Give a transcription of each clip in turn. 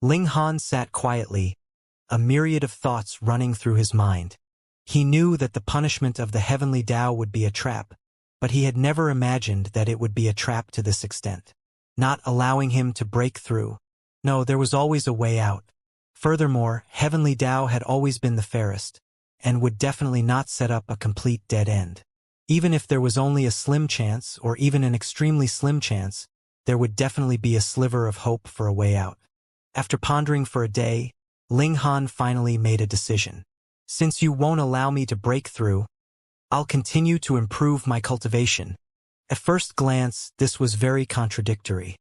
Ling Han sat quietly, a myriad of thoughts running through his mind. He knew that the punishment of the heavenly Tao would be a trap, but he had never imagined that it would be a trap to this extent. Not allowing him to break through. No, there was always a way out. Furthermore, heavenly Tao had always been the fairest, and would definitely not set up a complete dead end. Even if there was only a slim chance, or even an extremely slim chance, there would definitely be a sliver of hope for a way out. After pondering for a day, Ling Han finally made a decision. Since you won't allow me to break through, I'll continue to improve my cultivation. At first glance, this was very contradictory.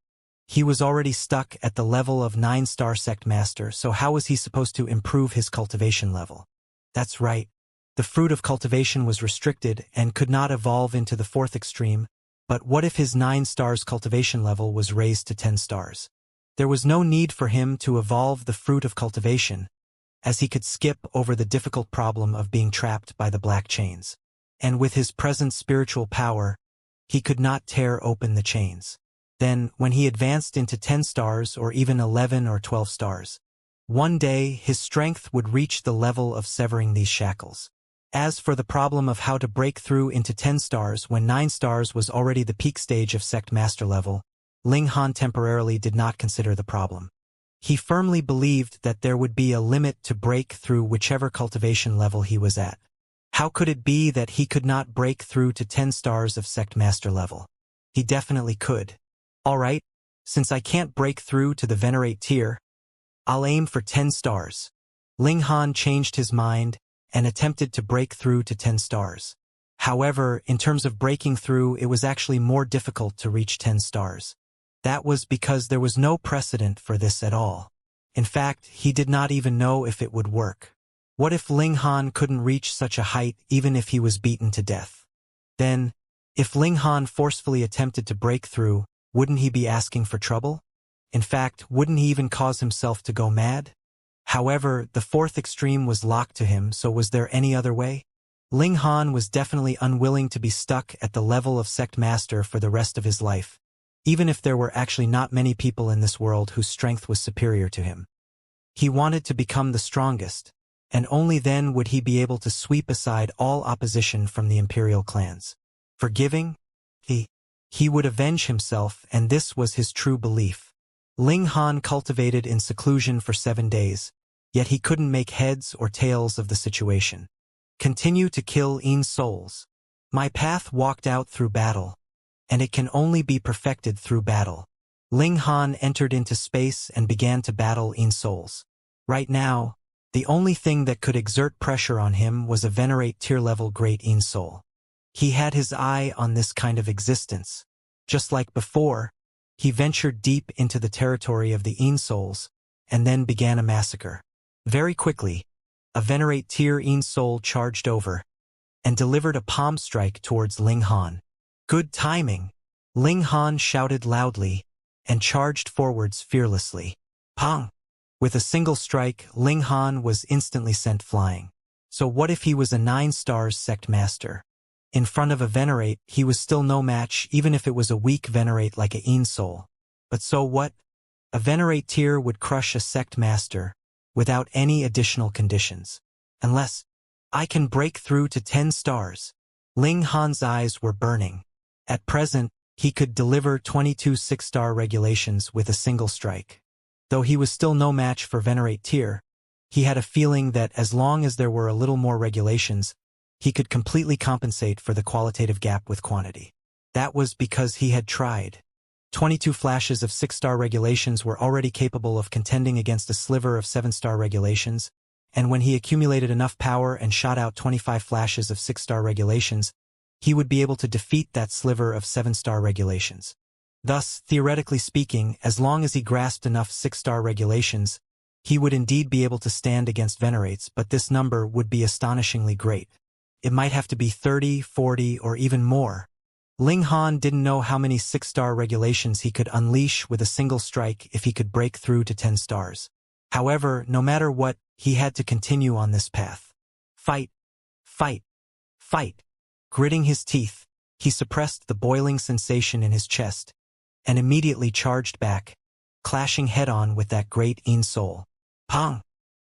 He was already stuck at the level of 9-star sect master, so how was he supposed to improve his cultivation level? That's right. The fruit of cultivation was restricted and could not evolve into the 4th extreme, but what if his 9 stars cultivation level was raised to 10 stars? There was no need for him to evolve the fruit of cultivation, as he could skip over the difficult problem of being trapped by the black chains. And with his present spiritual power, he could not tear open the chains. Then, when he advanced into 10 stars or even 11 or 12 stars, one day his strength would reach the level of severing these shackles. As for the problem of how to break through into 10 stars when 9 stars was already the peak stage of sect master level, Ling Han temporarily did not consider the problem. He firmly believed that there would be a limit to break through whichever cultivation level he was at. How could it be that he could not break through to 10 stars of sect master level? He definitely could. Alright, since I can't break through to the venerate tier, I'll aim for 10 stars. Ling Han changed his mind and attempted to break through to 10 stars. However, in terms of breaking through, it was actually more difficult to reach 10 stars. That was because there was no precedent for this at all. In fact, he did not even know if it would work. What if Ling Han couldn't reach such a height even if he was beaten to death? Then, if Ling Han forcefully attempted to break through, wouldn't he be asking for trouble? In fact, wouldn't he even cause himself to go mad? However, the 4th extreme was locked to him, so was there any other way? Ling Han was definitely unwilling to be stuck at the level of sect master for the rest of his life, even if there were actually not many people in this world whose strength was superior to him. He wanted to become the strongest, and only then would he be able to sweep aside all opposition from the imperial clans. Forgiving? He would avenge himself, and this was his true belief. Ling Han cultivated in seclusion for 7 days, yet he couldn't make heads or tails of the situation. Continue to kill souls. My path walked out through battle, and it can only be perfected through battle. Ling Han entered into space and began to battle souls. Right now, the only thing that could exert pressure on him was a venerate tier-level great soul. He had his eye on this kind of existence. Just like before, he ventured deep into the territory of the souls, and then began a massacre. Very quickly, a venerate tier soul charged over, and delivered a palm strike towards Ling Han. Good timing! Ling Han shouted loudly, and charged forwards fearlessly. Pong! With a single strike, Ling Han was instantly sent flying. So what if he was a 9 stars sect master? In front of a venerate, he was still no match even if it was a weak venerate like a soul. But so what? A venerate tier would crush a sect master without any additional conditions. Unless I can break through to 10 stars. Ling Han's eyes were burning. At present, he could deliver 22 6-star regulations with a single strike. Though he was still no match for venerate tier, he had a feeling that as long as there were a little more regulations, he could completely compensate for the qualitative gap with quantity. That was because he had tried. 22 flashes of 6-star regulations were already capable of contending against a sliver of 7-star regulations, and when he accumulated enough power and shot out 25 flashes of 6-star regulations, he would be able to defeat that sliver of 7-star regulations. Thus, theoretically speaking, as long as he grasped enough 6-star regulations, he would indeed be able to stand against venerates, but this number would be astonishingly great. It might have to be 30, 40, or even more. Ling Han didn't know how many 6-star regulations he could unleash with a single strike if he could break through to 10 stars. However, no matter what, he had to continue on this path. Fight, fight, fight. Gritting his teeth, he suppressed the boiling sensation in his chest, and immediately charged back, clashing head-on with that great Yin soul. Pong!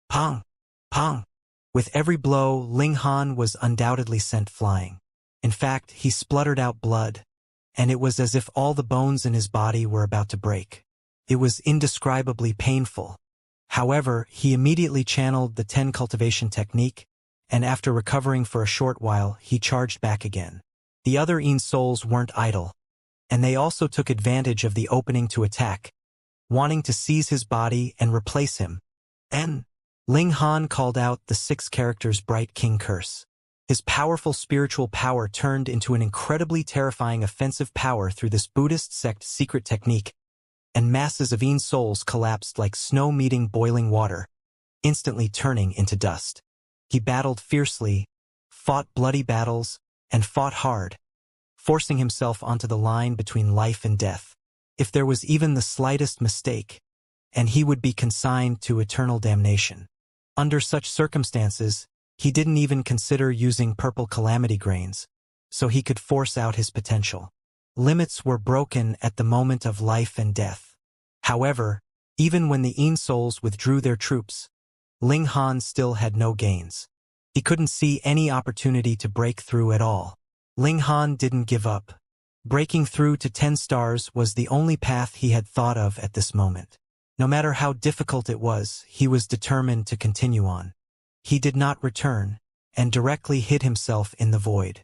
Pong! Pong! With every blow, Ling Han was undoubtedly sent flying. In fact, he spluttered out blood, and it was as if all the bones in his body were about to break. It was indescribably painful. However, he immediately channeled the 10 cultivation technique, and after recovering for a short while, he charged back again. The other Yin souls weren't idle, and they also took advantage of the opening to attack, wanting to seize his body and replace him. And Ling Han called out the 6 characters' Bright King Curse. His powerful spiritual power turned into an incredibly terrifying offensive power through this Buddhist sect secret technique, and masses of Yin souls collapsed like snow meeting boiling water, instantly turning into dust. He battled fiercely, fought bloody battles, and fought hard, forcing himself onto the line between life and death. If there was even the slightest mistake, and he would be consigned to eternal damnation. Under such circumstances, he didn't even consider using purple calamity grains, so he could force out his potential. Limits were broken at the moment of life and death. However, even when the Yin souls withdrew their troops, Ling Han still had no gains. He couldn't see any opportunity to break through at all. Ling Han didn't give up. Breaking through to 10 stars was the only path he had thought of at this moment. No matter how difficult it was, he was determined to continue on. He did not return, and directly hid himself in the void.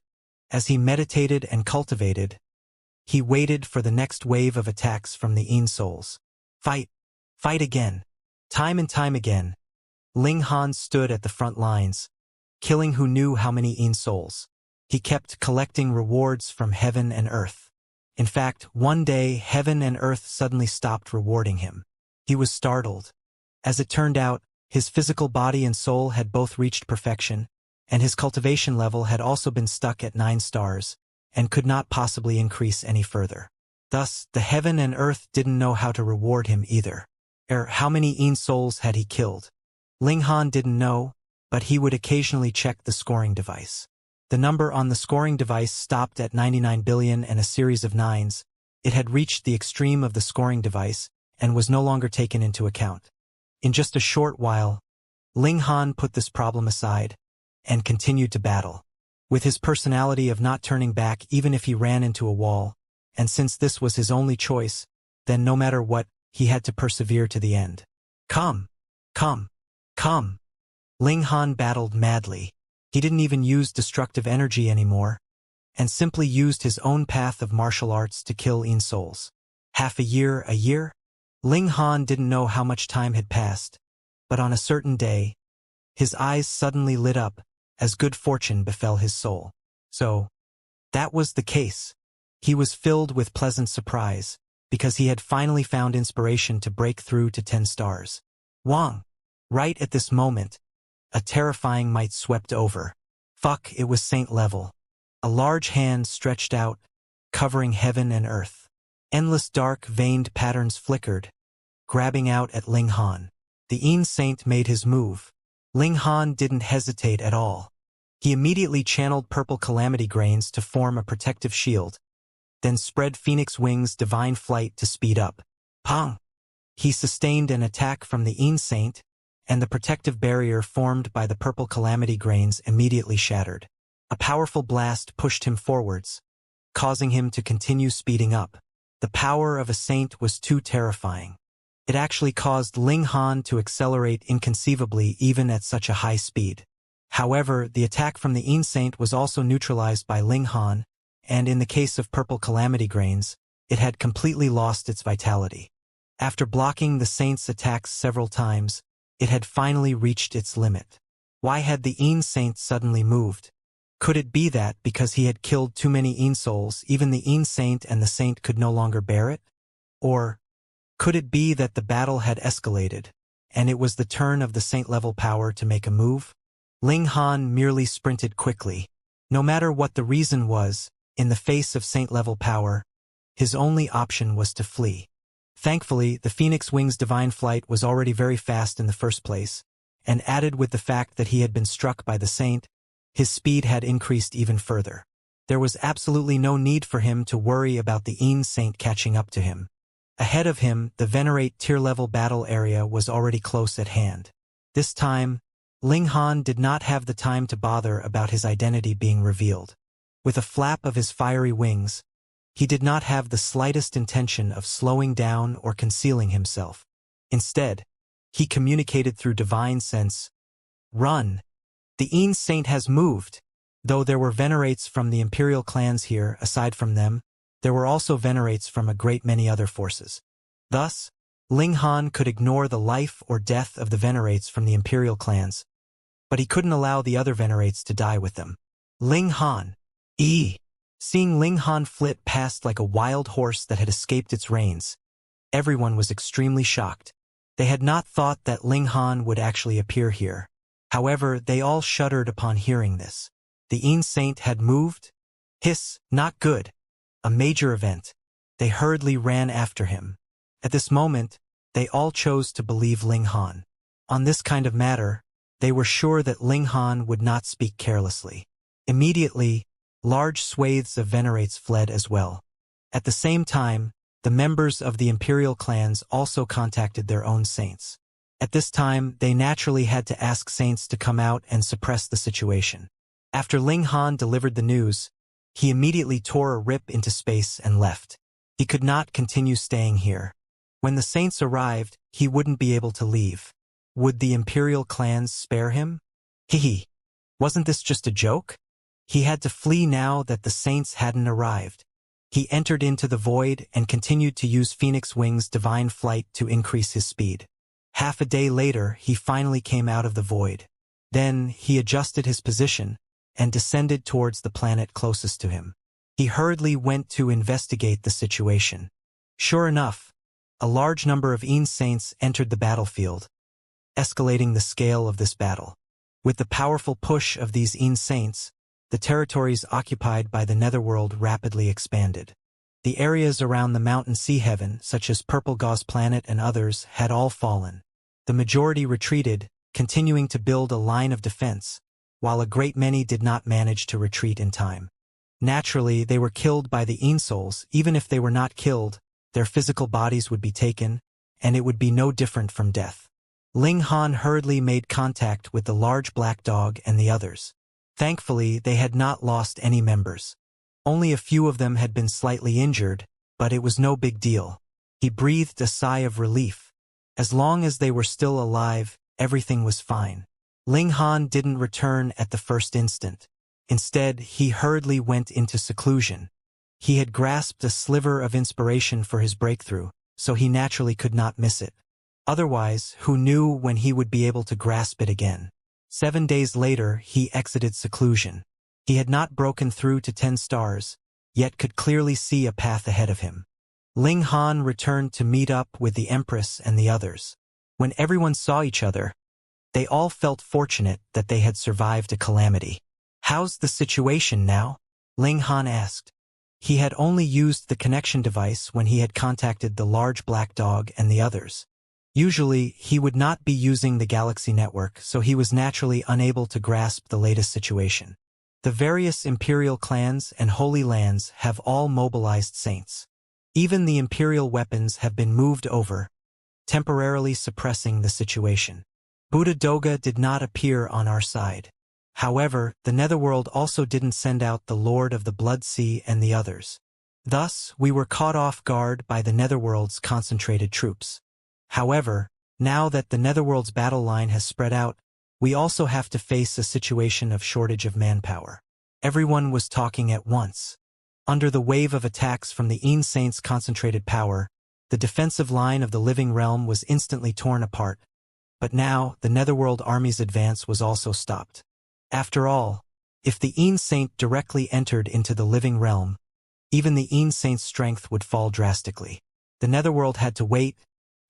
As he meditated and cultivated, he waited for the next wave of attacks from the Yin souls. Fight! Fight again! Time and time again, Ling Han stood at the front lines, killing who knew how many Yin souls. He kept collecting rewards from heaven and earth. In fact, one day heaven and earth suddenly stopped rewarding him. He was startled. As it turned out, his physical body and soul had both reached perfection, and his cultivation level had also been stuck at 9 stars, and could not possibly increase any further. Thus, the heaven and earth didn't know how to reward him either. How many Yin souls had he killed? Ling Han didn't know, but he would occasionally check the scoring device. The number on the scoring device stopped at 99 billion and a series of 9s. It had reached the extreme of the scoring device, and was no longer taken into account. In just a short while, Ling Han put this problem aside, and continued to battle. With his personality of not turning back even if he ran into a wall, and since this was his only choice, then no matter what, he had to persevere to the end. Come! Come! Come! Ling Han battled madly. He didn't even use destructive energy anymore, and simply used his own path of martial arts to kill Yin souls. Half a year? Ling Han didn't know how much time had passed, but on a certain day, his eyes suddenly lit up as good fortune befell his soul. So, that was the case. He was filled with pleasant surprise, because he had finally found inspiration to break through to 10 stars. Wang! Right at this moment, a terrifying might swept over. Fuck, it was saint level. A large hand stretched out, covering heaven and earth. Endless dark veined patterns flickered, grabbing out at Ling Han. The Yin saint made his move. Ling Han didn't hesitate at all. He immediately channeled purple calamity grains to form a protective shield, then spread Phoenix Wings' divine flight to speed up. Pong! He sustained an attack from the Yin saint, and the protective barrier formed by the purple calamity grains immediately shattered. A powerful blast pushed him forwards, causing him to continue speeding up. The power of a saint was too terrifying. It actually caused Ling Han to accelerate inconceivably even at such a high speed. However, the attack from the Yin saint was also neutralized by Ling Han, and in the case of purple calamity grains, it had completely lost its vitality. After blocking the saint's attacks several times, it had finally reached its limit. Why had the Yin saint suddenly moved? Could it be that because he had killed too many Yin souls, even the Yin saint and the saint could no longer bear it? Or could it be that the battle had escalated, and it was the turn of the saint-level power to make a move? Ling Han merely sprinted quickly. No matter what the reason was, in the face of saint-level power, his only option was to flee. Thankfully, the Phoenix Wings' divine flight was already very fast in the first place, and added with the fact that he had been struck by the saint, his speed had increased even further. There was absolutely no need for him to worry about the Yin saint catching up to him. Ahead of him, the Venerate tier-level battle area was already close at hand. This time, Ling Han did not have the time to bother about his identity being revealed. With a flap of his fiery wings, he did not have the slightest intention of slowing down or concealing himself. Instead, he communicated through divine sense, "Run! The Een Saint has moved!" Though there were Venerates from the Imperial clans here, aside from them, there were also Venerates from a great many other forces. Thus, Ling Han could ignore the life or death of the Venerates from the Imperial clans, but he couldn't allow the other Venerates to die with them. Ling Han! Seeing Ling Han flit past like a wild horse that had escaped its reins, everyone was extremely shocked. They had not thought that Ling Han would actually appear here. However, they all shuddered upon hearing this. The Een Saint had moved? Hiss, not good. A major event. They hurriedly ran after him. At this moment, they all chose to believe Ling Han. On this kind of matter, they were sure that Ling Han would not speak carelessly. Immediately, large swathes of Venerates fled as well. At the same time, the members of the Imperial clans also contacted their own saints. At this time, they naturally had to ask saints to come out and suppress the situation. After Ling Han delivered the news, he immediately tore a rip into space and left. He could not continue staying here. When the saints arrived, he wouldn't be able to leave. Would the Imperial clans spare him? Wasn't this just a joke? He had to flee now that the saints hadn't arrived. He entered into the void and continued to use Phoenix Wing's divine flight to increase his speed. Half a day later, he finally came out of the void. Then, he adjusted his position and descended towards the planet closest to him. He hurriedly went to investigate the situation. Sure enough, a large number of Een Saints entered the battlefield, escalating the scale of this battle. With the powerful push of these Een Saints, the territories occupied by the Netherworld rapidly expanded. The areas around the mountain sea heaven, such as Purple Gauze Planet and others, had all fallen. The majority retreated, continuing to build a line of defense, while a great many did not manage to retreat in time. Naturally, they were killed by the Een Souls. Even if they were not killed, their physical bodies would be taken, and it would be no different from death. Ling Han hurriedly made contact with the large black dog and the others. Thankfully, they had not lost any members. Only a few of them had been slightly injured, but it was no big deal. He breathed a sigh of relief. As long as they were still alive, everything was fine. Ling Han didn't return at the first instant. Instead, he hurriedly went into seclusion. He had grasped a sliver of inspiration for his breakthrough, so he naturally could not miss it. Otherwise, who knew when he would be able to grasp it again? 7 days later, he exited seclusion. He had not broken through to 10 stars, yet could clearly see a path ahead of him. Ling Han returned to meet up with the Empress and the others. When everyone saw each other, they all felt fortunate that they had survived a calamity. "How's the situation now?" Ling Han asked. He had only used the connection device when he had contacted the large black dog and the others. Usually, he would not be using the Galaxy Network, so he was naturally unable to grasp the latest situation. The various Imperial clans and Holy Lands have all mobilized saints. Even the Imperial weapons have been moved over, temporarily suppressing the situation. Buddha Doga did not appear on our side. However, the Netherworld also didn't send out the Lord of the Blood Sea and the others. Thus, we were caught off guard by the Netherworld's concentrated troops. However, now that the Netherworld's battle line has spread out, we also have to face a situation of shortage of manpower. Everyone was talking at once. Under the wave of attacks from the Een Saints' concentrated power, the defensive line of the living realm was instantly torn apart. But now, the Netherworld army's advance was also stopped. After all, if the Een Saint directly entered into the living realm, even the Een Saint's strength would fall drastically. The Netherworld had to wait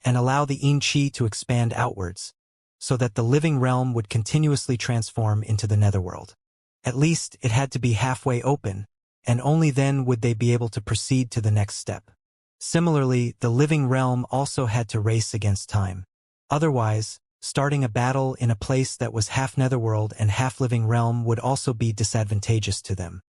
and allow the Een Chi to expand outwards, so that the living realm would continuously transform into the Netherworld. At least, it had to be halfway open, and only then would they be able to proceed to the next step. Similarly, the living realm also had to race against time. Otherwise, starting a battle in a place that was half Netherworld and half living realm would also be disadvantageous to them.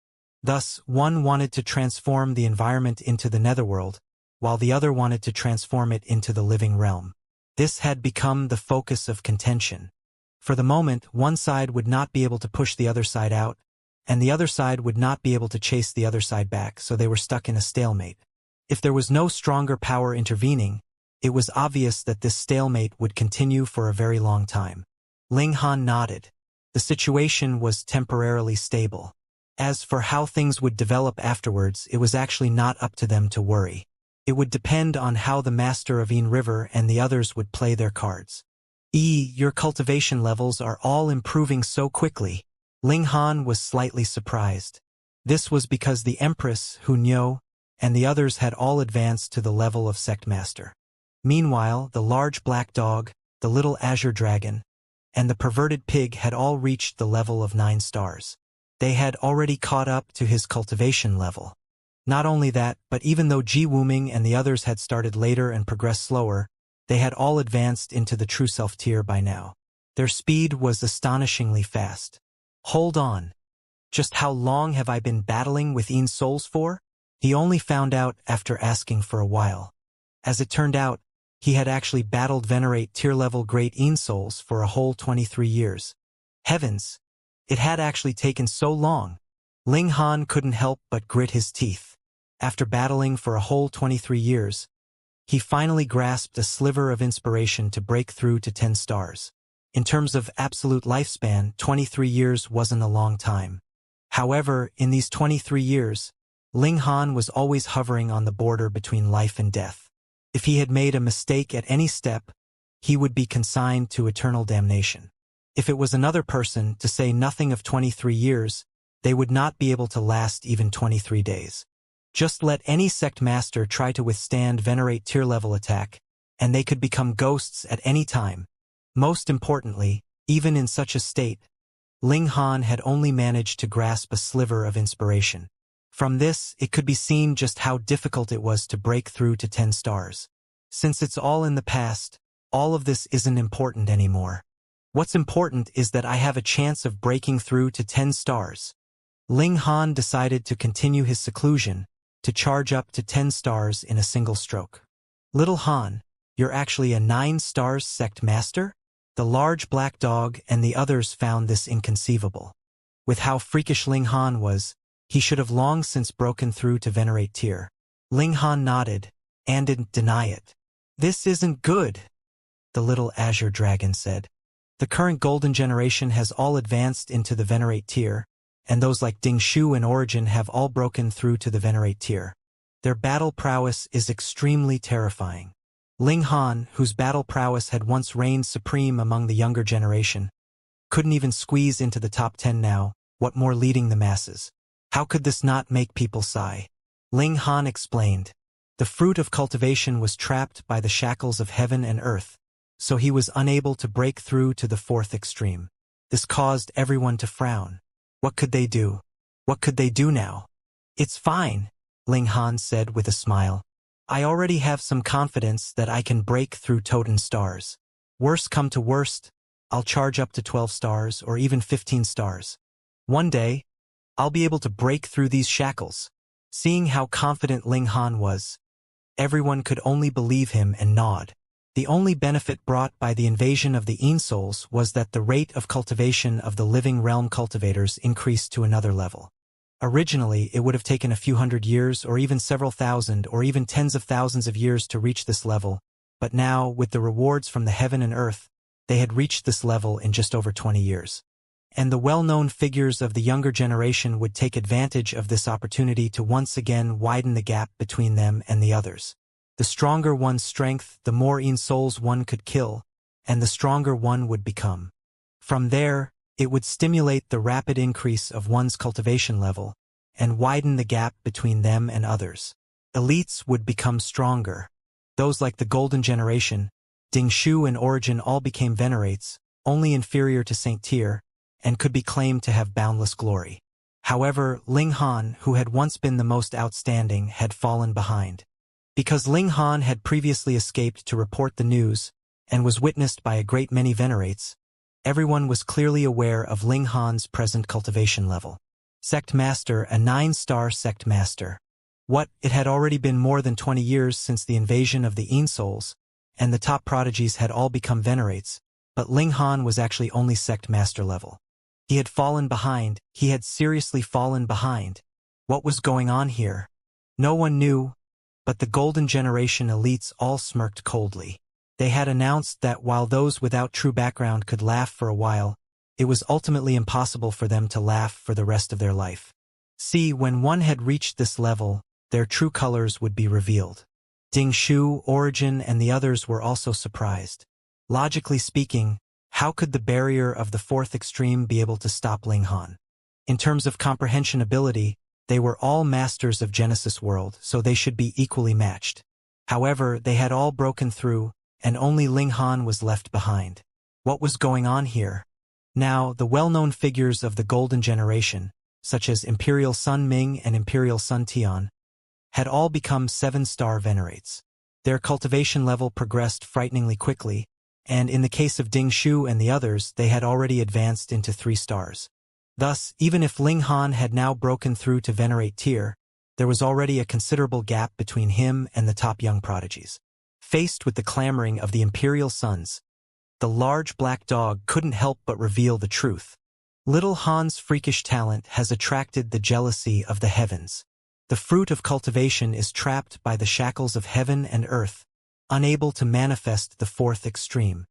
Thus, one wanted to transform the environment into the Netherworld, while the other wanted to transform it into the living realm. This had become the focus of contention. For the moment, one side would not be able to push the other side out, and the other side would not be able to chase the other side back, so they were stuck in a stalemate. If there was no stronger power intervening, it was obvious that this stalemate would continue for a very long time. Ling Han nodded. The situation was temporarily stable. As for how things would develop afterwards, it was actually not up to them to worry. It would depend on how the master of Yin River and the others would play their cards. Your cultivation levels are all improving so quickly. Ling Han was slightly surprised. This was because the Empress, Hunyo, and the others had all advanced to the level of sect master. Meanwhile, the large black dog, the little azure dragon, and the perverted pig had all reached the level of 9 stars. They had already caught up to his cultivation level. Not only that, but even though Ji Wuming and the others had started later and progressed slower, they had all advanced into the true self tier by now. Their speed was astonishingly fast. Hold on. Just how long have I been battling with Yin souls for? He only found out after asking for a while. As it turned out, he had actually battled Venerate tier-level Great Yin souls for a whole 23 years. Heavens! It had actually taken so long. Ling Han couldn't help but grit his teeth. After battling for a whole 23 years, he finally grasped a sliver of inspiration to break through to 10 stars. In terms of absolute lifespan, 23 years wasn't a long time. However, in these 23 years, Ling Han was always hovering on the border between life and death. If he had made a mistake at any step, he would be consigned to eternal damnation. If it was another person, to say nothing of 23 years, they would not be able to last even 23 days. Just let any sect master try to withstand Venerate tier-level attack, and they could become ghosts at any time. Most importantly, even in such a state, Ling Han had only managed to grasp a sliver of inspiration. From this, it could be seen just how difficult it was to break through to 10 stars. Since it's all in the past, all of this isn't important anymore. What's important is that I have a chance of breaking through to 10 stars. Ling Han decided to continue his seclusion, to charge up to 10 stars in a single stroke. Little Han, you're actually a 9 stars sect master? The large black dog and the others found this inconceivable. With how freakish Ling Han was, he should have long since broken through to Venerate tier. Ling Han nodded, and didn't deny it. This isn't good, the little azure dragon said. The current golden generation has all advanced into the Venerate tier, and those like Ding Shu and Origin have all broken through to the Venerate tier. Their battle prowess is extremely terrifying. Ling Han, whose battle prowess had once reigned supreme among the younger generation, couldn't even squeeze into the top 10 now, what more leading the masses. How could this not make people sigh? Ling Han explained. The fruit of cultivation was trapped by the shackles of heaven and earth, so he was unable to break through to the 4th extreme. This caused everyone to frown. What could they do? What could they do now? It's fine, Ling Han said with a smile. I already have some confidence that I can break through Toten stars. Worst come to worst, I'll charge up to 12 stars or even 15 stars. One day, I'll be able to break through these shackles. Seeing how confident Ling Han was, everyone could only believe him and nod. The only benefit brought by the invasion of the Yin souls was that the rate of cultivation of the living realm cultivators increased to another level. Originally, it would have taken a few hundred years or even several thousand or even tens of thousands of years to reach this level, but now, with the rewards from the heaven and earth, they had reached this level in just over 20 years. And the well-known figures of the younger generation would take advantage of this opportunity to once again widen the gap between them and the others. The stronger one's strength, the more Yin souls one could kill, and the stronger one would become. From there, it would stimulate the rapid increase of one's cultivation level and widen the gap between them and others. Elites would become stronger. Those like the Golden Generation, Ding Shu and Origin all became Venerates, only inferior to Saint Tier, and could be claimed to have boundless glory. However, Ling Han, who had once been the most outstanding, had fallen behind. Because Ling Han had previously escaped to report the news and was witnessed by a great many Venerates, everyone was clearly aware of Ling Han's present cultivation level. Sect Master, a 9-star Sect Master. What, it had already been more than 20 years since the invasion of the Ainsouls, and the top prodigies had all become venerates, but Ling Han was actually only sect master level. He had fallen behind, he had seriously fallen behind. What was going on here? No one knew, but the Golden Generation elites all smirked coldly. They had announced that while those without true background could laugh for a while, it was ultimately impossible for them to laugh for the rest of their life. See, when one had reached this level, their true colors would be revealed. Ding Shu, Origin, and the others were also surprised. Logically speaking, how could the barrier of the fourth extreme be able to stop Ling Han? In terms of comprehension ability, they were all masters of Genesis World, so they should be equally matched. However, they had all broken through, and only Ling Han was left behind. What was going on here? Now, the well-known figures of the Golden Generation, such as Imperial Sun Ming and Imperial Sun Tian, had all become 7-star venerates. Their cultivation level progressed frighteningly quickly, and in the case of Ding Shu and the others, they had already advanced into 3 stars. Thus, even if Ling Han had now broken through to venerate tier, there was already a considerable gap between him and the top young prodigies. Faced with the clamoring of the Imperial Sons, the large black dog couldn't help but reveal the truth. Little Han's freakish talent has attracted the jealousy of the heavens. The fruit of cultivation is trapped by the shackles of heaven and earth, unable to manifest the fourth extreme.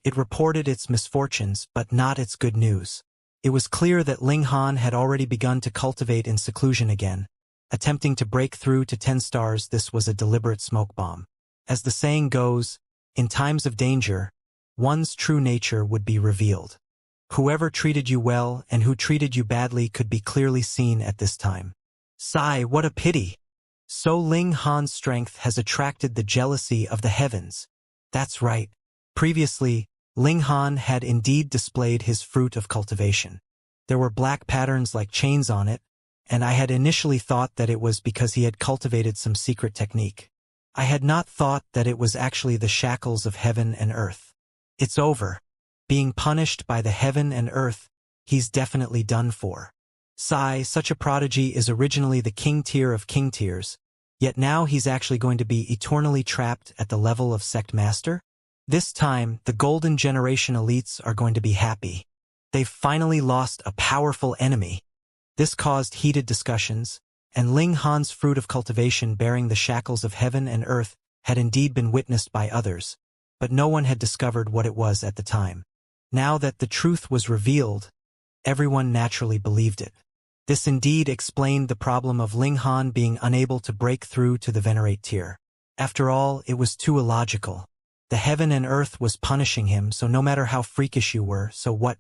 It reported its misfortunes, but not its good news. It was clear that Ling Han had already begun to cultivate in seclusion again. Attempting to break through to 10 stars, this was a deliberate smoke bomb. As the saying goes, in times of danger, one's true nature would be revealed. Whoever treated you well and who treated you badly could be clearly seen at this time. Sigh, what a pity! So Ling Han's strength has attracted the jealousy of the heavens. That's right. Previously, Ling Han had indeed displayed his fruit of cultivation. There were black patterns like chains on it, and I had initially thought that it was because he had cultivated some secret technique. I had not thought that it was actually the shackles of heaven and earth. It's over. Being punished by the heaven and earth, he's definitely done for. Sigh, such a prodigy is originally the king tier of king tiers, yet now he's actually going to be eternally trapped at the level of sect master? This time, the Golden Generation elites are going to be happy. They've finally lost a powerful enemy. This caused heated discussions, and Ling Han's fruit of cultivation bearing the shackles of heaven and earth had indeed been witnessed by others, but no one had discovered what it was at the time. Now that the truth was revealed, everyone naturally believed it. This indeed explained the problem of Ling Han being unable to break through to the venerate tier. After all, it was too illogical. The heaven and earth was punishing him, so no matter how freakish you were, so what?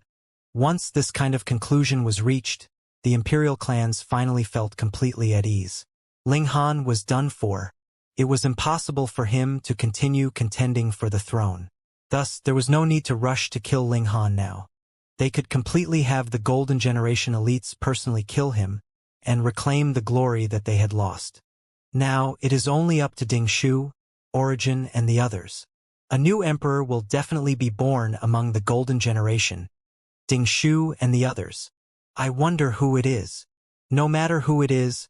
Once this kind of conclusion was reached, the imperial clans finally felt completely at ease. Ling Han was done for. It was impossible for him to continue contending for the throne. Thus, there was no need to rush to kill Ling Han now. They could completely have the Golden Generation elites personally kill him and reclaim the glory that they had lost. Now, it is only up to Ding Shu, Origin, and the others. A new emperor will definitely be born among the Golden Generation. Ding Shu and the others. I wonder who it is. No matter who it is,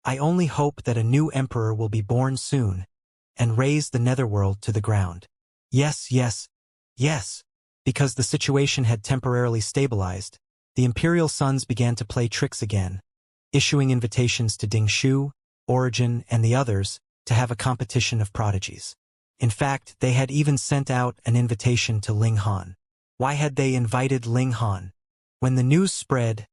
I only hope that a new emperor will be born soon and raise the netherworld to the ground. Yes, yes, yes. Because the situation had temporarily stabilized, the Imperial Sons began to play tricks again, issuing invitations to Ding Shu, Origin, and the others to have a competition of prodigies. In fact, they had even sent out an invitation to Ling Han. Why had they invited Ling Han? When the news spread,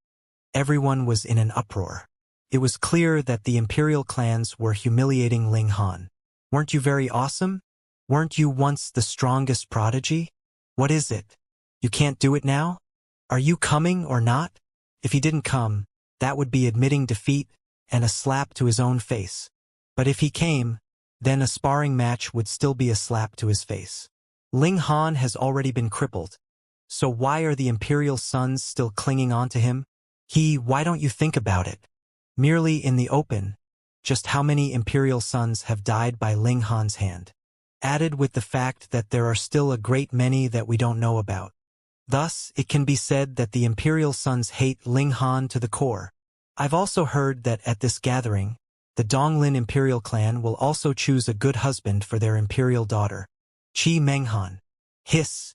everyone was in an uproar. It was clear that the Imperial clans were humiliating Ling Han. Weren't you very awesome? Weren't you once the strongest prodigy? What is it? You can't do it now? Are you coming or not? If he didn't come, that would be admitting defeat and a slap to his own face. But if he came, then a sparring match would still be a slap to his face. Ling Han has already been crippled. So why are the Imperial Sons still clinging on to him? Why don't you think about it? Merely in the open, just how many Imperial Sons have died by Ling Han's hand? Added with the fact that there are still a great many that we don't know about. Thus, it can be said that the Imperial Sons hate Ling Han to the core. I've also heard that at this gathering, The Donglin imperial clan will also choose a good husband for their imperial daughter. Qi Menghan. Hiss.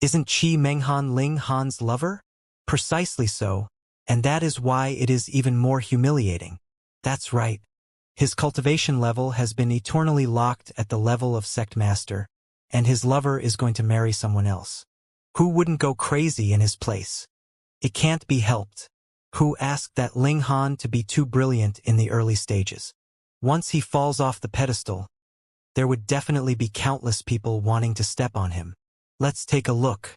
Isn't Qi Menghan Ling Han's lover? Precisely so, and that is why it is even more humiliating. That's right. His cultivation level has been eternally locked at the level of sect master, and his lover is going to marry someone else. Who wouldn't go crazy in his place? It can't be helped. Who asked that Ling Han to be too brilliant in the early stages? Once he falls off the pedestal, there would definitely be countless people wanting to step on him. Let's take a look.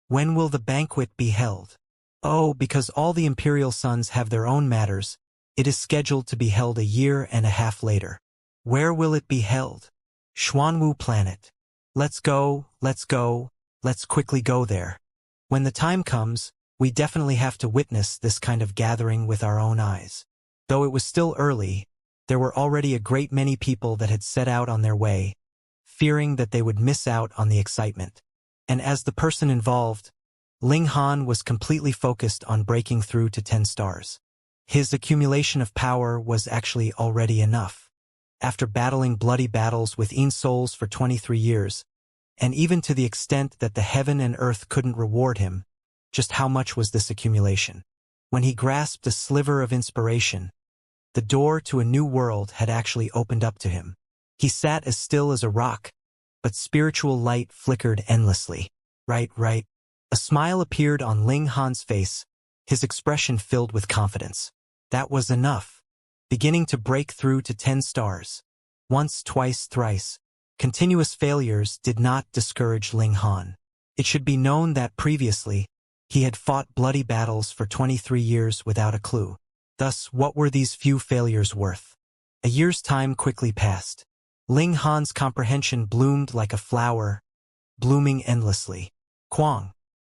When will the banquet be held? Oh, because all the imperial sons have their own matters, it is scheduled to be held a year and a half later. Where will it be held? Xuanwu planet. Let's go, let's quickly go there. When the time comes, we definitely have to witness this kind of gathering with our own eyes. Though it was still early, there were already a great many people that had set out on their way, fearing that they would miss out on the excitement. And as the person involved, Ling Han was completely focused on breaking through to 10 stars. His accumulation of power was actually already enough. After battling bloody battles with Een souls for 23 years, and even to the extent that the heaven and earth couldn't reward him, just how much was this accumulation? When he grasped a sliver of inspiration, the door to a new world had actually opened up to him. He sat as still as a rock, but spiritual light flickered endlessly. Right. A smile appeared on Ling Han's face, his expression filled with confidence. That was enough. Beginning to break through to 10 stars. Once, twice, thrice. Continuous failures did not discourage Ling Han. It should be known that previously, he had fought bloody battles for 23 years without a clue. Thus, what were these few failures worth? A year's time quickly passed. Ling Han's comprehension bloomed like a flower, blooming endlessly. Quang.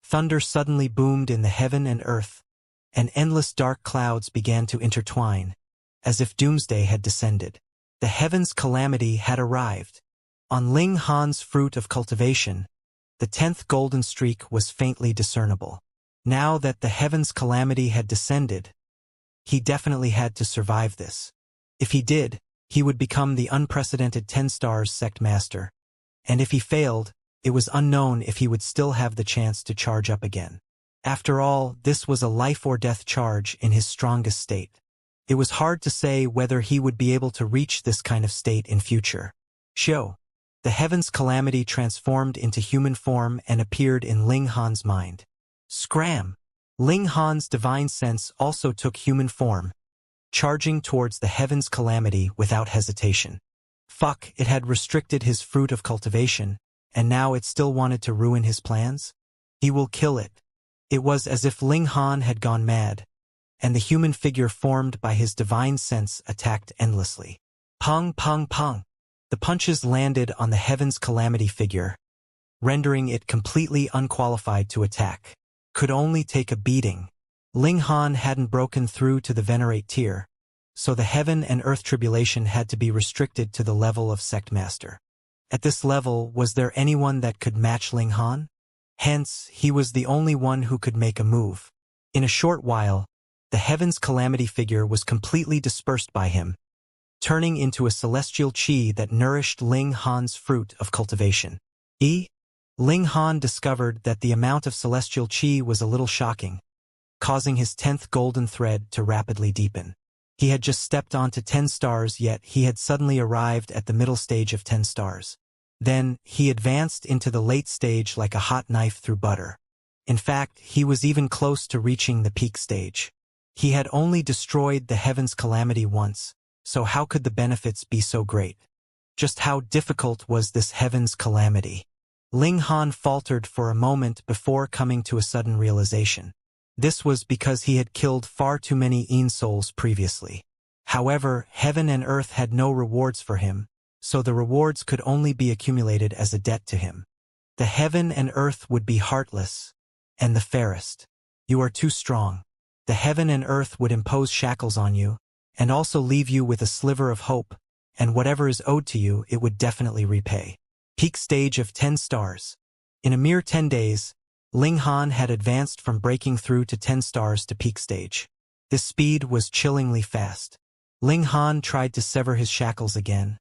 Thunder suddenly boomed in the heaven and earth, and endless dark clouds began to intertwine, as if doomsday had descended. The heaven's calamity had arrived. On Ling Han's fruit of cultivation, the 10th golden streak was faintly discernible. Now that the heaven's calamity had descended, he definitely had to survive this. If he did, he would become the unprecedented 10 stars sect master. And if he failed, it was unknown if he would still have the chance to charge up again. After all, this was a life or death charge in his strongest state. It was hard to say whether he would be able to reach this kind of state in future. Xiao. The heaven's calamity transformed into human form and appeared in Ling Han's mind. Scram! Ling Han's divine sense also took human form, charging towards the heaven's calamity without hesitation. Fuck, it had restricted his fruit of cultivation, and now it still wanted to ruin his plans? He will kill it. It was as if Ling Han had gone mad, and the human figure formed by his divine sense attacked endlessly. Pong, pong, pong. The punches landed on the heaven's calamity figure, rendering it completely unqualified to attack. Could only take a beating. Ling Han hadn't broken through to the venerate tier, so the heaven and earth tribulation had to be restricted to the level of sect master. At this level, was there anyone that could match Ling Han? Hence, he was the only one who could make a move. In a short while, the heaven's calamity figure was completely dispersed by him, turning into a celestial qi that nourished Ling Han's fruit of cultivation. Ling Han discovered that the amount of celestial qi was a little shocking, causing his 10th golden thread to rapidly deepen. He had just stepped onto 10 stars, yet he had suddenly arrived at the middle stage of 10 stars. Then, he advanced into the late stage like a hot knife through butter. In fact, he was even close to reaching the peak stage. He had only destroyed the heaven's calamity once, so how could the benefits be so great? Just how difficult was this heaven's calamity? Ling Han faltered for a moment before coming to a sudden realization. This was because he had killed far too many Een souls previously. However, heaven and earth had no rewards for him, so the rewards could only be accumulated as a debt to him. The heaven and earth would be heartless, and the fairest. You are too strong. The heaven and earth would impose shackles on you, and also leave you with a sliver of hope, and whatever is owed to you it would definitely repay. Peak stage of 10 stars. In a mere 10 days, Ling Han had advanced from breaking through to 10 stars to peak stage. This speed was chillingly fast. Ling Han tried to sever his shackles again,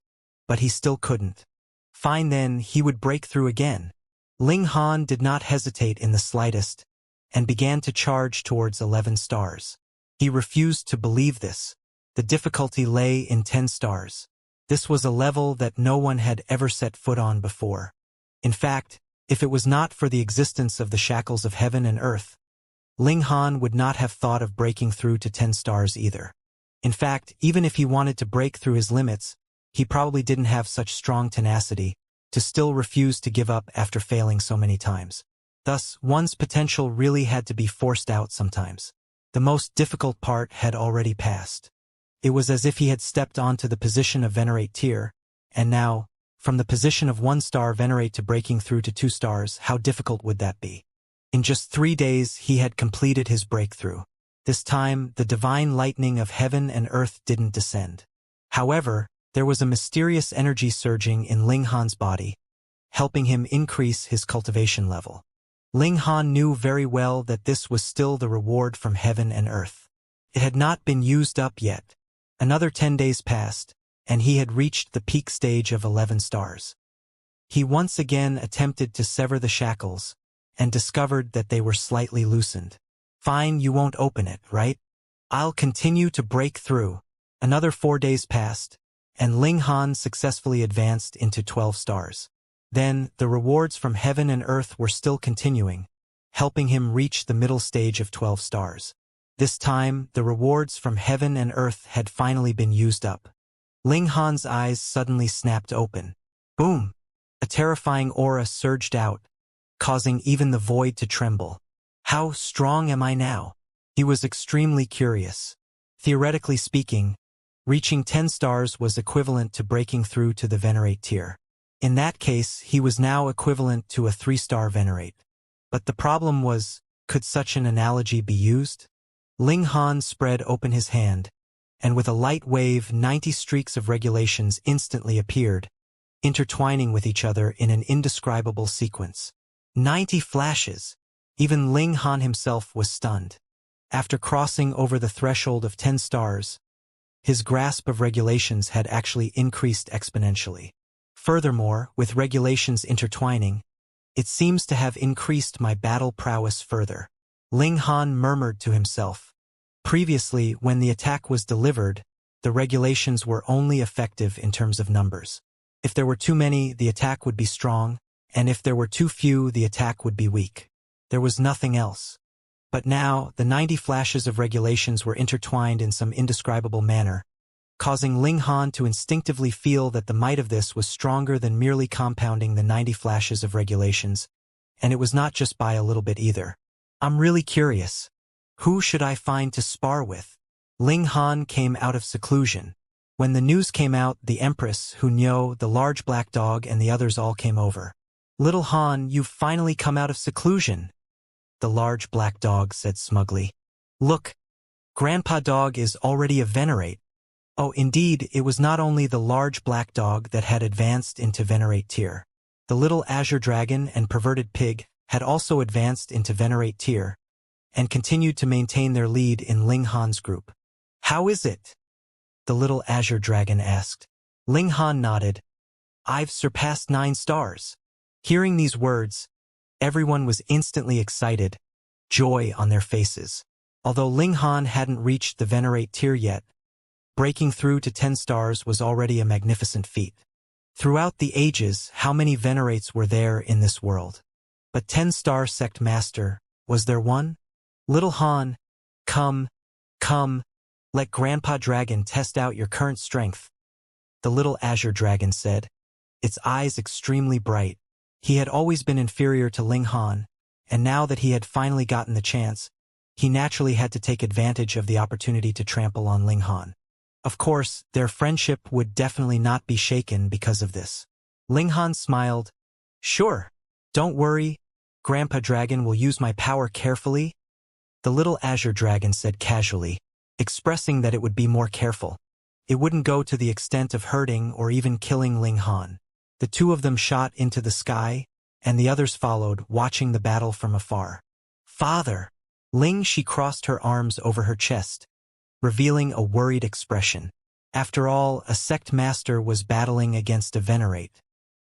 but he still couldn't. Fine then, he would break through again. Ling Han did not hesitate in the slightest, and began to charge towards 11 stars. He refused to believe this. The difficulty lay in 10 stars. This was a level that no one had ever set foot on before. In fact, if it was not for the existence of the shackles of heaven and earth, Ling Han would not have thought of breaking through to 10 stars either. In fact, even if he wanted to break through his limits, he probably didn't have such strong tenacity to still refuse to give up after failing so many times. Thus, one's potential really had to be forced out sometimes. The most difficult part had already passed. It was as if he had stepped onto the position of Venerate tier, and now, from the position of 1 star Venerate to breaking through to 2 stars, how difficult would that be? In just 3 days he had completed his breakthrough. This time, the divine lightning of heaven and earth didn't descend. However, there was a mysterious energy surging in Ling Han's body, helping him increase his cultivation level. Ling Han knew very well that this was still the reward from heaven and earth. It had not been used up yet. Another 10 days passed, and he had reached the peak stage of 11 stars. He once again attempted to sever the shackles, and discovered that they were slightly loosened. Fine, you won't open it, right? I'll continue to break through. Another 4 days passed, and Ling Han successfully advanced into 12 stars. Then, the rewards from heaven and earth were still continuing, helping him reach the middle stage of 12 stars. This time, the rewards from heaven and earth had finally been used up. Ling Han's eyes suddenly snapped open. Boom! A terrifying aura surged out, causing even the void to tremble. How strong am I now? He was extremely curious. Theoretically speaking, reaching 10 stars was equivalent to breaking through to the Venerate tier. In that case, he was now equivalent to a 3-star Venerate. But the problem was, could such an analogy be used? Ling Han spread open his hand, and with a light wave 90 streaks of regulations instantly appeared, intertwining with each other in an indescribable sequence. 90 flashes! Even Ling Han himself was stunned. After crossing over the threshold of 10 stars, his grasp of regulations had actually increased exponentially. Furthermore, with regulations intertwining, it seems to have increased my battle prowess further. Ling Han murmured to himself. Previously, when the attack was delivered, the regulations were only effective in terms of numbers. If there were too many, the attack would be strong, and if there were too few, the attack would be weak. There was nothing else. But now, the 90 flashes of regulations were intertwined in some indescribable manner, causing Ling Han to instinctively feel that the might of this was stronger than merely compounding the 90 flashes of regulations, and it was not just by a little bit either. I'm really curious. Who should I find to spar with? Ling Han came out of seclusion. When the news came out, the Empress, Hunyou, the large black dog, and the others all came over. Little Han, you've finally come out of seclusion, the large black dog said smugly. Look, Grandpa Dog is already a Venerate. Oh, indeed, it was not only the large black dog that had advanced into Venerate tier. The little azure dragon and perverted pig had also advanced into Venerate tier, and continued to maintain their lead in Ling Han's group. How is it? The little azure dragon asked. Ling Han nodded. I've surpassed 9 stars. Hearing these words, everyone was instantly excited, joy on their faces. Although Ling Han hadn't reached the Venerate tier yet, breaking through to 10 stars was already a magnificent feat. Throughout the ages, how many Venerates were there in this world? But 10-star Sect Master, was there one? Little Han, come, let Grandpa Dragon test out your current strength. The little azure dragon said, its eyes extremely bright. He had always been inferior to Ling Han, and now that he had finally gotten the chance, he naturally had to take advantage of the opportunity to trample on Ling Han. Of course, their friendship would definitely not be shaken because of this. Ling Han smiled. Sure, don't worry, Grandpa Dragon will use my power carefully. The little azure dragon said casually, expressing that it would be more careful. It wouldn't go to the extent of hurting or even killing Ling Han. The two of them shot into the sky, and the others followed, watching the battle from afar. Father! Ling, she crossed her arms over her chest, revealing a worried expression. After all, a sect master was battling against a venerate.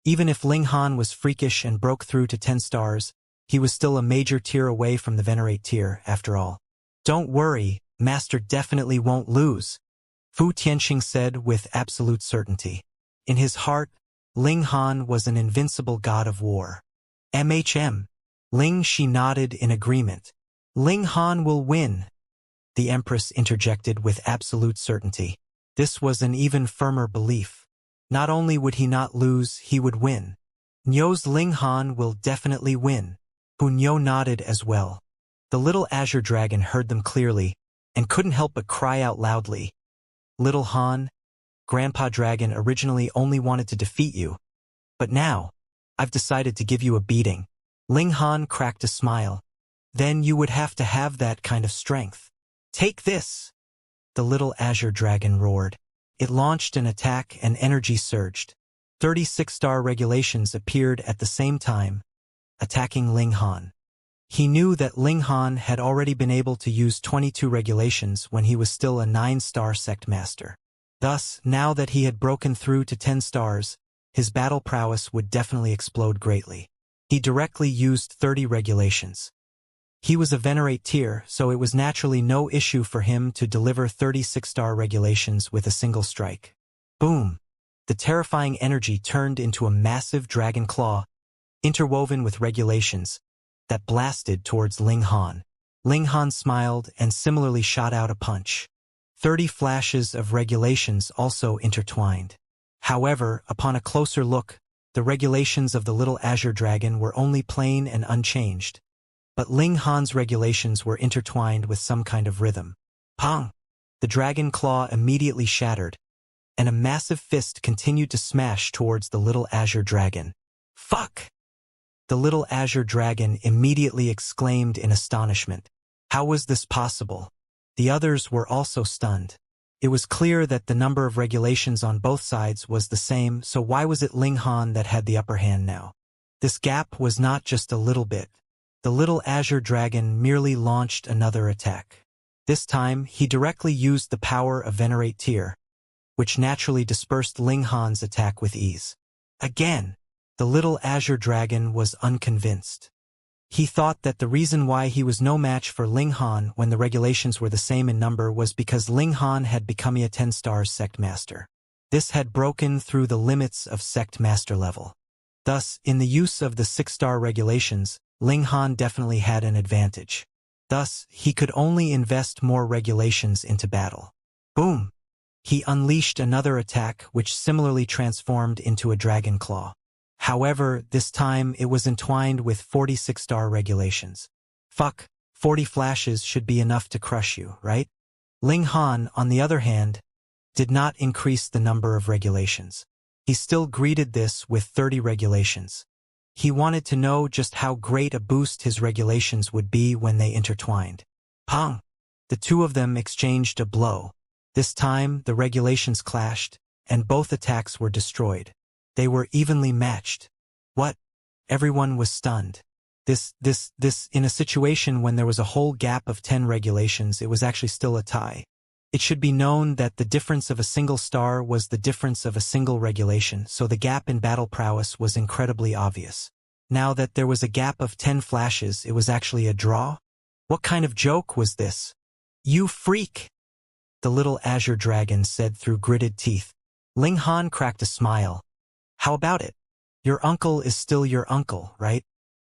Even if Ling Han was freakish and broke through to 10 stars, he was still a major tier away from the venerate tier, after all. Don't worry, Master definitely won't lose, Fu Tianxing said with absolute certainty. In his heart, Ling Han was an invincible god of war. Ling Shi nodded in agreement. Ling Han will win, the Empress interjected with absolute certainty. This was an even firmer belief. Not only would he not lose, he would win. Nyo's Ling Han will definitely win. Hu Nyo nodded as well. The little azure dragon heard them clearly, and couldn't help but cry out loudly. Little Han, Grandpa Dragon originally only wanted to defeat you. But now, I've decided to give you a beating. Ling Han cracked a smile. Then you would have to have that kind of strength. Take this! The little azure dragon roared. It launched an attack and energy surged. 36-star regulations appeared at the same time, attacking Ling Han. He knew that Ling Han had already been able to use 22 regulations when he was still a 9-star sect master. Thus, now that he had broken through to 10 stars, his battle prowess would definitely explode greatly. He directly used 30 regulations. He was a venerate tier, so it was naturally no issue for him to deliver 36-star regulations with a single strike. Boom! The terrifying energy turned into a massive dragon claw, interwoven with regulations, that blasted towards Ling Han. Ling Han smiled and similarly shot out a punch. 30 flashes of regulations also intertwined. However, upon a closer look, the regulations of the little azure dragon were only plain and unchanged. But Ling Han's regulations were intertwined with some kind of rhythm. Pong! The dragon claw immediately shattered, and a massive fist continued to smash towards the little azure dragon. Fuck! The little azure dragon immediately exclaimed in astonishment. How was this possible? The others were also stunned. It was clear that the number of regulations on both sides was the same, so why was it Ling Han that had the upper hand now? This gap was not just a little bit. The little azure dragon merely launched another attack. This time, he directly used the power of Venerate Tier, which naturally dispersed Ling Han's attack with ease. Again, the little azure dragon was unconvinced. He thought that the reason why he was no match for Ling Han when the regulations were the same in number was because Ling Han had become a 10-star sect master. This had broken through the limits of sect master level. Thus, in the use of the 6-star regulations, Ling Han definitely had an advantage. Thus, he could only invest more regulations into battle. Boom! He unleashed another attack which similarly transformed into a dragon claw. However, this time it was entwined with 46-star regulations. Fuck, 40 flashes should be enough to crush you, right? Ling Han, on the other hand, did not increase the number of regulations. He still greeted this with 30 regulations. He wanted to know just how great a boost his regulations would be when they intertwined. Pong! The two of them exchanged a blow. This time, the regulations clashed, and both attacks were destroyed. They were evenly matched. What? Everyone was stunned. This, in a situation when there was a whole gap of 10 regulations, it was actually still a tie. It should be known that the difference of a single star was the difference of a single regulation, so the gap in battle prowess was incredibly obvious. Now that there was a gap of 10 flashes, it was actually a draw? What kind of joke was this? You freak! The little azure dragon said through gritted teeth. Ling Han cracked a smile. How about it? Your uncle is still your uncle, right?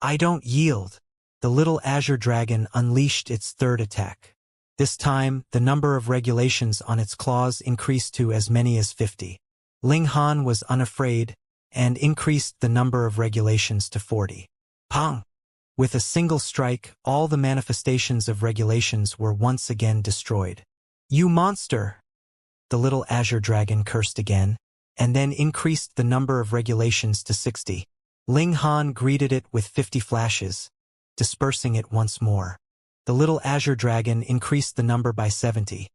I don't yield. The little azure dragon unleashed its third attack. This time, the number of regulations on its claws increased to as many as 50. Ling Han was unafraid and increased the number of regulations to 40. Pong! With a single strike, all the manifestations of regulations were once again destroyed. You monster! The little azure dragon cursed again, and then increased the number of regulations to 60. Ling Han greeted it with 50 flashes, dispersing it once more. The little azure dragon increased the number by 70,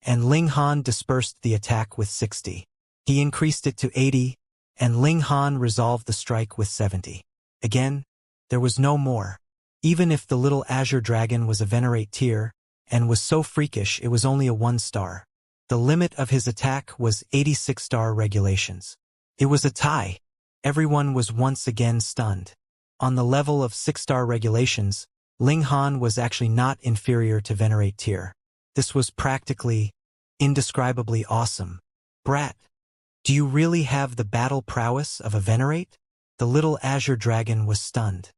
and Ling Han dispersed the attack with 60. He increased it to 80, and Ling Han resolved the strike with 70. Again, there was no more. Even if the little azure dragon was a venerate tier, and was so freakish it was only a 1-star. The limit of his attack was 86-star regulations. It was a tie. Everyone was once again stunned. On the level of 6-star regulations, Ling Han was actually not inferior to Venerate tier. This was practically, indescribably awesome. Brat, do you really have the battle prowess of a Venerate? The little azure dragon was stunned.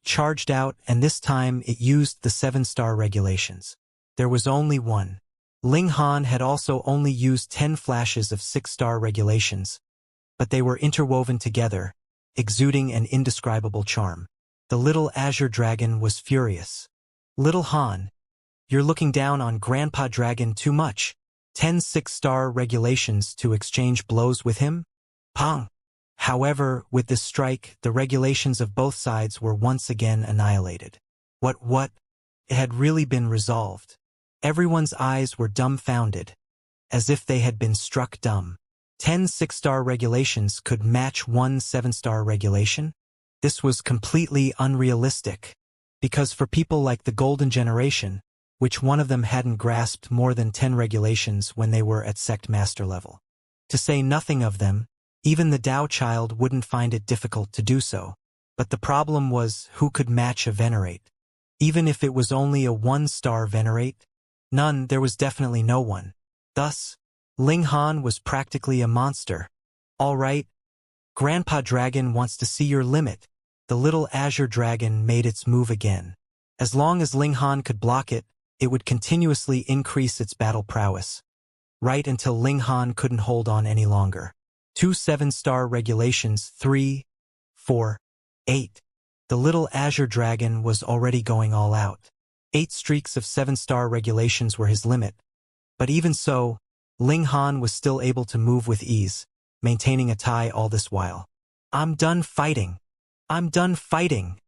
Charged out, and this time it used the 7-star regulations. There was only one. Ling Han had also only used 10 flashes of 6-star regulations, but they were interwoven together, exuding an indescribable charm. The little azure dragon was furious. Little Han, you're looking down on Grandpa Dragon too much. 10 6-star regulations to exchange blows with him? Pong! However, with this strike, the regulations of both sides were once again annihilated. What? It had really been resolved. Everyone's eyes were dumbfounded, as if they had been struck dumb. 10 6-star regulations could match one 7-star regulation? This was completely unrealistic, because for people like the Golden Generation, which one of them hadn't grasped more than 10 regulations when they were at Sect Master level. To say nothing of them, even the Tao child wouldn't find it difficult to do so. But the problem was who could match a Venerate. Even if it was only a 1-star Venerate? None, there was definitely no one. Thus, Ling Han was practically a monster. All right, Grandpa Dragon wants to see your limit. The little azure dragon made its move again. As long as Ling Han could block it, it would continuously increase its battle prowess. Right until Ling Han couldn't hold on any longer. 2 7-star regulations, 3, 4, 8. The little azure dragon was already going all out. 8 streaks of 7-star regulations were his limit. But even so, Ling Han was still able to move with ease, maintaining a tie all this while. I'm done fighting. I'm done fighting,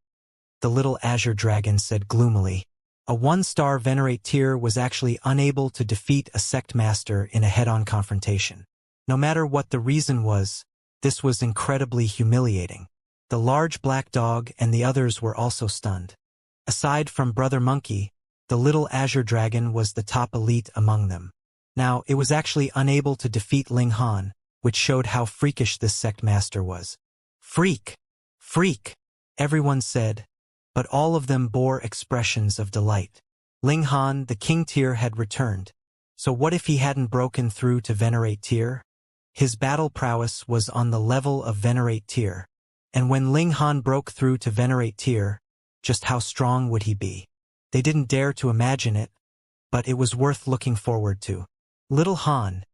the little azure dragon said gloomily. A 1-star Venerate tier was actually unable to defeat a sect master in a head-on confrontation. No matter what the reason was, this was incredibly humiliating. The large black dog and the others were also stunned. Aside from Brother Monkey, the little azure dragon was the top elite among them. Now, it was actually unable to defeat Ling Han, which showed how freakish this sect master was. Freak! Freak! Everyone said, but all of them bore expressions of delight. Ling Han, the king tier, had returned. So what if he hadn't broken through to Venerate tier? His battle prowess was on the level of Venerate tier. And when Ling Han broke through to Venerate tier, just how strong would he be? They didn't dare to imagine it, but it was worth looking forward to. Little Han,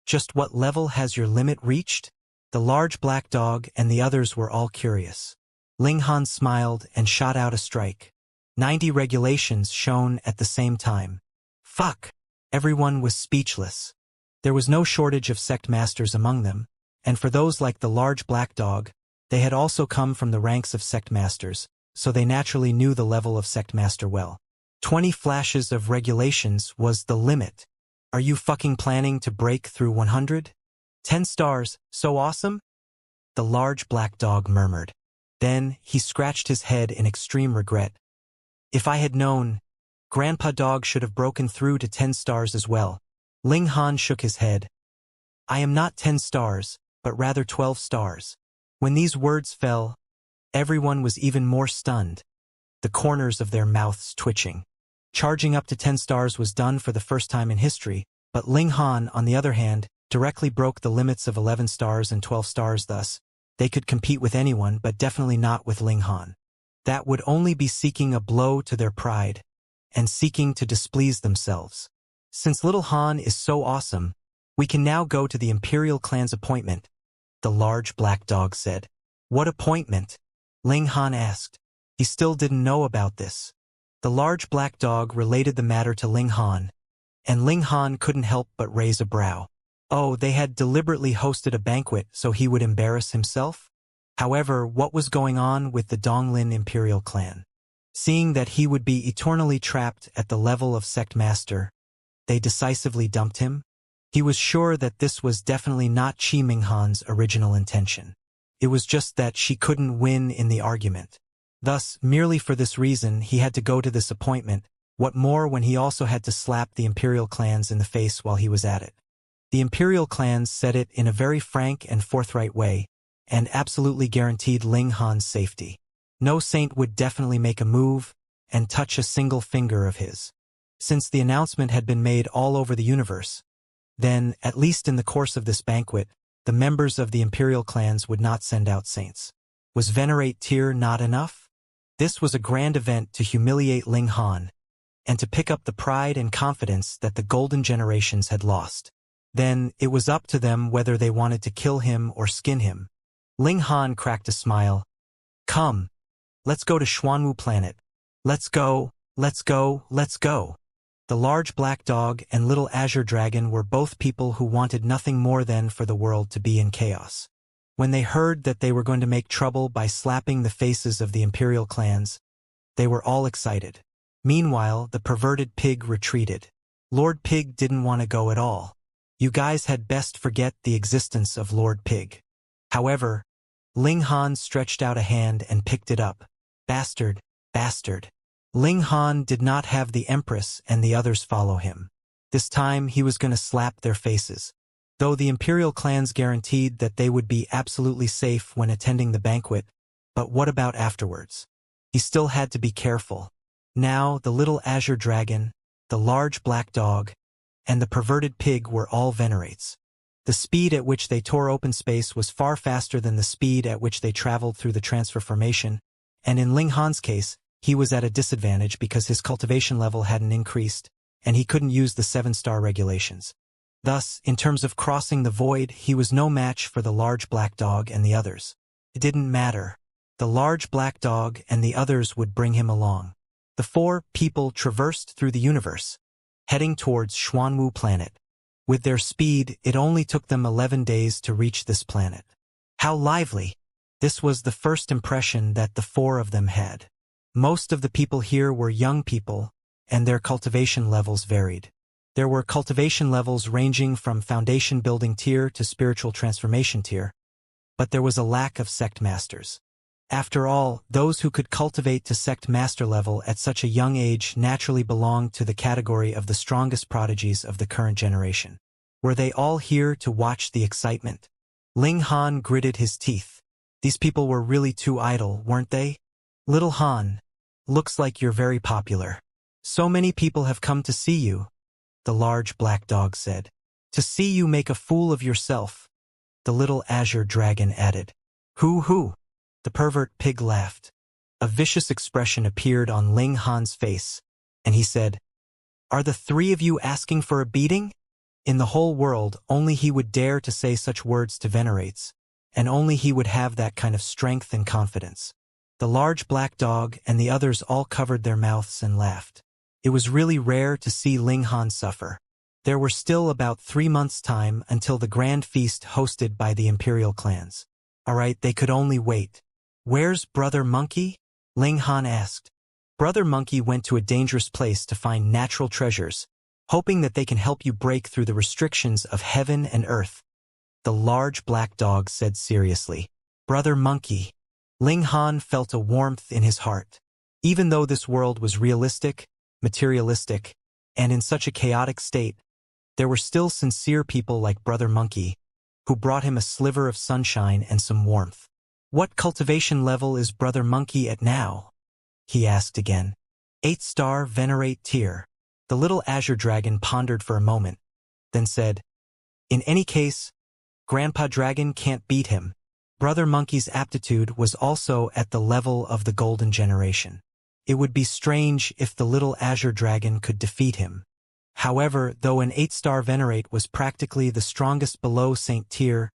just what level has your limit reached? The large black dog and the others were all curious. Ling Han smiled and shot out a strike. 90 regulations shone at the same time. Fuck! Everyone was speechless. There was no shortage of sect masters among them, and for those like the large black dog, they had also come from the ranks of sect masters, so they naturally knew the level of sect master well. 20 flashes of regulations was the limit. Are you fucking planning to break through 100? 10 stars, so awesome? The large black dog murmured. Then he scratched his head in extreme regret. If I had known, Grandpa Dog should have broken through to 10 stars as well. Ling Han shook his head. I am not 10 stars, but rather 12 stars. When these words fell, everyone was even more stunned, the corners of their mouths twitching. Charging up to 10 stars was done for the first time in history, but Ling Han, on the other hand, directly broke the limits of 11 stars and 12 stars. Thus, they could compete with anyone, but definitely not with Ling Han. That would only be seeking a blow to their pride, and seeking to displease themselves. Since little Han is so awesome, we can now go to the Imperial Clan's appointment, the large black dog said. What appointment? Ling Han asked. He still didn't know about this. The large black dog related the matter to Ling Han, and Ling Han couldn't help but raise a brow. Oh, they had deliberately hosted a banquet so he would embarrass himself? However, what was going on with the Donglin Imperial Clan? Seeing that he would be eternally trapped at the level of sect master, they decisively dumped him? He was sure that this was definitely not Qi Minghan's original intention. It was just that she couldn't win in the argument. Thus, merely for this reason, he had to go to this appointment. What more when he also had to slap the Imperial clans in the face while he was at it? The imperial clans said it in a very frank and forthright way, and absolutely guaranteed Ling Han's safety. No saint would definitely make a move and touch a single finger of his. Since the announcement had been made all over the universe, then, at least in the course of this banquet, the members of the imperial clans would not send out saints. Was Venerate Tier not enough? This was a grand event to humiliate Ling Han, and to pick up the pride and confidence that the golden generations had lost. Then, it was up to them whether they wanted to kill him or skin him. Ling Han cracked a smile. Come. Let's go to Xuanwu planet. Let's go, let's go, let's go. The large black dog and little azure dragon were both people who wanted nothing more than for the world to be in chaos. When they heard that they were going to make trouble by slapping the faces of the imperial clans, they were all excited. Meanwhile, the perverted pig retreated. Lord Pig didn't want to go at all. You guys had best forget the existence of Lord Pig. However, Ling Han stretched out a hand and picked it up. Bastard, bastard. Ling Han did not have the Empress and the others follow him. This time he was going to slap their faces. Though the imperial clans guaranteed that they would be absolutely safe when attending the banquet, but what about afterwards? He still had to be careful. Now the little azure dragon, the large black dog, and the perverted pig were all venerates. The speed at which they tore open space was far faster than the speed at which they traveled through the transformation, and in Ling Han's case, he was at a disadvantage because his cultivation level hadn't increased, and he couldn't use the 7-star regulations. Thus, in terms of crossing the void, he was no match for the large black dog and the others. It didn't matter. The large black dog and the others would bring him along. The 4 people traversed through the universe, heading towards Xuanwu planet. With their speed, it only took them 11 days to reach this planet. How lively! This was the first impression that the 4 of them had. Most of the people here were young people, and their cultivation levels varied. There were cultivation levels ranging from foundation building tier to spiritual transformation tier, but there was a lack of sect masters. After all, those who could cultivate to sect master level at such a young age naturally belonged to the category of the strongest prodigies of the current generation. Were they all here to watch the excitement? Ling Han gritted his teeth. These people were really too idle, weren't they? Little Han, looks like you're very popular. So many people have come to see you, the large black dog said. To see you make a fool of yourself, the little azure dragon added. Hoo! The pervert pig laughed. A vicious expression appeared on Ling Han's face, and he said, Are the 3 of you asking for a beating? In the whole world, only he would dare to say such words to venerates, and only he would have that kind of strength and confidence. The large black dog and the others all covered their mouths and laughed. It was really rare to see Ling Han suffer. There were still about 3 months' time until the grand feast hosted by the imperial clans. Alright, they could only wait. Where's Brother Monkey? Ling Han asked. Brother Monkey went to a dangerous place to find natural treasures, hoping that they can help you break through the restrictions of heaven and earth. The large black dog said seriously. Brother Monkey. Ling Han felt a warmth in his heart. Even though this world was realistic, materialistic, and in such a chaotic state, there were still sincere people like Brother Monkey, who brought him a sliver of sunshine and some warmth. What cultivation level is Brother Monkey at now? He asked again. 8-star Venerate tier. The little azure dragon pondered for a moment, then said, In any case, Grandpa Dragon can't beat him. Brother Monkey's aptitude was also at the level of the golden generation. It would be strange if the little azure dragon could defeat him. However, though an 8-star Venerate was practically the strongest below Saint tier,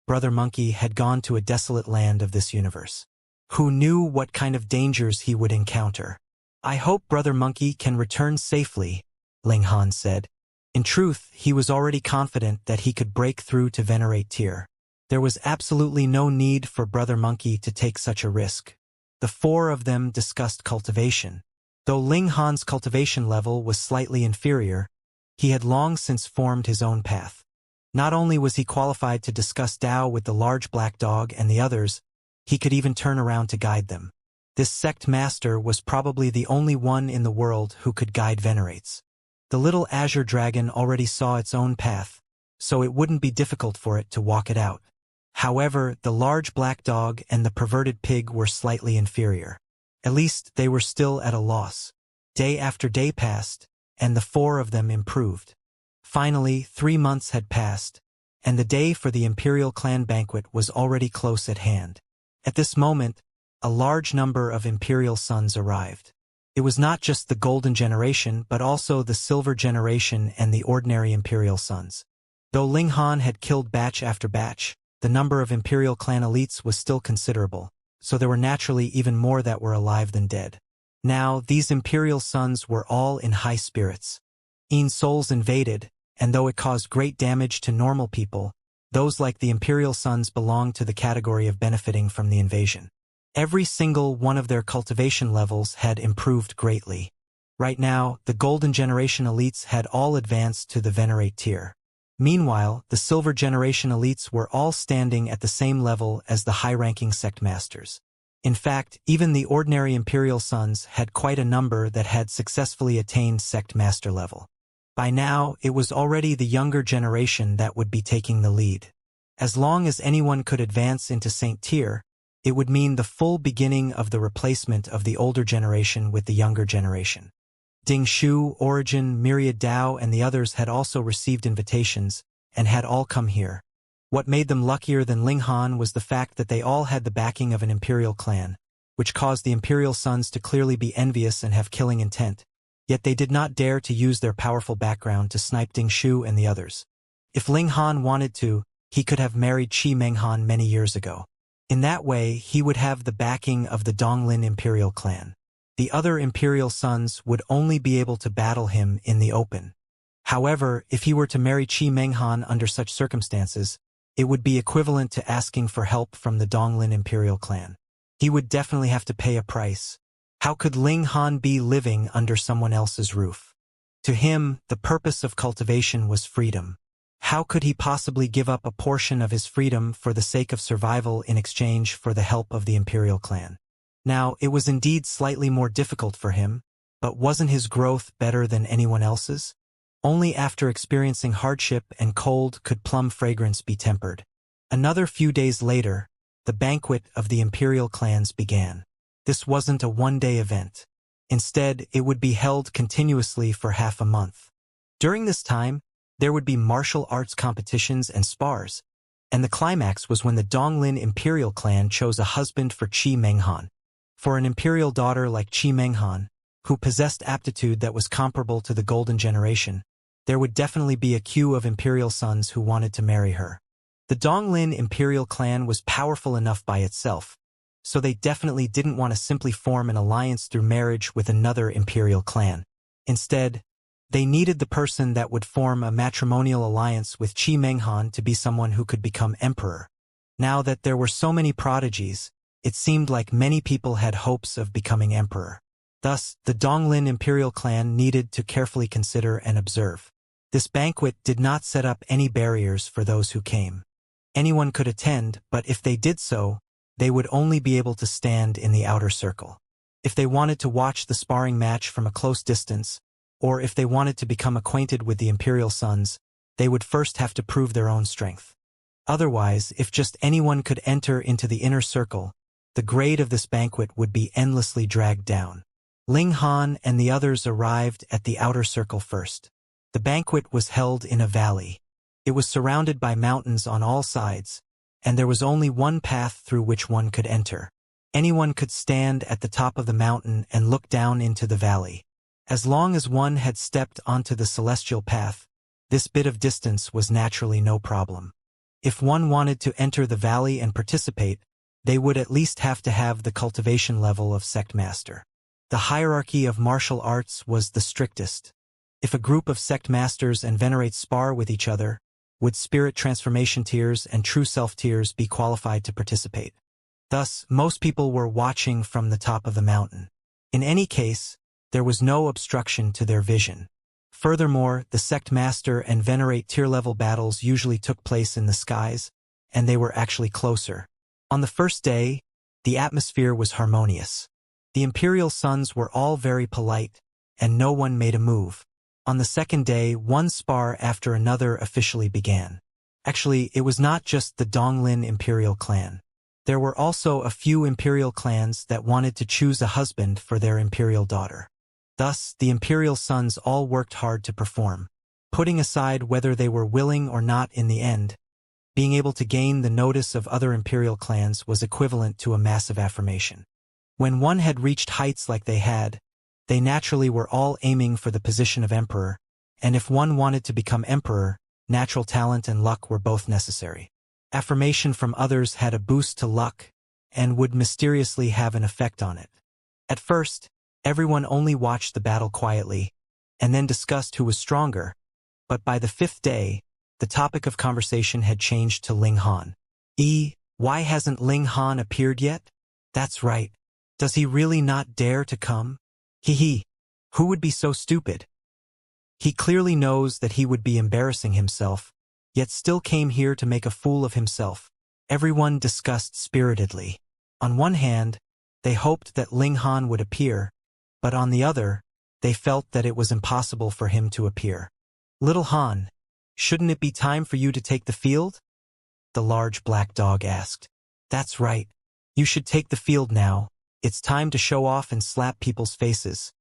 Brother Monkey had gone to a desolate land of this universe. Who knew what kind of dangers he would encounter? I hope Brother Monkey can return safely, Ling Han said. In truth, he was already confident that he could break through to Venerate tier. There was absolutely no need for Brother Monkey to take such a risk. The 4 of them discussed cultivation. Though Ling Han's cultivation level was slightly inferior, he had long since formed his own path. Not only was he qualified to discuss Tao with the large black dog and the others, he could even turn around to guide them. This sect master was probably the only one in the world who could guide venerates. The little azure dragon already saw its own path, so it wouldn't be difficult for it to walk it out. However, the large black dog and the perverted pig were slightly inferior. At least they were still at a loss. Day after day passed, and the four of them improved. Finally, 3 months had passed, and the day for the Imperial clan banquet was already close at hand. At this moment, a large number of Imperial sons arrived. It was not just the Golden Generation but also the Silver Generation and the ordinary Imperial sons. Though Ling Han had killed batch after batch, the number of Imperial clan elites was still considerable, so there were naturally even more that were alive than dead. Now, these Imperial sons were all in high spirits. Souls invaded, and though it caused great damage to normal people, those like the Imperial sons belonged to the category of benefiting from the invasion. Every single one of their cultivation levels had improved greatly. Right now, the Golden Generation elites had all advanced to the Venerate tier. Meanwhile, the Silver Generation elites were all standing at the same level as the high-ranking sect masters. In fact, even the ordinary Imperial sons had quite a number that had successfully attained sect master level. By now, it was already the younger generation that would be taking the lead. As long as anyone could advance into Saint tier, it would mean the full beginning of the replacement of the older generation with the younger generation. Ding Shu, Origin, Myriad Dao, and the others had also received invitations, and had all come here. What made them luckier than Ling Han was the fact that they all had the backing of an Imperial clan, which caused the Imperial sons to clearly be envious and have killing intent. Yet they did not dare to use their powerful background to snipe Ding Shu and the others. If Ling Han wanted to, he could have married Qi Menghan many years ago. In that way, he would have the backing of the Donglin Imperial clan. The other Imperial sons would only be able to battle him in the open. However, if he were to marry Qi Menghan under such circumstances, it would be equivalent to asking for help from the Donglin Imperial clan. He would definitely have to pay a price. How could Ling Han be living under someone else's roof? To him, the purpose of cultivation was freedom. How could he possibly give up a portion of his freedom for the sake of survival in exchange for the help of the Imperial clan? Now, it was indeed slightly more difficult for him, but wasn't his growth better than anyone else's? Only after experiencing hardship and cold could plum fragrance be tempered. Another few days later, the banquet of the Imperial clans began. This wasn't a one-day event. Instead, it would be held continuously for half a month. During this time, there would be martial arts competitions and spars, and the climax was when the Donglin Imperial clan chose a husband for Qi Menghan. For an Imperial daughter like Qi Menghan, who possessed aptitude that was comparable to the Golden Generation, there would definitely be a queue of Imperial sons who wanted to marry her. The Donglin Imperial clan was powerful enough by itself, so they definitely didn't want to simply form an alliance through marriage with another Imperial clan. Instead, they needed the person that would form a matrimonial alliance with Qi Menghan to be someone who could become emperor. Now that there were so many prodigies, it seemed like many people had hopes of becoming emperor. Thus, the Donglin Imperial clan needed to carefully consider and observe. This banquet did not set up any barriers for those who came. Anyone could attend, but if they did so, they would only be able to stand in the outer circle. If they wanted to watch the sparring match from a close distance, or if they wanted to become acquainted with the Imperial sons, they would first have to prove their own strength. Otherwise, if just anyone could enter into the inner circle, the grade of this banquet would be endlessly dragged down. Ling Han and the others arrived at the outer circle first. The banquet was held in a valley. It was surrounded by mountains on all sides, and there was only one path through which one could enter. Anyone could stand at the top of the mountain and look down into the valley. As long as one had stepped onto the celestial path, this bit of distance was naturally no problem. If one wanted to enter the valley and participate, they would at least have to have the cultivation level of sect master. The hierarchy of martial arts was the strictest. If a group of sect masters and venerates spar with each other, would spirit transformation tiers and true self tiers be qualified to participate? Thus, most people were watching from the top of the mountain. In any case, there was no obstruction to their vision. Furthermore, the sect master and venerate tier level battles usually took place in the skies, and they were actually closer. On the first day, the atmosphere was harmonious. The Imperial sons were all very polite, and no one made a move. On the second day, one spar after another officially began. Actually, it was not just the Donglin Imperial clan. There were also a few Imperial clans that wanted to choose a husband for their Imperial daughter. Thus, the Imperial sons all worked hard to perform, putting aside whether they were willing or not in the end. Being able to gain the notice of other Imperial clans was equivalent to a massive affirmation. When one had reached heights like they had, they naturally were all aiming for the position of emperor, and if one wanted to become emperor, natural talent and luck were both necessary. Affirmation from others had a boost to luck, and would mysteriously have an effect on it. At first, everyone only watched the battle quietly, and then discussed who was stronger, but by the 5th day, the topic of conversation had changed to Ling Han. Why hasn't Ling Han appeared yet? That's right. Does he really not dare to come? Who would be so stupid? He clearly knows that he would be embarrassing himself, yet still came here to make a fool of himself. Everyone discussed spiritedly. On one hand, they hoped that Ling Han would appear, but on the other, they felt that it was impossible for him to appear. Little Han, shouldn't it be time for you to take the field? The large black dog asked. That's right. You should take the field now. It's time to show off and slap people's faces.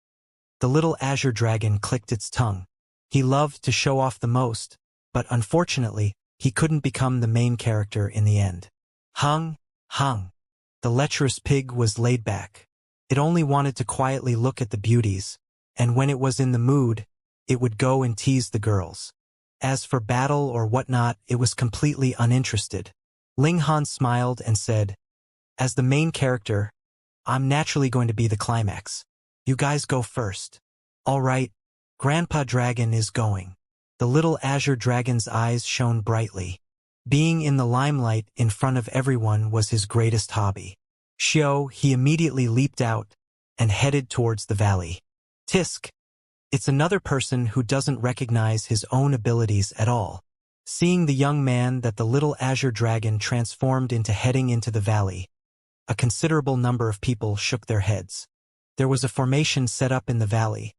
The little azure dragon clicked its tongue. He loved to show off the most, but unfortunately, he couldn't become the main character in the end. Hung. The lecherous pig was laid back. It only wanted to quietly look at the beauties, and when it was in the mood, it would go and tease the girls. As for battle or whatnot, it was completely uninterested. Ling Han smiled and said, as the main character, I'm naturally going to be the climax. You guys go first. All right, Grandpa Dragon is going. The little azure dragon's eyes shone brightly. Being in the limelight in front of everyone was his greatest hobby. He immediately leaped out and headed towards the valley. Tisk! It's another person who doesn't recognize his own abilities at all. Seeing the young man that the little azure dragon transformed into heading into the valley, a considerable number of people shook their heads. There was a formation set up in the valley,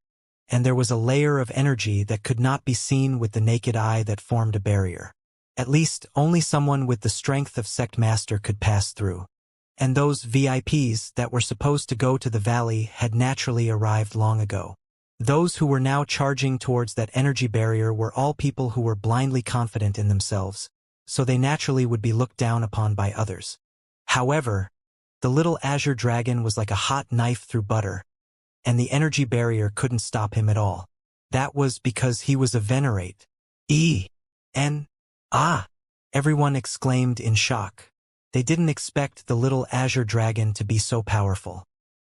and there was a layer of energy that could not be seen with the naked eye that formed a barrier. At least, only someone with the strength of Sect Master could pass through. And those VIPs that were supposed to go to the valley had naturally arrived long ago. Those who were now charging towards that energy barrier were all people who were blindly confident in themselves, so they naturally would be looked down upon by others. However, the little azure dragon was like a hot knife through butter, and the energy barrier couldn't stop him at all. That was because he was a venerate. Everyone exclaimed in shock. They didn't expect the little azure dragon to be so powerful.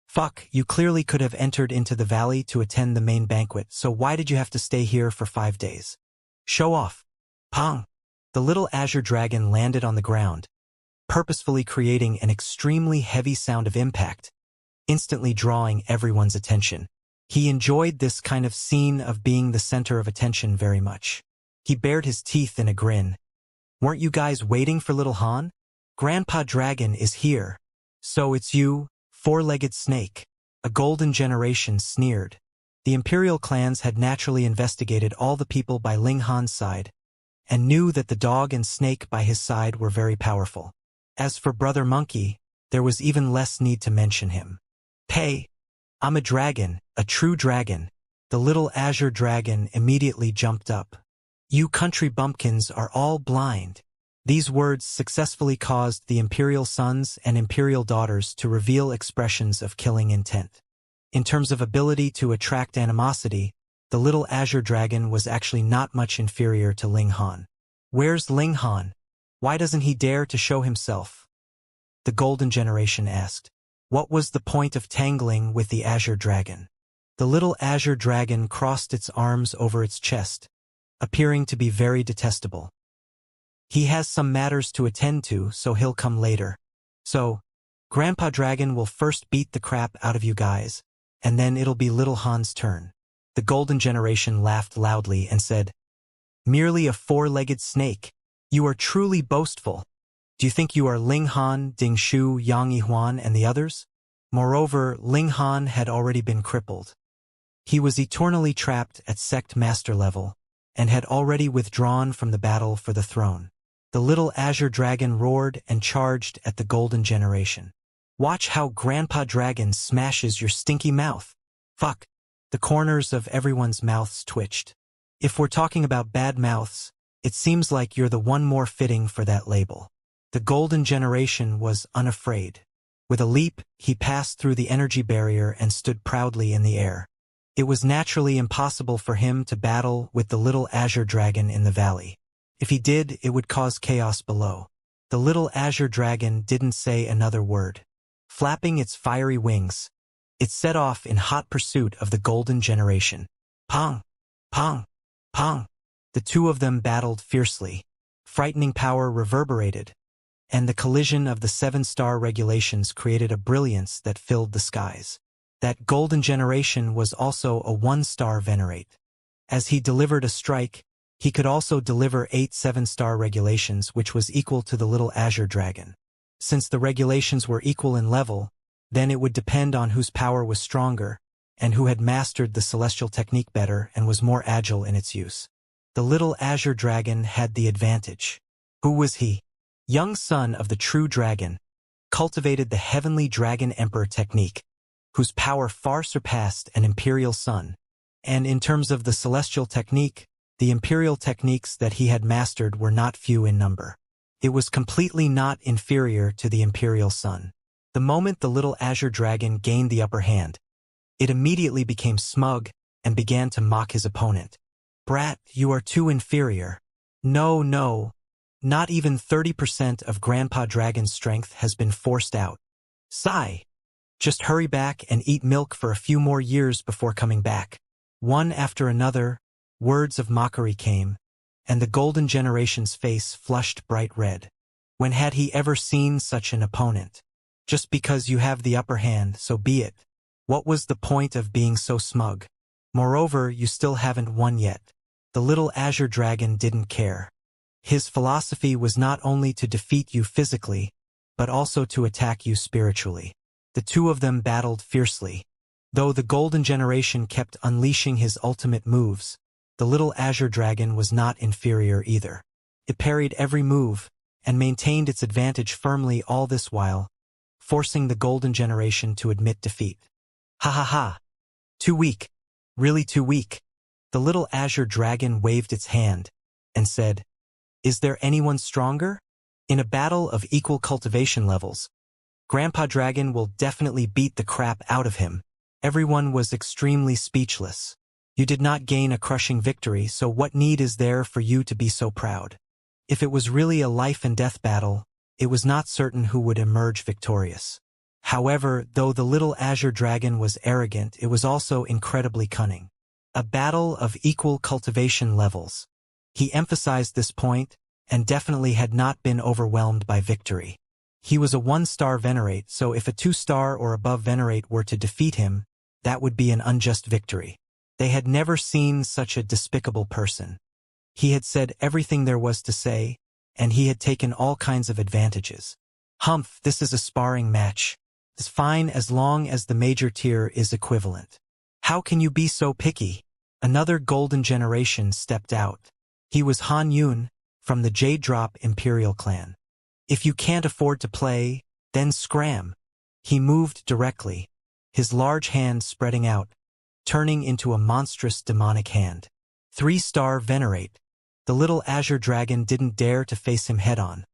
Fuck, you clearly could have entered into the valley to attend the main banquet, so why did you have to stay here for 5 days? Show off. Pong! The little azure dragon landed on the ground, purposefully creating an extremely heavy sound of impact, instantly drawing everyone's attention. He enjoyed this kind of scene of being the center of attention very much. He bared his teeth in a grin. Weren't you guys waiting for little Han? Grandpa Dragon is here. So it's you, four-legged snake. A golden generation sneered. The Imperial clans had naturally investigated all the people by Ling Han's side, and knew that the dog and snake by his side were very powerful. As for Brother Monkey, there was even less need to mention him. Hey, I'm a dragon, a true dragon. The little azure dragon immediately jumped up. You country bumpkins are all blind. These words successfully caused the Imperial sons and Imperial daughters to reveal expressions of killing intent. In terms of ability to attract animosity, the little azure dragon was actually not much inferior to Ling Han. Where's Ling Han? Why doesn't he dare to show himself? The golden generation asked. What was the point of tangling with the azure dragon? The little azure dragon crossed its arms over its chest, appearing to be very detestable. He has some matters to attend to, so he'll come later. So, Grandpa Dragon will first beat the crap out of you guys, and then it'll be little Han's turn. The golden generation laughed loudly and said, merely a four-legged snake. You are truly boastful. Do you think you are Ling Han, Ding Shu, Yang Yihuan, and the others? Moreover, Ling Han had already been crippled. He was eternally trapped at sect master level, and had already withdrawn from the battle for the throne. The little azure dragon roared and charged at the golden generation. Watch how Grandpa Dragon smashes your stinky mouth. Fuck. The corners of everyone's mouths twitched. If we're talking about bad mouths, it seems like you're the one more fitting for that label. The golden generation was unafraid. With a leap, he passed through the energy barrier and stood proudly in the air. It was naturally impossible for him to battle with the little azure dragon in the valley. If he did, it would cause chaos below. The little azure dragon didn't say another word. Flapping its fiery wings, it set off in hot pursuit of the golden generation. Pong! Pong! Pong! The two of them battled fiercely. Frightening power reverberated, and the collision of the 7-star regulations created a brilliance that filled the skies. That golden generation was also a 1-star venerate. As he delivered a strike, he could also deliver 8 7-star regulations, which was equal to the little azure dragon. Since the regulations were equal in level, then it would depend on whose power was stronger, and who had mastered the celestial technique better and was more agile in its use. The little azure dragon had the advantage. Who was he? Young son of the true dragon, cultivated the heavenly dragon emperor technique, whose power far surpassed an imperial sun. And in terms of the celestial technique, the imperial techniques that he had mastered were not few in number. It was completely not inferior to the imperial sun. The moment the little azure dragon gained the upper hand, it immediately became smug and began to mock his opponent. Brat, you are too inferior. No, no. Not even 30% of Grandpa Dragon's strength has been forced out. Sigh. Just hurry back and eat milk for a few more years before coming back. One after another, words of mockery came, and the golden generation's face flushed bright red. When had he ever seen such an opponent? Just because you have the upper hand, so be it. What was the point of being so smug? Moreover, you still haven't won yet. The little azure dragon didn't care. His philosophy was not only to defeat you physically, but also to attack you spiritually. The two of them battled fiercely. Though the golden generation kept unleashing his ultimate moves, the little azure dragon was not inferior either. It parried every move, and maintained its advantage firmly all this while, forcing the golden generation to admit defeat. Ha ha ha! Too weak. Really too weak. The little azure dragon waved its hand, and said, "Is there anyone stronger? In a battle of equal cultivation levels, Grandpa Dragon will definitely beat the crap out of him." Everyone was extremely speechless. You did not gain a crushing victory, so what need is there for you to be so proud? If it was really a life and death battle, it was not certain who would emerge victorious. However, though the little azure dragon was arrogant, it was also incredibly cunning. A battle of equal cultivation levels. He emphasized this point, and definitely had not been overwhelmed by victory. He was a 1-star venerate, so if a 2-star or above venerate were to defeat him, that would be an unjust victory. They had never seen such a despicable person. He had said everything there was to say, and he had taken all kinds of advantages. Humph, this is a sparring match. It's fine as long as the major tier is equivalent. How can you be so picky? Another golden generation stepped out. He was Han Yun, from the Jade Drop Imperial clan. If you can't afford to play, then scram. He moved directly, his large hand spreading out, turning into a monstrous demonic hand. 3-star venerate. The little azure dragon didn't dare to face him head-on,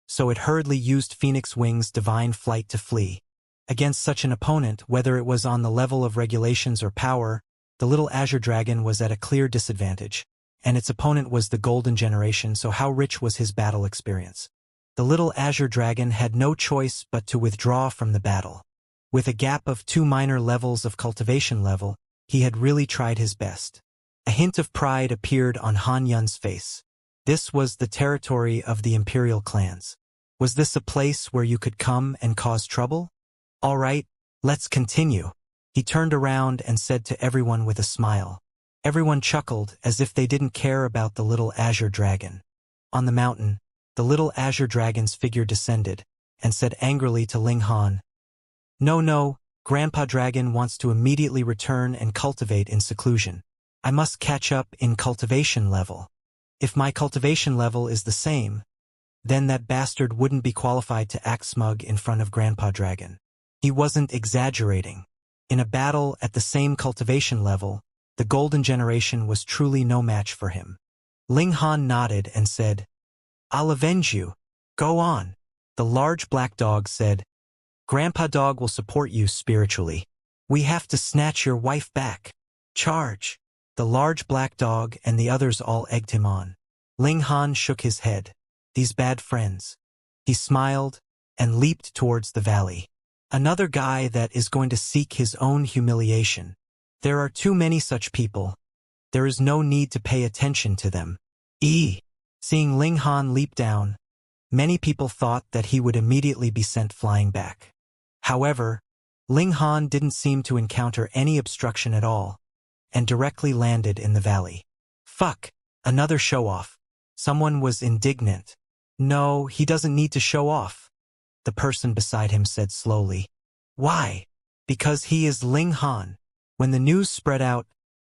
so it hurriedly used Phoenix Wing's divine flight to flee. Against such an opponent, whether it was on the level of regulations or power, the little azure dragon was at a clear disadvantage, and its opponent was the golden generation, so how rich was his battle experience? The little azure dragon had no choice but to withdraw from the battle. With a gap of 2 minor levels of cultivation level, he had really tried his best. A hint of pride appeared on Han Yun's face. This was the territory of the imperial clans. Was this a place where you could come and cause trouble? All right, let's continue. He turned around and said to everyone with a smile. Everyone chuckled as if they didn't care about the little azure dragon. On the mountain, the little azure dragon's figure descended, and said angrily to Ling Han, "No, no, Grandpa Dragon wants to immediately return and cultivate in seclusion. I must catch up in cultivation level. If my cultivation level is the same, then that bastard wouldn't be qualified to act smug in front of Grandpa Dragon. He wasn't exaggerating. In a battle at the same cultivation level, the Golden Generation was truly no match for him. Ling Han nodded and said, "I'll avenge you. Go on." The large black dog said, "Grandpa Dog will support you spiritually. We have to snatch your wife back. Charge." The large black dog and the others all egged him on. Ling Han shook his head. These bad friends. He smiled and leaped towards the valley. Another guy that is going to seek his own humiliation. There are too many such people. There is no need to pay attention to them. Seeing Ling Han leap down, many people thought that he would immediately be sent flying back. However, Ling Han didn't seem to encounter any obstruction at all, and directly landed in the valley. Fuck, another show-off. Someone was indignant. No, he doesn't need to show off, the person beside him said slowly. Why? Because he is Ling Han. When the news spread out,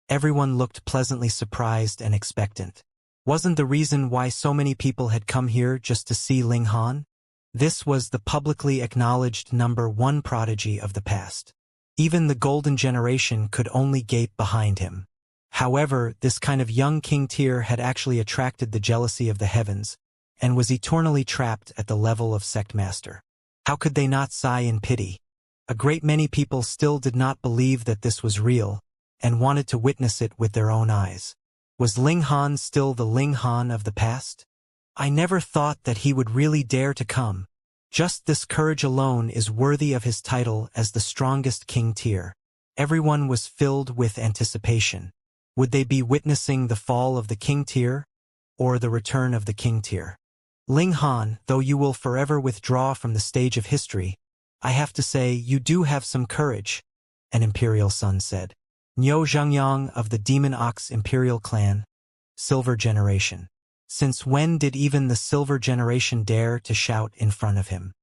everyone looked pleasantly surprised and expectant. Wasn't the reason why so many people had come here just to see Ling Han? This was the publicly acknowledged #1 prodigy of the past. Even the Golden Generation could only gape behind him. However, this kind of young king tier had actually attracted the jealousy of the heavens, and was eternally trapped at the level of sect master. How could they not sigh in pity? A great many people still did not believe that this was real, and wanted to witness it with their own eyes. Was Ling Han still the Ling Han of the past? I never thought that he would really dare to come. Just this courage alone is worthy of his title as the strongest king tier. Everyone was filled with anticipation. Would they be witnessing the fall of the king tier, or the return of the king tier? Ling Han, though you will forever withdraw from the stage of history, I have to say you do have some courage, an imperial son said. Niu Zhengyang of the Demon Ox Imperial Clan, Silver Generation. Since when did even the Silver Generation dare to shout in front of him?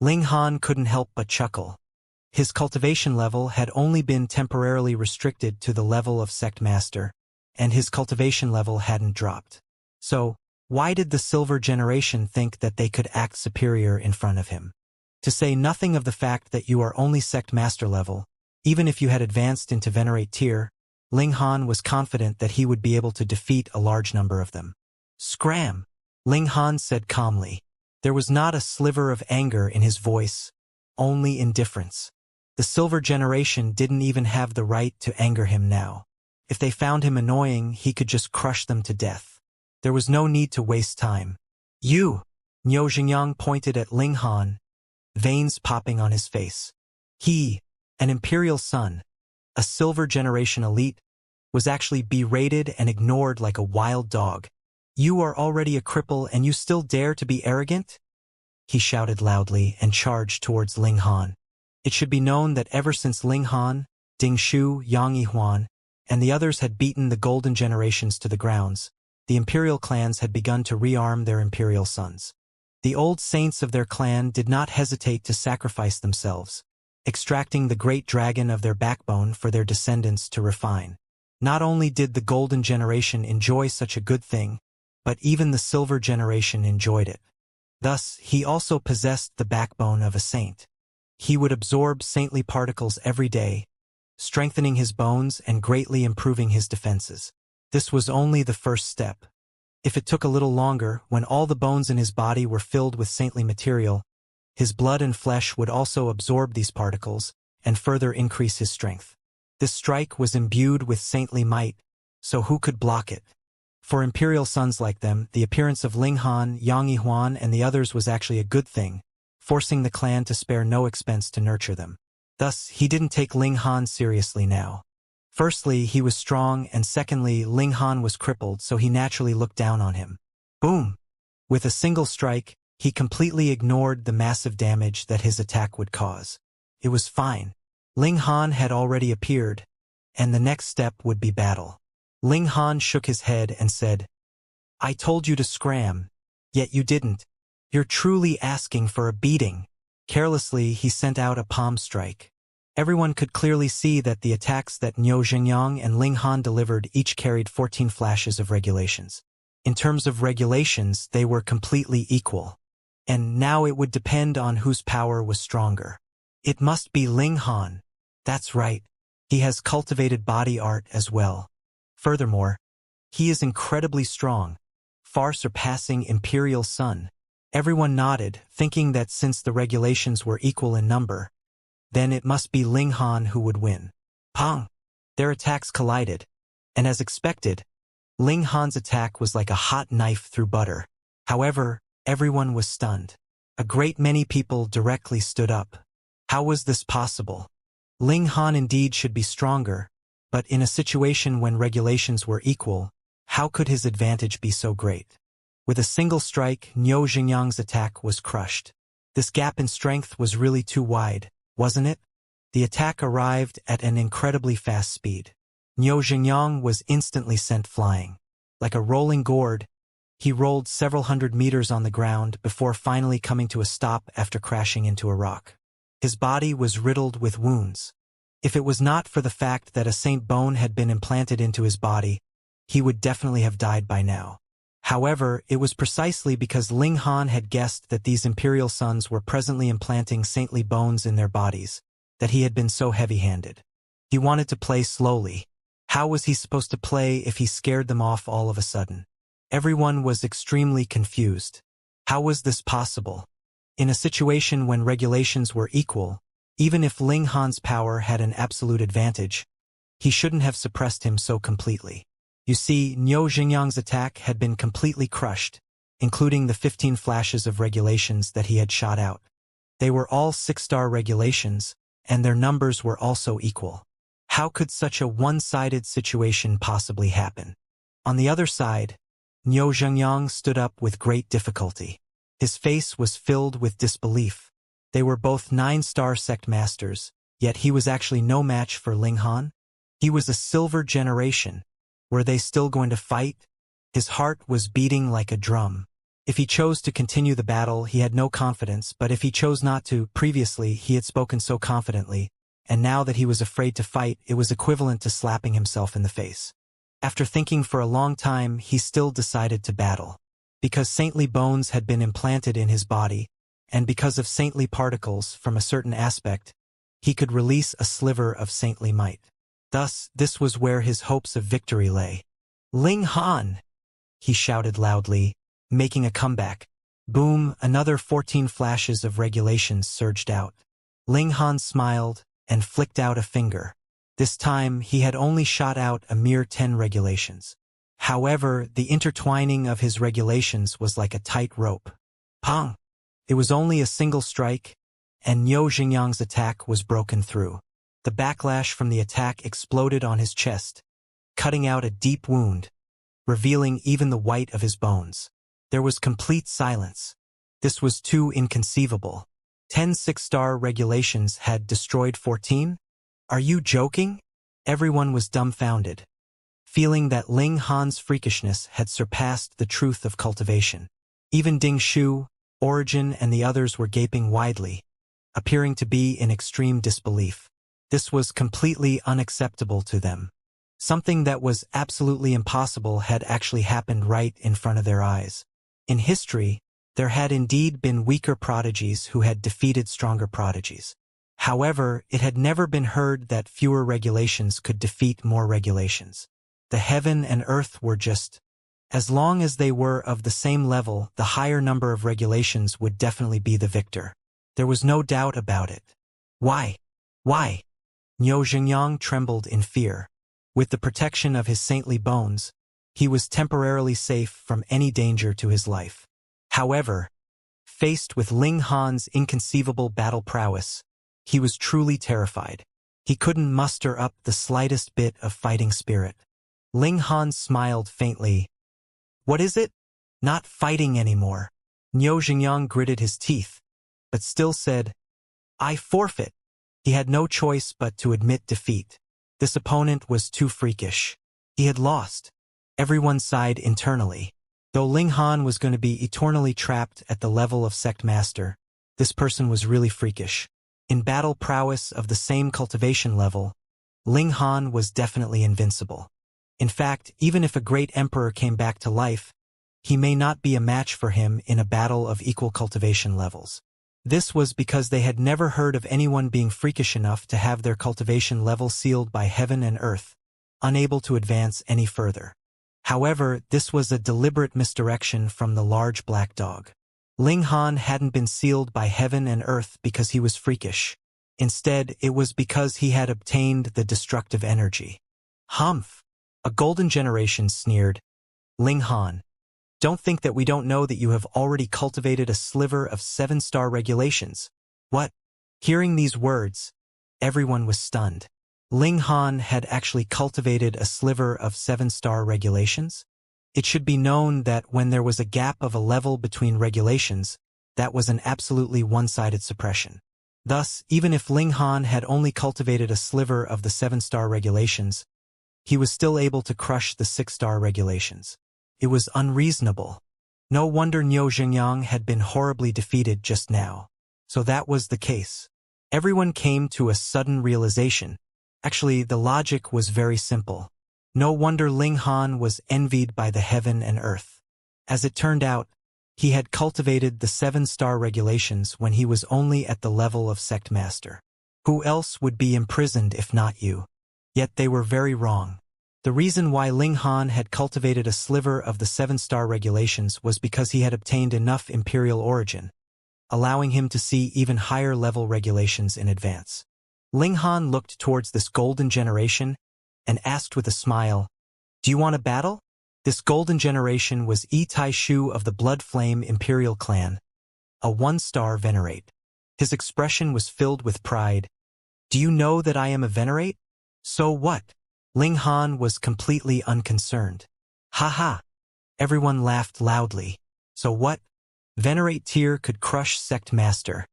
Ling Han couldn't help but chuckle. His cultivation level had only been temporarily restricted to the level of sect master, and his cultivation level hadn't dropped. So, why did the Silver Generation think that they could act superior in front of him? To say nothing of the fact that you are only sect master level, even if you had advanced into venerate tier, Ling Han was confident that he would be able to defeat a large number of them. Scram! Ling Han said calmly. There was not a sliver of anger in his voice, only indifference. The Silver Generation didn't even have the right to anger him now. If they found him annoying, he could just crush them to death. There was no need to waste time. You! Niu Zhengyang pointed at Ling Han, veins popping on his face. He, an imperial son, a Silver Generation elite, was actually berated and ignored like a wild dog. You are already a cripple and you still dare to be arrogant? He shouted loudly and charged towards Ling Han. It should be known that ever since Ling Han, Ding Shu, Yang Yihuan, and the others had beaten the Golden Generations to the grounds, the imperial clans had begun to rearm their imperial sons. The old saints of their clan did not hesitate to sacrifice themselves, extracting the great dragon of their backbone for their descendants to refine. Not only did the Golden Generation enjoy such a good thing, but even the Silver Generation enjoyed it. Thus, he also possessed the backbone of a saint. He would absorb saintly particles every day, strengthening his bones and greatly improving his defenses. This was only the first step. If it took a little longer, when all the bones in his body were filled with saintly material, his blood and flesh would also absorb these particles and further increase his strength. This strike was imbued with saintly might, so who could block it? For imperial sons like them, the appearance of Ling Han, Yang Yihuan, and the others was actually a good thing, forcing the clan to spare no expense to nurture them. Thus, he didn't take Ling Han seriously now. Firstly, he was strong, and secondly, Ling Han was crippled, so he naturally looked down on him. Boom! With a single strike, he completely ignored the massive damage that his attack would cause. It was fine. Ling Han had already appeared, and the next step would be battle. Ling Han shook his head and said, I told you to scram, yet you didn't. You're truly asking for a beating. Carelessly, he sent out a palm strike. Everyone could clearly see that the attacks that Niu Xingyang and Ling Han delivered each carried 14 flashes of regulations. In terms of regulations, they were completely equal. And now it would depend on whose power was stronger. It must be Ling Han. That's right. He has cultivated body art as well. Furthermore, he is incredibly strong, far surpassing Imperial Sun. Everyone nodded, thinking that since the regulations were equal in number, then it must be Ling Han who would win. Pong! Their attacks collided, and as expected, Ling Han's attack was like a hot knife through butter. However, everyone was stunned. A great many people directly stood up. How was this possible? Ling Han indeed should be stronger, but in a situation when regulations were equal, how could his advantage be so great? With a single strike, Niu Xingyang's attack was crushed. This gap in strength was really too wide, wasn't it? The attack arrived at an incredibly fast speed. Niu Xingyang was instantly sent flying. Like a rolling gourd, he rolled several hundred meters on the ground before finally coming to a stop after crashing into a rock. His body was riddled with wounds. If it was not for the fact that a saint bone had been implanted into his body, he would definitely have died by now. However, it was precisely because Ling Han had guessed that these Imperial Sons were presently implanting saintly bones in their bodies, that he had been so heavy-handed. He wanted to play slowly. How was he supposed to play if he scared them off all of a sudden? Everyone was extremely confused. How was this possible? In a situation when regulations were equal, even if Ling Han's power had an absolute advantage, he shouldn't have suppressed him so completely. You see, Niu Xingyang's attack had been completely crushed, including the 15 flashes of regulations that he had shot out. They were all 6-star regulations, and their numbers were also equal. How could such a one-sided situation possibly happen? On the other side, Niu Xingyang stood up with great difficulty. His face was filled with disbelief. They were both 9-star sect masters, yet he was actually no match for Ling Han. He was a silver generation. Were they still going to fight? His heart was beating like a drum. If he chose to continue the battle, he had no confidence, but if he chose not to, previously he had spoken so confidently, and now that he was afraid to fight, it was equivalent to slapping himself in the face. After thinking for a long time, he still decided to battle. Because saintly bones had been implanted in his body, and because of saintly particles from a certain aspect, he could release a sliver of saintly might. Thus, this was where his hopes of victory lay. Ling Han! He shouted loudly, making a comeback. Boom, another 14 flashes of regulations surged out. Ling Han smiled and flicked out a finger. This time, he had only shot out a mere 10 regulations. However, the intertwining of his regulations was like a tight rope. Pong! It was only a single strike, and Niu Xingyang's attack was broken through. The backlash from the attack exploded on his chest, cutting out a deep wound, revealing even the white of his bones. There was complete silence. This was too inconceivable. 10 6-star regulations had destroyed 14? Are you joking? Everyone was dumbfounded, feeling that Ling Han's freakishness had surpassed the truth of cultivation. Even Ding Shu, Origin, and the others were gaping widely, appearing to be in extreme disbelief. This was completely unacceptable to them. Something that was absolutely impossible had actually happened right in front of their eyes. In history, there had indeed been weaker prodigies who had defeated stronger prodigies. However, it had never been heard that fewer regulations could defeat more regulations. The heaven and earth were just. As long as they were of the same level, the higher number of regulations would definitely be the victor. There was no doubt about it. Why? Why? Niu Xingyang trembled in fear. With the protection of his saintly bones, he was temporarily safe from any danger to his life. However, faced with Ling Han's inconceivable battle prowess, he was truly terrified. He couldn't muster up the slightest bit of fighting spirit. Ling Han smiled faintly. What is it? Not fighting anymore. Niu Xingyang gritted his teeth, but still said, I forfeit. He had no choice but to admit defeat. This opponent was too freakish. He had lost. Everyone sighed internally. Though Ling Han was going to be eternally trapped at the level of sect master, this person was really freakish. In battle prowess of the same cultivation level, Ling Han was definitely invincible. In fact, even if a great emperor came back to life, he may not be a match for him in a battle of equal cultivation levels. This was because they had never heard of anyone being freakish enough to have their cultivation level sealed by heaven and earth, unable to advance any further. However, this was a deliberate misdirection from the large black dog. Ling Han hadn't been sealed by heaven and earth because he was freakish. Instead, it was because he had obtained the destructive energy. Humph! A golden generation sneered. Ling Han, don't think that we don't know that you have already cultivated a sliver of 7-star regulations. What? Hearing these words, everyone was stunned. Ling Han had actually cultivated a sliver of 7-star regulations? It should be known that when there was a gap of a level between regulations, that was an absolutely one-sided suppression. Thus, even if Ling Han had only cultivated a sliver of the 7-star regulations, he was still able to crush the 6-star regulations. It was unreasonable. No wonder Niu Xingyang had been horribly defeated just now. So that was the case. Everyone came to a sudden realization. Actually, the logic was very simple. No wonder Ling Han was envied by the heaven and earth. As it turned out, he had cultivated the 7-star regulations when he was only at the level of sect master. Who else would be imprisoned if not you? Yet they were very wrong. The reason why Ling Han had cultivated a sliver of the 7-star regulations was because he had obtained enough imperial origin, allowing him to see even higher level regulations in advance. Ling Han looked towards this golden generation and asked with a smile, "Do you want a battle?" This golden generation was Yi Tai-shu of the Blood Flame Imperial Clan, a 1-star venerate. His expression was filled with pride. "Do you know that I am a venerate? So what?" Ling Han was completely unconcerned. "Ha ha!" Everyone laughed loudly. "So what? Venerate tier could crush sect master."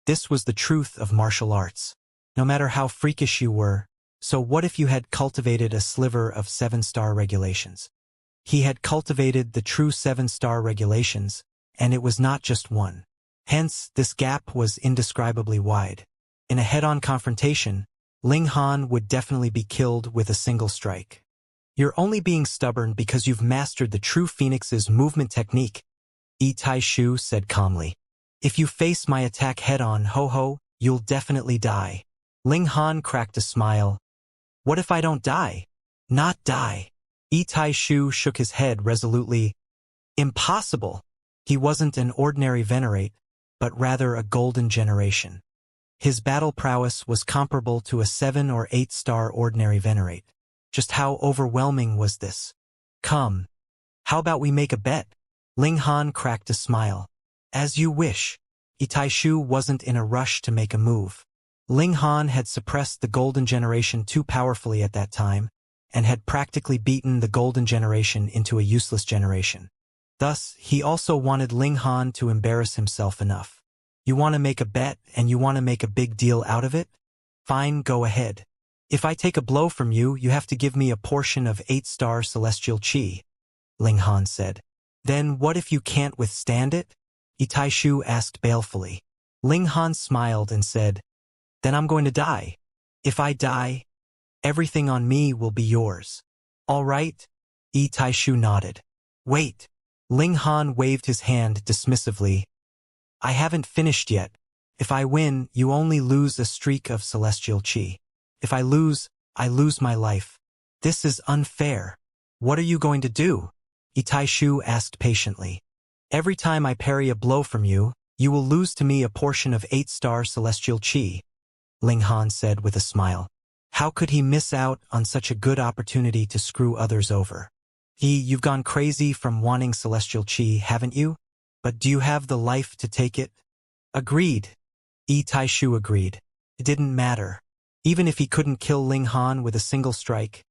This was the truth of martial arts. No matter how freakish you were, so what if you had cultivated a sliver of 7-star regulations? He had cultivated the true 7-star regulations, and it was not just one. Hence, this gap was indescribably wide. In a head-on confrontation, Ling Han would definitely be killed with a single strike. "You're only being stubborn because you've mastered the true Phoenix's movement technique," Yi Tai-shu said calmly. "If you face my attack head-on, ho-ho, you'll definitely die." Ling Han cracked a smile. "What if I don't die?" "Not die." Yi Tai-shu shook his head resolutely. "Impossible." He wasn't an ordinary venerate, but rather a golden generation. His battle prowess was comparable to a 7- or 8-star ordinary venerate. Just how overwhelming was this? "Come. How about we make a bet?" Ling Han cracked a smile. "As you wish." Yi Tai-shu wasn't in a rush to make a move. Ling Han had suppressed the golden generation too powerfully at that time, and had practically beaten the golden generation into a useless generation. Thus, he also wanted Ling Han to embarrass himself enough. "You want to make a bet and you want to make a big deal out of it? Fine, go ahead. If I take a blow from you, you have to give me a portion of 8-star celestial chi," Ling Han said. "Then what if you can't withstand it?" Yi Tai-shu asked balefully. Ling Han smiled and said, "Then I'm going to die. If I die, everything on me will be yours." "All right?" Yi Tai-shu nodded. "Wait." Ling Han waved his hand dismissively. "I haven't finished yet. If I win, you only lose a streak of celestial chi. If I lose my life. This is unfair." "What are you going to do?" Yi Tai-shu asked patiently. "Every time I parry a blow from you, you will lose to me a portion of 8-star celestial chi," Ling Han said with a smile. How could he miss out on such a good opportunity to screw others over? You've gone crazy from wanting celestial chi, haven't you? But do you have the life to take it?" "Agreed." Yi Tai-shu agreed. It didn't matter. Even if he couldn't kill Ling Han with a single strike,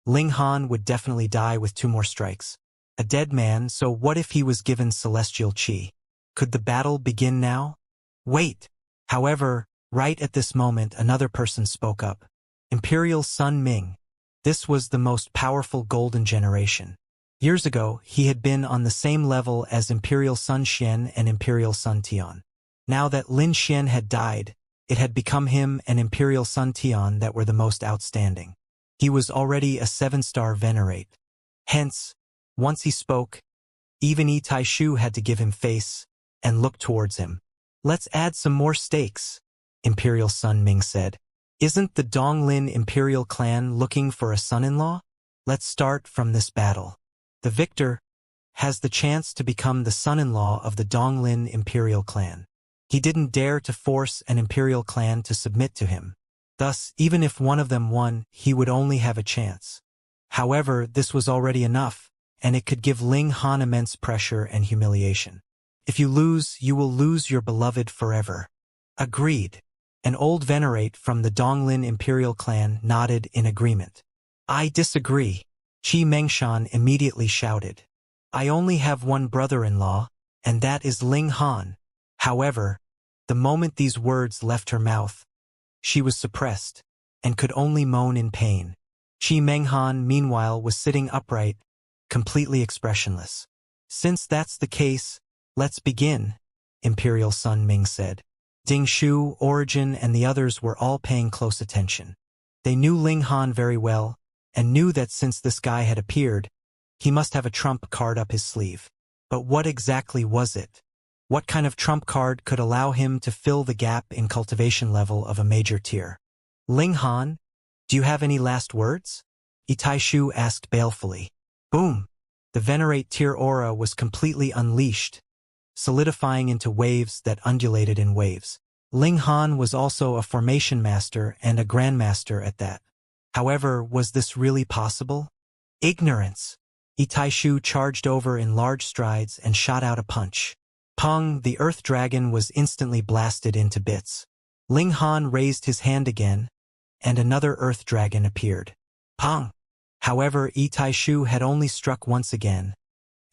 Ling Han would definitely die with 2 more strikes. A dead man, so what if he was given celestial chi? Could the battle begin now? Wait! However, right at this moment another person spoke up. Imperial Sun Ming. This was the most powerful golden generation. Years ago, he had been on the same level as Imperial Sun Xian and Imperial Sun Tian. Now that Lin Xian had died, It had become him and Imperial Sun Tian that were the most outstanding. He was already a 7-star venerate. Hence, once he spoke, even Yi Taishu had to give him face and look towards him. Let's add some more stakes, Imperial Sun Ming said. Isn't the Donglin Imperial clan looking for a son-in-law? Let's start from this battle. The victor has the chance to become the son-in-law of the Donglin Imperial clan. He didn't dare to force an Imperial clan to submit to him. Thus, even if one of them won, he would only have a chance. However, this was already enough, and it could give Ling Han immense pressure and humiliation. If you lose, you will lose your beloved forever. Agreed. An old venerate from the Donglin Imperial clan nodded in agreement. I disagree, Qi Mengshan immediately shouted. I only have one brother-in-law, and that is Ling Han. However, the moment these words left her mouth, she was suppressed, and could only moan in pain. Qi Menghan, meanwhile, was sitting upright, completely expressionless. Since that's the case, let's begin, Imperial Sun Ming said. Ding Shu, Origin, and the others were all paying close attention. They knew Ling Han very well, and knew that since this guy had appeared, he must have a trump card up his sleeve. But what exactly was it? What kind of trump card could allow him to fill the gap in cultivation level of a major tier? Ling Han, do you have any last words? Yi Taishu asked balefully. Boom! The venerate tier aura was completely unleashed, solidifying into waves that undulated in waves. Ling Han was also a formation master and a grandmaster at that. However, was this really possible? Ignorance! Yi Taishu charged over in large strides and shot out a punch. Pong, the earth dragon was instantly blasted into bits. Ling Han raised his hand again, and another earth dragon appeared. Pong! However, Yi Taishu had only struck once again,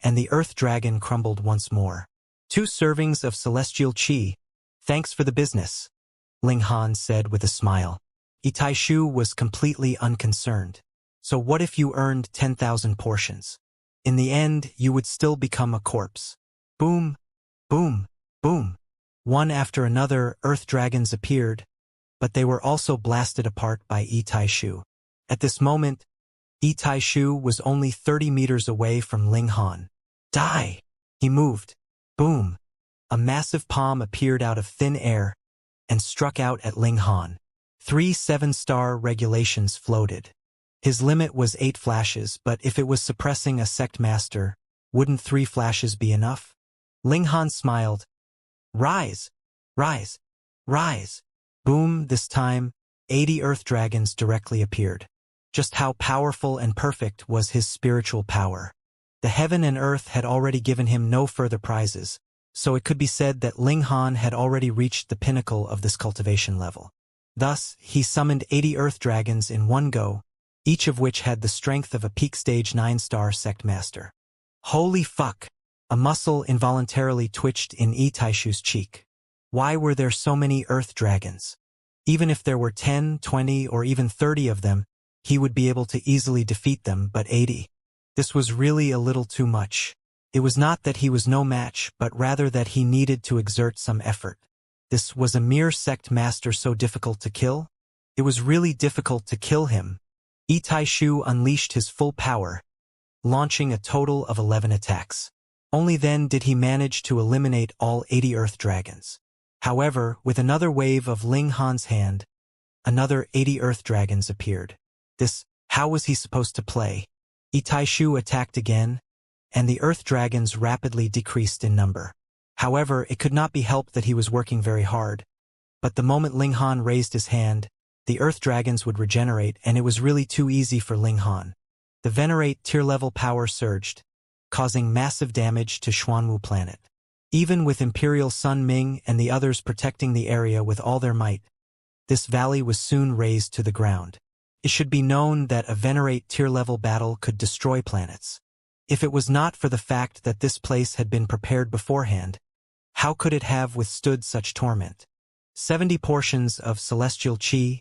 and the earth dragon crumbled once more. 2 servings of celestial qi. Thanks for the business, Ling Han said with a smile. Yi Taishu was completely unconcerned. So what if you earned 10,000 portions? In the end, you would still become a corpse. Boom, boom, boom. One after another, earth dragons appeared, but they were also blasted apart by Yi Taishu. At this moment, Yi Taishu was only 30 meters away from Ling Han. Die! He moved. Boom! A massive palm appeared out of thin air and struck out at Ling Han. 3 7-star regulations floated. His limit was 8 flashes, but if it was suppressing a sect master, wouldn't 3 flashes be enough? Ling Han smiled. Rise! Rise! Rise! Boom! This time, 80 earth dragons directly appeared. Just how powerful and perfect was his spiritual power. The heaven and earth had already given him no further prizes, so it could be said that Ling Han had already reached the pinnacle of this cultivation level. Thus, he summoned 80 earth dragons in one go, each of which had the strength of a peak stage 9-star sect master. Holy fuck! A muscle involuntarily twitched in Yi Taishu's cheek. Why were there so many earth dragons? Even if there were 10, 20, or even 30 of them, he would be able to easily defeat them, but 80. This was really a little too much. It was not that he was no match, but rather that he needed to exert some effort. This was a mere sect master so difficult to kill? It was really difficult to kill him. Yi Taishu unleashed his full power, launching a total of 11 attacks. Only then did he manage to eliminate all 80 earth dragons. However, with another wave of Ling Han's hand, another 80 earth dragons appeared. How was he supposed to play? Yi Taishu attacked again, and the earth dragons rapidly decreased in number. However, it could not be helped that he was working very hard. But the moment Ling Han raised his hand, the earth dragons would regenerate, and it was really too easy for Ling Han. The venerate tier-level power surged, causing massive damage to Xuanwu planet. Even with Imperial Sun Ming and the others protecting the area with all their might, this valley was soon razed to the ground. It should be known that a venerate tier-level battle could destroy planets. If it was not for the fact that this place had been prepared beforehand, how could it have withstood such torment? 70 portions of celestial qi,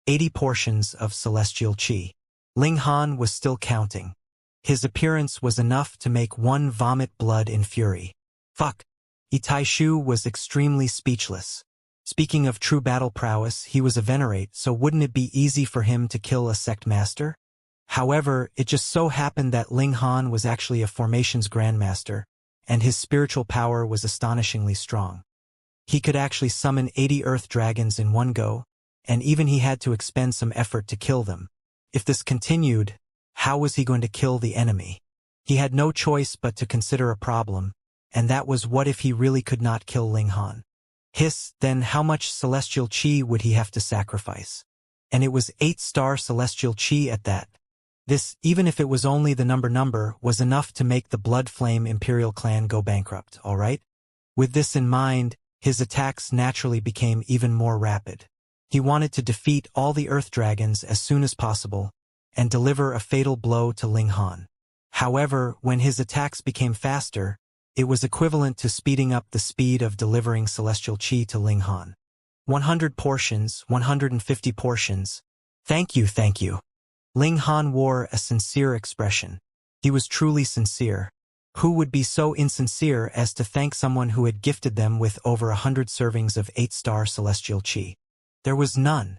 80 portions of celestial qi. Ling Han was still counting. His appearance was enough to make one vomit blood in fury. Fuck! Yi Taishu was extremely speechless. Speaking of true battle prowess, he was a venerate, so wouldn't it be easy for him to kill a sect master? However, it just so happened that Ling Han was actually a formations grandmaster, and his spiritual power was astonishingly strong. He could actually summon 80 earth dragons in one go, and even he had to expend some effort to kill them. If this continued, how was he going to kill the enemy? He had no choice but to consider a problem, and that was what if he really could not kill Ling Han? Then how much celestial chi would he have to sacrifice? And it was 8-star celestial chi at that. This, even if it was only the number, was enough to make the Blood Flame Imperial clan go bankrupt, alright? With this in mind, his attacks naturally became even more rapid. He wanted to defeat all the Earth Dragons as soon as possible, and deliver a fatal blow to Ling Han. However, when his attacks became faster, it was equivalent to speeding up the speed of delivering celestial chi to Ling Han. 100 portions, 150 portions. Thank you, thank you. Ling Han wore a sincere expression. He was truly sincere. Who would be so insincere as to thank someone who had gifted them with over 100 servings of 8-star celestial chi? There was none.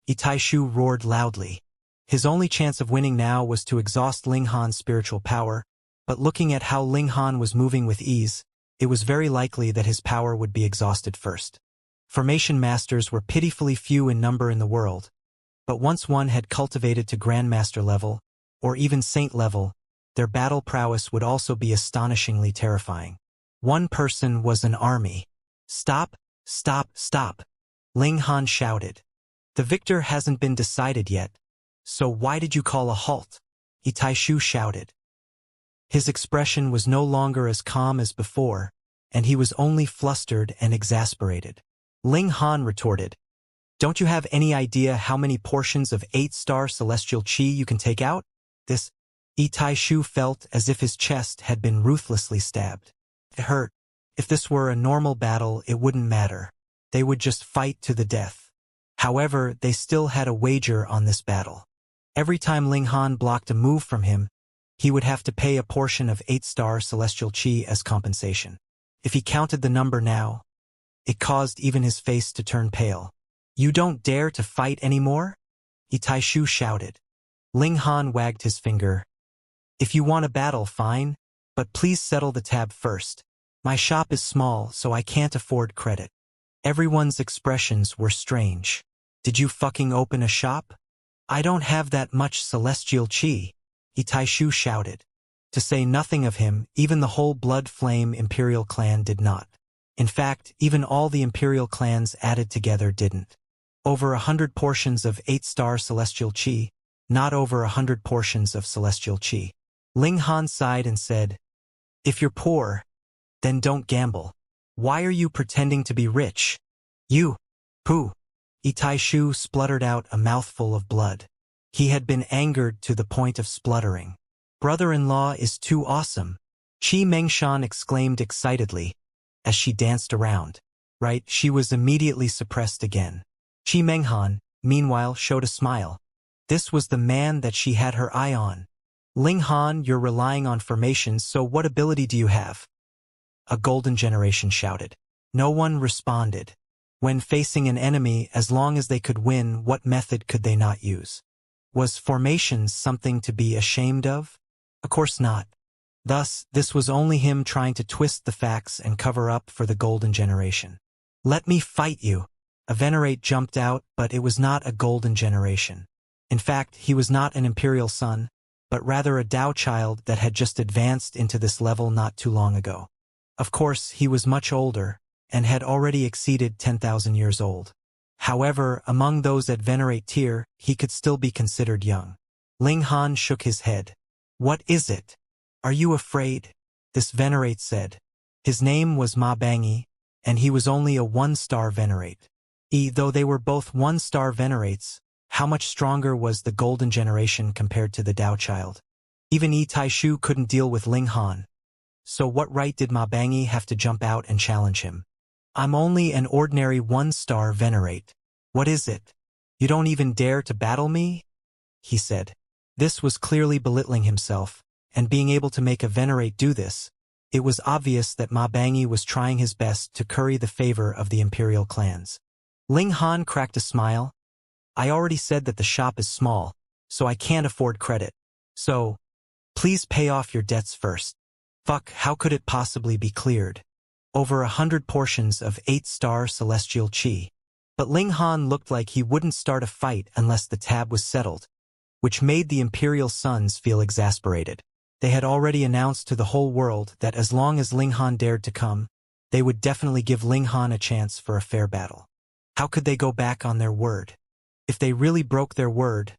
Itaishu roared loudly. His only chance of winning now was to exhaust Ling Han's spiritual power, but looking at how Ling Han was moving with ease, it was very likely that his power would be exhausted first. Formation masters were pitifully few in number in the world, but once one had cultivated to grandmaster level, or even saint level, their battle prowess would also be astonishingly terrifying. One person was an army. Stop, stop, stop! Ling Han shouted. The victor hasn't been decided yet, so why did you call a halt? Itaishu shouted. His expression was no longer as calm as before, and he was only flustered and exasperated. Ling Han retorted, "Don't you have any idea how many portions of 8-star celestial chi you can take out?" This Itaishu felt as if his chest had been ruthlessly stabbed. It hurt. If this were a normal battle, it wouldn't matter. They would just fight to the death. However, they still had a wager on this battle. Every time Ling Han blocked a move from him, he would have to pay a portion of 8-star celestial chi as compensation. If he counted the number now, it caused even his face to turn pale. "You don't dare to fight anymore?" Itaishu shouted. Ling Han wagged his finger. "If you want a battle, fine, but please settle the tab first. My shop is small, so I can't afford credit." Everyone's expressions were strange. "Did you fucking open a shop?" "I don't have that much celestial chi," Itaishu shouted. To say nothing of him, even the whole Blood Flame Imperial clan did not. In fact, even all the Imperial clans added together didn't. Over 100 portions of 8-star celestial chi, not over 100 portions of celestial chi. Ling Han sighed and said, "If you're poor, then don't gamble. Why are you pretending to be rich? You, pooh." Itaishu spluttered out a mouthful of blood. He had been angered to the point of spluttering. "Brother-in-law is too awesome," Qi Mengshan exclaimed excitedly, as she danced around. Right, she was immediately suppressed again. Qi Menghan, meanwhile, showed a smile. This was the man that she had her eye on. "Ling Han, you're relying on formations, so what ability do you have?" A golden generation shouted. No one responded. When facing an enemy, as long as they could win, what method could they not use? Was formations something to be ashamed of? Of course not. Thus, this was only him trying to twist the facts and cover up for the golden generation. "Let me fight you!" A venerate jumped out, but it was not a golden generation. In fact, he was not an imperial son, but rather a Dao child that had just advanced into this level not too long ago. Of course, he was much older, and had already exceeded 10,000 years old. However, among those at venerate tier, he could still be considered young. Ling Han shook his head. "What is it? Are you afraid?" This venerate said. His name was Ma Bangi, and he was only a 1-star venerate. Though they were both 1-star venerates, how much stronger was the golden generation compared to the Dao child? Even Itaishu couldn't deal with Ling Han. So what right did Ma Bangi have to jump out and challenge him? "I'm only an ordinary 1-star venerate. What is it? You don't even dare to battle me?" he said. This was clearly belittling himself, and being able to make a venerate do this, it was obvious that Ma Bangi was trying his best to curry the favor of the imperial clans. Ling Han cracked a smile. I already said that the shop is small, so I can't afford credit. So, please pay off your debts first. Fuck, how could it possibly be cleared? Over 100 portions of 8-star celestial chi. But Ling Han looked like he wouldn't start a fight unless the tab was settled, which made the Imperial Sons feel exasperated. They had already announced to the whole world that as long as Ling Han dared to come, they would definitely give Ling Han a chance for a fair battle. How could they go back on their word? If they really broke their word,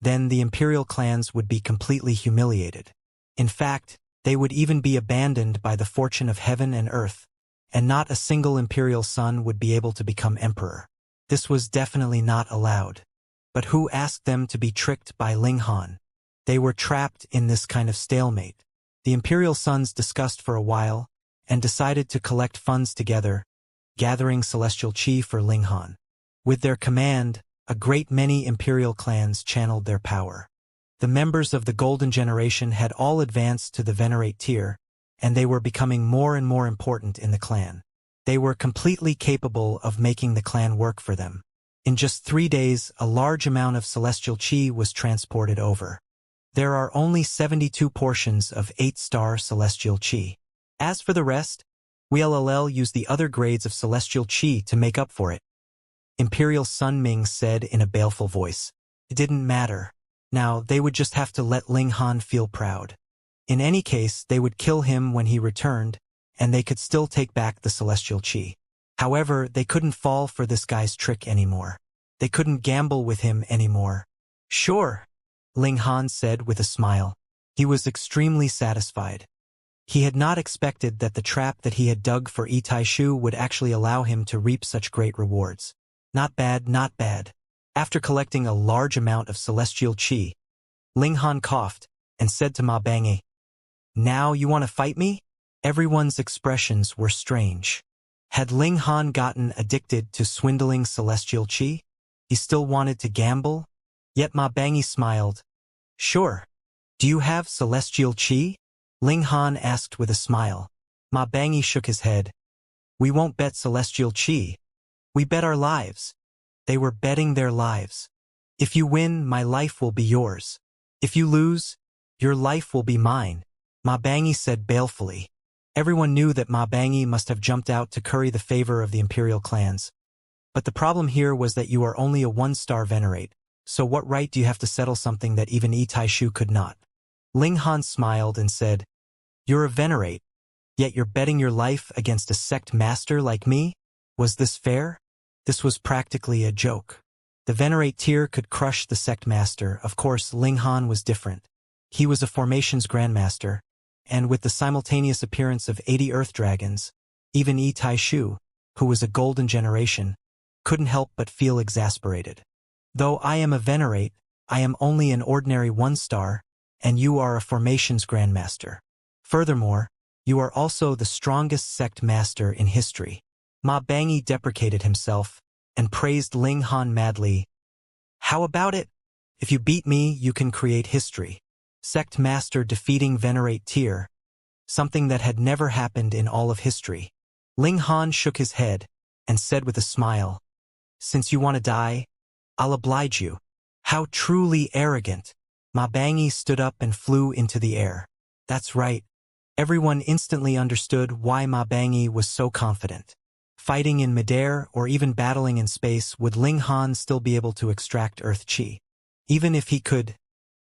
then the Imperial clans would be completely humiliated. In fact, they would even be abandoned by the fortune of heaven and earth, and not a single Imperial son would be able to become emperor. This was definitely not allowed. But who asked them to be tricked by Ling Han? They were trapped in this kind of stalemate. The Imperial sons discussed for a while, and decided to collect funds together, gathering celestial chi for Ling Han. With their command, a great many Imperial clans channeled their power. The members of the Golden Generation had all advanced to the Venerate tier, and they were becoming more and more important in the clan. They were completely capable of making the clan work for them. In just 3 days, a large amount of celestial chi was transported over. There are only 72 portions of 8-star celestial chi. As for the rest, we'll use the other grades of celestial chi to make up for it. Imperial Sun Ming said in a baleful voice. It didn't matter. Now, they would just have to let Ling Han feel proud. In any case, they would kill him when he returned, and they could still take back the celestial chi. However, they couldn't fall for this guy's trick anymore. They couldn't gamble with him anymore. Sure, Ling Han said with a smile. He was extremely satisfied. He had not expected that the trap that he had dug for Yi Taishu would actually allow him to reap such great rewards. Not bad, not bad. After collecting a large amount of celestial chi, Ling Han coughed and said to Ma Bangi, "Now you want to fight me?" Everyone's expressions were strange. Had Ling Han gotten addicted to swindling celestial chi? He still wanted to gamble? Yet Ma Bangi smiled. "Sure. Do you have celestial chi?" Ling Han asked with a smile. Ma Bangi shook his head. "We won't bet celestial chi. We bet our lives." They were betting their lives. "If you win, my life will be yours. If you lose, your life will be mine," Ma Bangi said balefully. Everyone knew that Ma Bangi must have jumped out to curry the favor of the Imperial clans. But the problem here was that you are only a 1-star venerate, so what right do you have to settle something that even Yi Taishu could not? Ling Han smiled and said, "You're a venerate, yet you're betting your life against a sect master like me? Was this fair?" This was practically a joke. The venerate tier could crush the sect master. Of course, Ling Han was different. He was a formations grandmaster, and with the simultaneous appearance of 80 earth dragons, even Yi Taishu, who was a golden generation, couldn't help but feel exasperated. "Though I am a venerate, I am only an ordinary 1-star, and you are a formations grandmaster. Furthermore, you are also the strongest sect master in history." Ma Bangi deprecated himself and praised Ling Han madly. "How about it? If you beat me, you can create history. Sect master defeating venerate tier. Something that had never happened in all of history." Ling Han shook his head and said with a smile, "Since you want to die, I'll oblige you." How truly arrogant. Ma Bangi stood up and flew into the air. That's right. Everyone instantly understood why Ma Bangi was so confident. Fighting in midair or even battling in space, would Ling Han still be able to extract Earth Chi? Even if he could,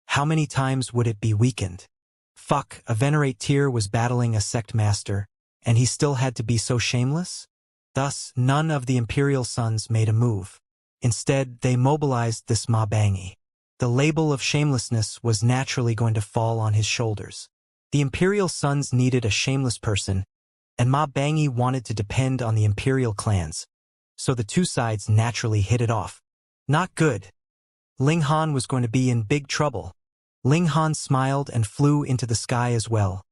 how many times would it be weakened? Fuck, a venerate tier was battling a sect master, and he still had to be so shameless? Thus, none of the Imperial sons made a move. Instead, they mobilized this Ma Bangi. The label of shamelessness was naturally going to fall on his shoulders. The Imperial sons needed a shameless person, and Ma Bangi wanted to depend on the Imperial clans, so the two sides naturally hit it off. Not good. Ling Han was going to be in big trouble. Ling Han smiled and flew into the sky as well,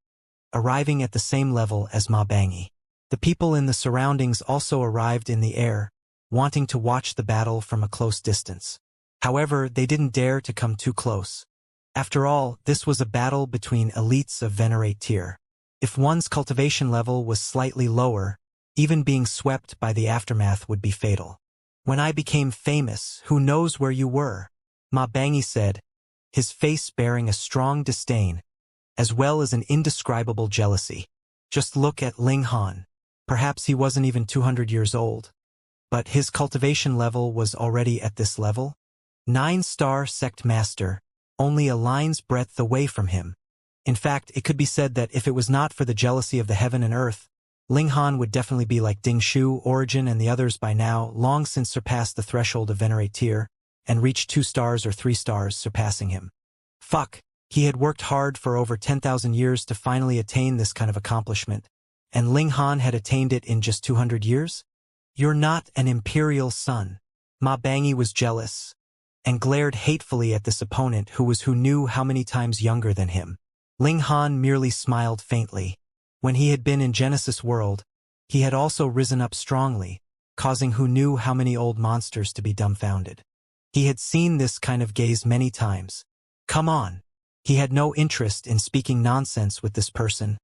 arriving at the same level as Ma Bangi. The people in the surroundings also arrived in the air, wanting to watch the battle from a close distance. However, they didn't dare to come too close. After all, this was a battle between elites of venerate tier. If one's cultivation level was slightly lower, even being swept by the aftermath would be fatal. When I became famous, who knows where you were? Ma Bangi said, his face bearing a strong disdain, as well as an indescribable jealousy. Just look at Ling Han. Perhaps he wasn't even 200 years old. But his cultivation level was already at this level? 9-star sect master, only a line's breadth away from him. In fact, it could be said that if it was not for the jealousy of the heaven and earth, Ling Han would definitely be like Ding Shu, Origin, and the others by now, long since surpassed the threshold of Venerate tier, and reached 2 stars or 3 stars, surpassing him. Fuck, he had worked hard for over 10,000 years to finally attain this kind of accomplishment, and Ling Han had attained it in just 200 years? You're not an imperial son. Ma Bangi was jealous, and glared hatefully at this opponent who knew how many times younger than him. Ling Han merely smiled faintly. When he had been in Genesis World, he had also risen up strongly, causing who knew how many old monsters to be dumbfounded. He had seen this kind of gaze many times. Come on. He had no interest in speaking nonsense with this person,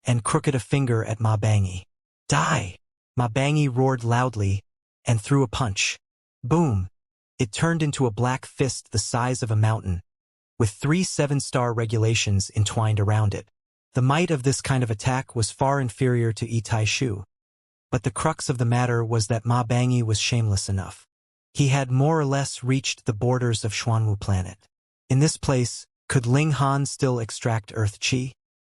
and crooked a finger at Ma Bangi. Die! Ma Bangi roared loudly, and threw a punch. Boom! It turned into a black fist the size of a mountain, with 3 7-star regulations entwined around it. The might of this kind of attack was far inferior to Yi Tai Shu. But the crux of the matter was that Ma Bangi was shameless enough. He had more or less reached the borders of Xuanwu planet. In this place, could Ling Han still extract Earth Qi?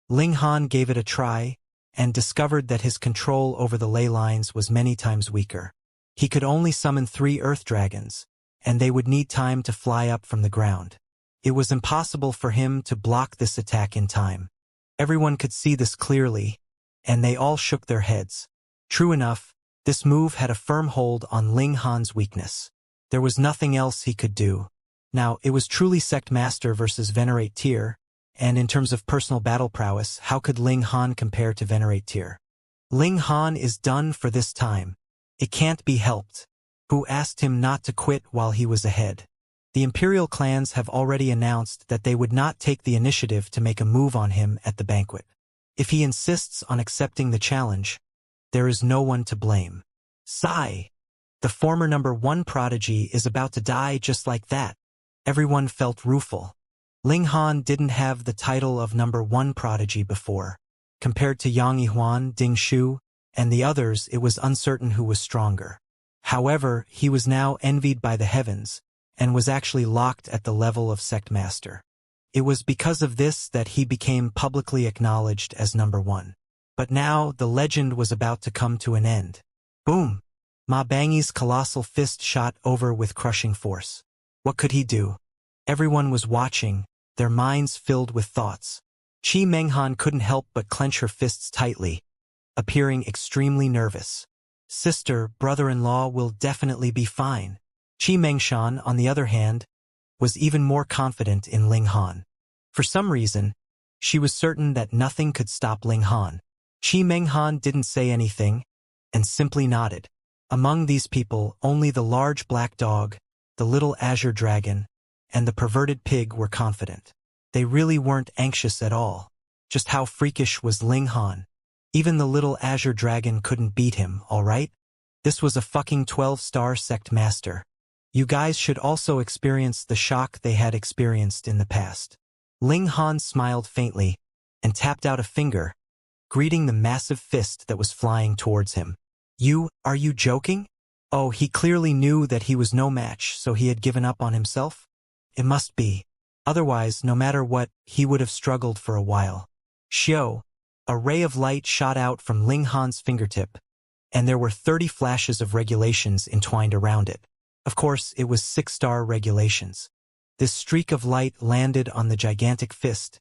Ling Han gave it a try, and discovered that his control over the ley lines was many times weaker. He could only summon 3 Earth Dragons, and they would need time to fly up from the ground. It was impossible for him to block this attack in time. Everyone could see this clearly, and they all shook their heads. True enough, this move had a firm hold on Ling Han's weakness. There was nothing else he could do. Now, it was truly Sect Master versus Venerate tier, and in terms of personal battle prowess, how could Ling Han compare to Venerate tier? Ling Han is done for this time. It can't be helped. Who asked him not to quit while he was ahead? The imperial clans have already announced that they would not take the initiative to make a move on him at the banquet. If he insists on accepting the challenge, there is no one to blame. Sigh. The former number 1 prodigy is about to die just like that. Everyone felt rueful. Ling Han didn't have the title of number 1 prodigy before. Compared to Yang Yihuan, Ding Shu, and the others, it was uncertain who was stronger. However, he was now envied by the heavens, and was actually locked at the level of Sect Master. It was because of this that he became publicly acknowledged as number 1. But now the legend was about to come to an end. Boom! Ma Bangi's colossal fist shot over with crushing force. What could he do? Everyone was watching, their minds filled with thoughts. Qi Menghan couldn't help but clench her fists tightly, appearing extremely nervous. Sister, brother-in-law will definitely be fine. Qi Mengshan, on the other hand, was even more confident in Ling Han. For some reason, she was certain that nothing could stop Ling Han. Qi Menghan didn't say anything, and simply nodded. Among these people, only the large black dog, the little azure dragon, and the perverted pig were confident. They really weren't anxious at all. Just how freakish was Ling Han? Even the little azure dragon couldn't beat him, alright? This was a fucking 12-star sect master. You guys should also experience the shock they had experienced in the past. Ling Han smiled faintly, and tapped out a finger, greeting the massive fist that was flying towards him. Are you joking? Oh, he clearly knew that he was no match, so he had given up on himself? It must be. Otherwise, no matter what, he would have struggled for a while. Xiao, a ray of light shot out from Ling Han's fingertip, and there were 30 flashes of regulations entwined around it. Of course, it was 6-star regulations. This streak of light landed on the gigantic fist,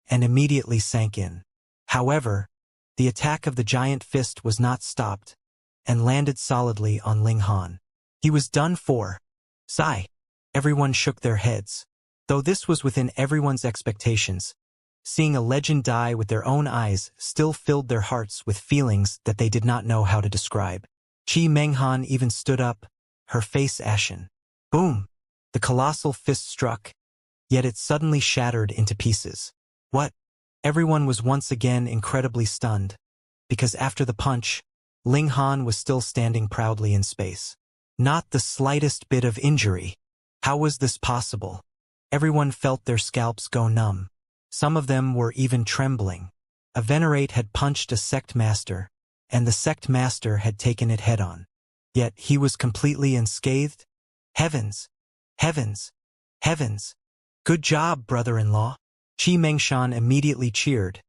and immediately sank in. However, the attack of the giant fist was not stopped, and landed solidly on Ling Han. He was done for. Sigh. Everyone shook their heads. Though this was within everyone's expectations, seeing a legend die with their own eyes still filled their hearts with feelings that they did not know how to describe. Qi Menghan even stood up, her face ashen. Boom! The colossal fist struck, yet it suddenly shattered into pieces. What? Everyone was once again incredibly stunned, because after the punch, Ling Han was still standing proudly in space. Not the slightest bit of injury. How was this possible? Everyone felt their scalps go numb. Some of them were even trembling. A venerate had punched a sect master, and the sect master had taken it head-on. Yet he was completely unscathed? Heavens! Heavens! Heavens! Good job, brother-in-law! Qi Mengshan immediately cheered,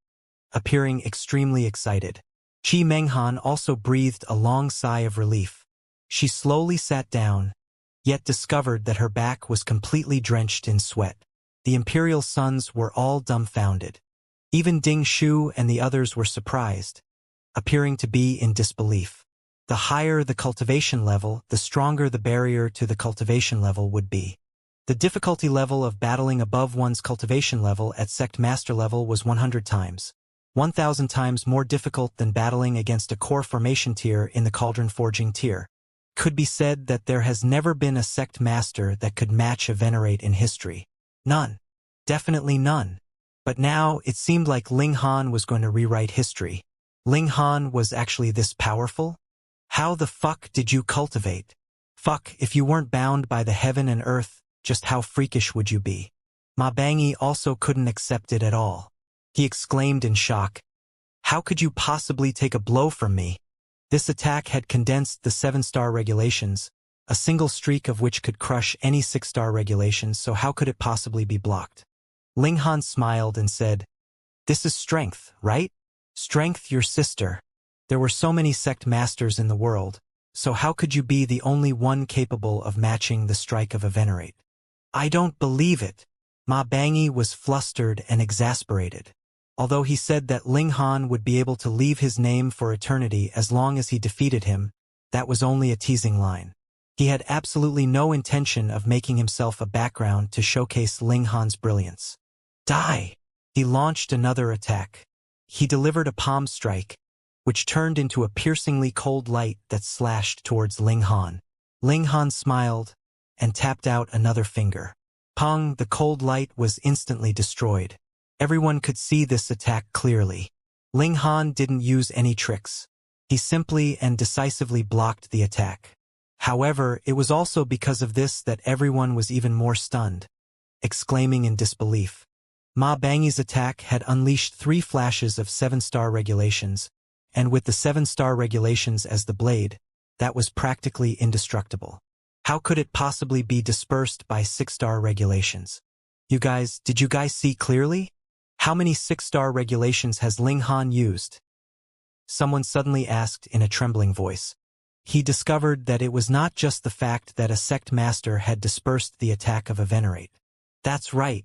appearing extremely excited. Qi Menghan also breathed a long sigh of relief. She slowly sat down, yet discovered that her back was completely drenched in sweat. The imperial sons were all dumbfounded. Even Ding Shu and the others were surprised, appearing to be in disbelief. The higher the cultivation level, the stronger the barrier to the cultivation level would be. The difficulty level of battling above one's cultivation level at sect master level was 100 times. 1,000 times more difficult than battling against a core formation tier in the cauldron forging tier. Could be said that there has never been a sect master that could match a venerate in history. None. Definitely none. But now it seemed like Ling Han was going to rewrite history. Ling Han was actually this powerful? How the fuck did you cultivate? Fuck, if you weren't bound by the heaven and earth, just how freakish would you be? Ma Bangyi also couldn't accept it at all. He exclaimed in shock. How could you possibly take a blow from me? This attack had condensed the 7-star regulations, a single streak of which could crush any 6-star regulations, so how could it possibly be blocked? Ling Han smiled and said, This is strength, right? Strength, your sister. There were so many sect masters in the world, so how could you be the only one capable of matching the strike of a venerate? I don't believe it. Ma Bangyi was flustered and exasperated. Although he said that Ling Han would be able to leave his name for eternity as long as he defeated him, that was only a teasing line. He had absolutely no intention of making himself a background to showcase Ling Han's brilliance. Die! He launched another attack. He delivered a palm strike, which turned into a piercingly cold light that slashed towards Ling Han. Ling Han smiled and tapped out another finger. Pong, the cold light was instantly destroyed. Everyone could see this attack clearly. Ling Han didn't use any tricks. He simply and decisively blocked the attack. However, it was also because of this that everyone was even more stunned, exclaiming in disbelief. Ma Bangyi's attack had unleashed 3 flashes of 7-star regulations, and with the 7-star regulations as the blade, that was practically indestructible. How could it possibly be dispersed by 6-star regulations? Did you guys see clearly? How many 6-star regulations has Ling Han used? Someone suddenly asked in a trembling voice. He discovered that it was not just the fact that a sect master had dispersed the attack of a venerate. That's right.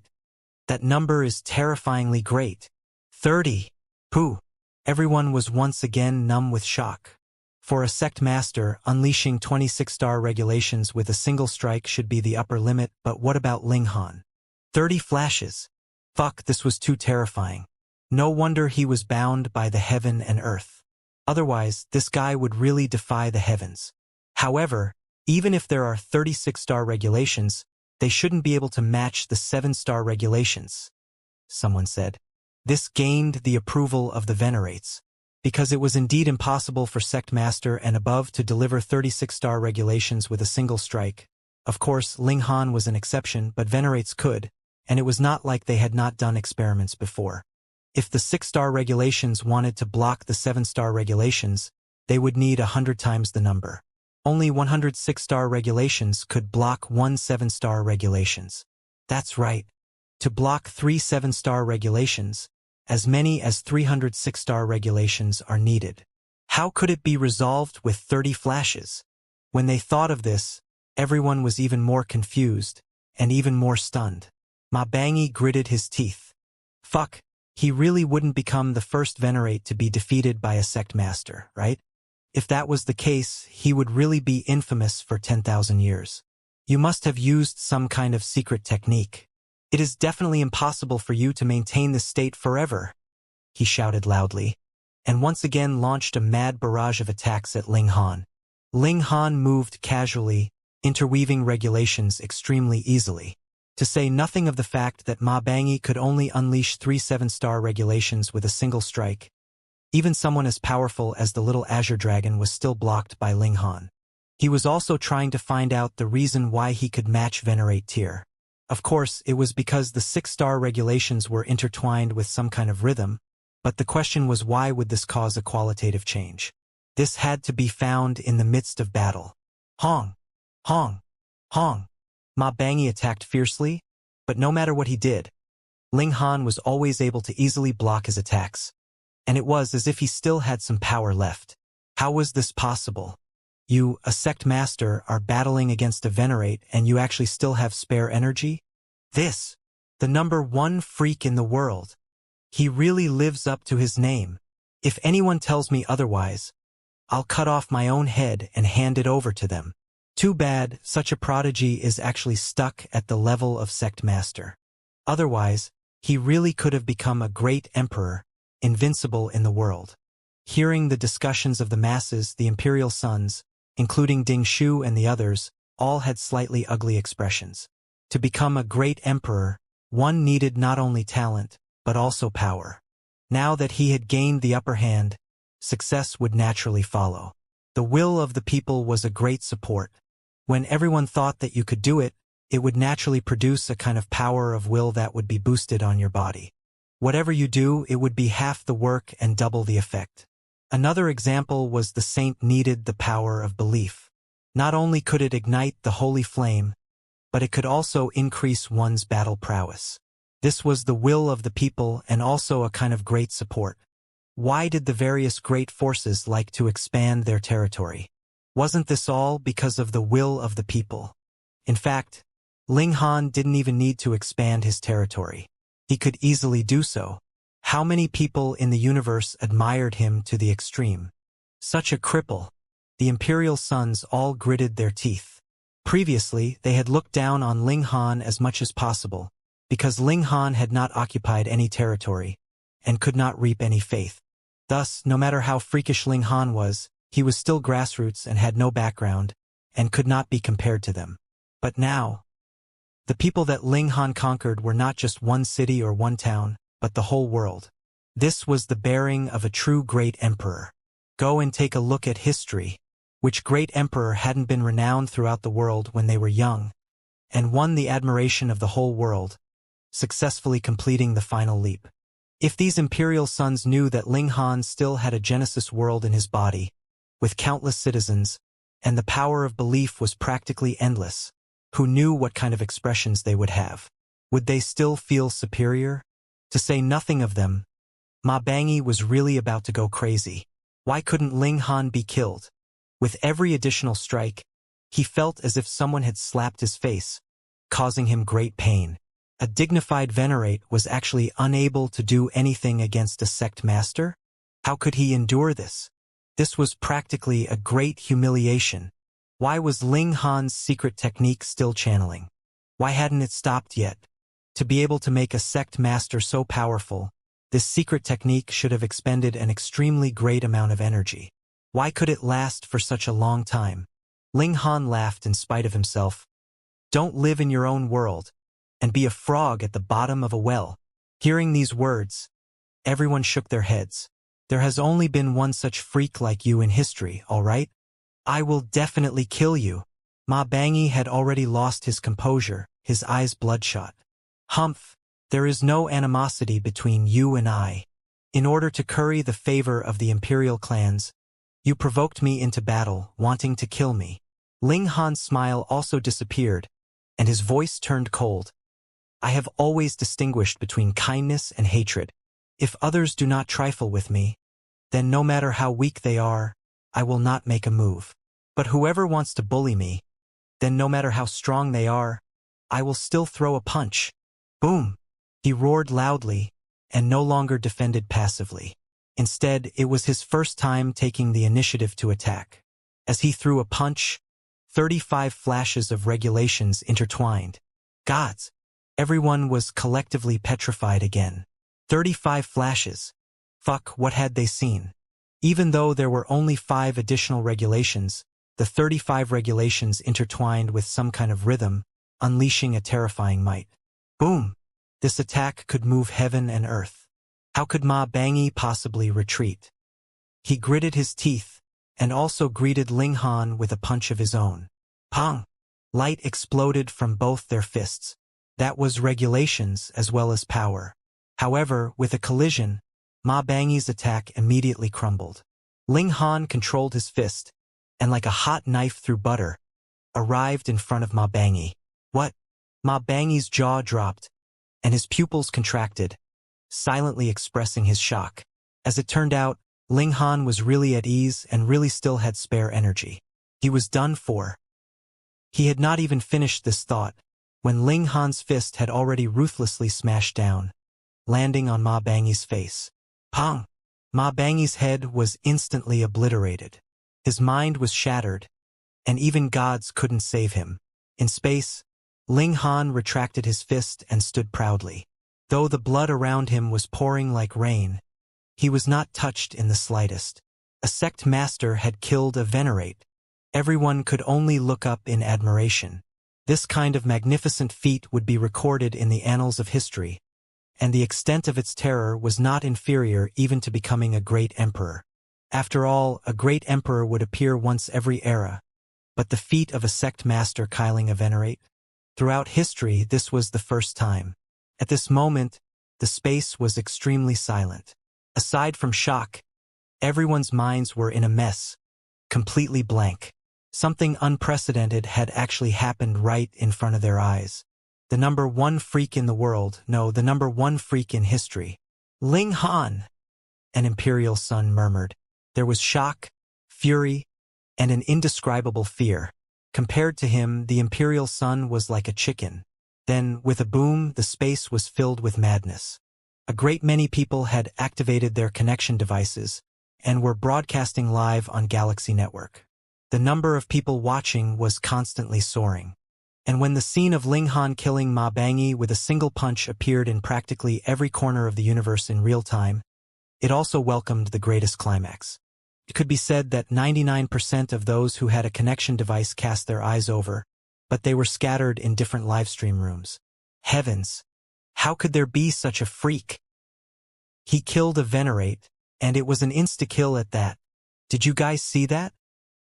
That number is terrifyingly great. 30. Pooh. Everyone was once again numb with shock. For a sect master, unleashing 26-star regulations with a single strike should be the upper limit, but what about Ling Han? 30 flashes. Fuck, this was too terrifying. No wonder he was bound by the heaven and earth. Otherwise, this guy would really defy the heavens. However, even if there are 36-star regulations, they shouldn't be able to match the 7-star regulations, someone said. This gained the approval of the venerates, because it was indeed impossible for Sect Master and above to deliver 36-star regulations with a single strike. Of course, Ling Han was an exception, but venerates could, and it was not like they had not done experiments before. If the 6-star regulations wanted to block the 7-star regulations, they would need 100 times the number. Only 106-star regulations could block 1 7-star regulations. That's right. To block 3 7-star regulations, as many as 306-star regulations are needed. How could it be resolved with 30 flashes? When they thought of this, everyone was even more confused and even more stunned. Ma Bangyi gritted his teeth. Fuck, he really wouldn't become the first venerate to be defeated by a sect master, right? If that was the case, he would really be infamous for 10,000 years. You must have used some kind of secret technique. It is definitely impossible for you to maintain this state forever, he shouted loudly, and once again launched a mad barrage of attacks at Ling Han. Ling Han moved casually, interweaving regulations extremely easily. To say nothing of the fact that Ma Bangyi could only unleash 3 7-star regulations with a single strike. Even someone as powerful as the little Azure Dragon was still blocked by Ling Han. He was also trying to find out the reason why he could match Venerate tier. Of course, it was because the 6-star regulations were intertwined with some kind of rhythm, but the question was why would this cause a qualitative change? This had to be found in the midst of battle. Hong! Hong! Hong! Ma Bangi attacked fiercely, but no matter what he did, Ling Han was always able to easily block his attacks, and it was as if he still had some power left. How was this possible? You, a sect master, are battling against a Venerate and you actually still have spare energy? This, the #1 freak in the world. He really lives up to his name. If anyone tells me otherwise, I'll cut off my own head and hand it over to them. Too bad such a prodigy is actually stuck at the level of sect master. Otherwise, he really could have become a great emperor, invincible in the world. Hearing the discussions of the masses, the imperial sons, including Ding Shu and the others, all had slightly ugly expressions. To become a great emperor, one needed not only talent, but also power. Now that he had gained the upper hand, success would naturally follow. The will of the people was a great support. When everyone thought that you could do it, it would naturally produce a kind of power of will that would be boosted on your body. Whatever you do, it would be half the work and double the effect. Another example was the saint needed the power of belief. Not only could it ignite the holy flame, but it could also increase one's battle prowess. This was the will of the people and also a kind of great support. Why did the various great forces like to expand their territory? Wasn't this all because of the will of the people? In fact, Ling Han didn't even need to expand his territory. He could easily do so. How many people in the universe admired him to the extreme? Such a cripple. The imperial sons all gritted their teeth. Previously, they had looked down on Ling Han as much as possible, because Ling Han had not occupied any territory, and could not reap any faith. Thus, no matter how freakish Ling Han was, he was still grassroots and had no background, and could not be compared to them. But now, the people that Ling Han conquered were not just one city or one town, but the whole world. This was the bearing of a true great emperor. Go and take a look at history. Which great emperor hadn't been renowned throughout the world when they were young, and won the admiration of the whole world, successfully completing the final leap? If these imperial sons knew that Ling Han still had a Genesis world in his body, with countless citizens, and the power of belief was practically endless, who knew what kind of expressions they would have? Would they still feel superior? To say nothing of them, Ma Bangi was really about to go crazy. Why couldn't Ling Han be killed? With every additional strike, he felt as if someone had slapped his face, causing him great pain. A dignified Venerate was actually unable to do anything against a sect master? How could he endure this? This was practically a great humiliation. Why was Ling Han's secret technique still channeling? Why hadn't it stopped yet? To be able to make a sect master so powerful, this secret technique should have expended an extremely great amount of energy. Why could it last for such a long time? Ling Han laughed in spite of himself. Don't live in your own world, and be a frog at the bottom of a well. Hearing these words, everyone shook their heads. There has only been one such freak like you in history, all right? I will definitely kill you. Ma Bangi had already lost his composure, his eyes bloodshot. Humph, there is no animosity between you and I. In order to curry the favor of the imperial clans, you provoked me into battle, wanting to kill me. Ling Han's smile also disappeared, and his voice turned cold. I have always distinguished between kindness and hatred. If others do not trifle with me, then no matter how weak they are, I will not make a move. But whoever wants to bully me, then no matter how strong they are, I will still throw a punch. Boom! He roared loudly, and no longer defended passively. Instead, it was his first time taking the initiative to attack. As he threw a punch, 35 flashes of regulations intertwined. Gods! Everyone was collectively petrified again. 35 flashes. Fuck, what had they seen? Even though there were only 5 additional regulations, the 35 regulations intertwined with some kind of rhythm, unleashing a terrifying might. Boom! This attack could move heaven and earth. How could Ma Bangi possibly retreat? He gritted his teeth, and also greeted Ling Han with a punch of his own. Pong! Light exploded from both their fists. That was regulations as well as power. However, with a collision, Ma Bangyi's attack immediately crumbled. Ling Han controlled his fist, and like a hot knife through butter, arrived in front of Ma Bangyi. What? Ma Bangyi's jaw dropped, and his pupils contracted, silently expressing his shock. As it turned out, Ling Han was really at ease and really still had spare energy. He was done for. He had not even finished this thought, when Ling Han's fist had already ruthlessly smashed down, landing on Ma Bangyi's face. Pong! Ma Bangyi's head was instantly obliterated. His mind was shattered, and even gods couldn't save him. In space, Ling Han retracted his fist and stood proudly. Though the blood around him was pouring like rain, he was not touched in the slightest. A sect master had killed a venerate. Everyone could only look up in admiration. This kind of magnificent feat would be recorded in the annals of history, and the extent of its terror was not inferior even to becoming a great emperor. After all, a great emperor would appear once every era, but the feat of a sect master killing a venerate? Throughout history, this was the first time. At this moment, the space was extremely silent. Aside from shock, everyone's minds were in a mess, completely blank. Something unprecedented had actually happened right in front of their eyes. The number one freak in the world, no, the number one freak in history. Ling Han! An imperial son murmured. There was shock, fury, and an indescribable fear. Compared to him, the imperial son was like a chicken. Then, with a boom, the space was filled with madness. A great many people had activated their connection devices and were broadcasting live on Galaxy Network. The number of people watching was constantly soaring. And when the scene of Ling Han killing Ma Bangyi with a single punch appeared in practically every corner of the universe in real time, it also welcomed the greatest climax. It could be said that 99% of those who had a connection device cast their eyes over, but they were scattered in different livestream rooms. Heavens! How could there be such a freak? He killed a venerate, and it was an insta-kill at that. Did you guys see that?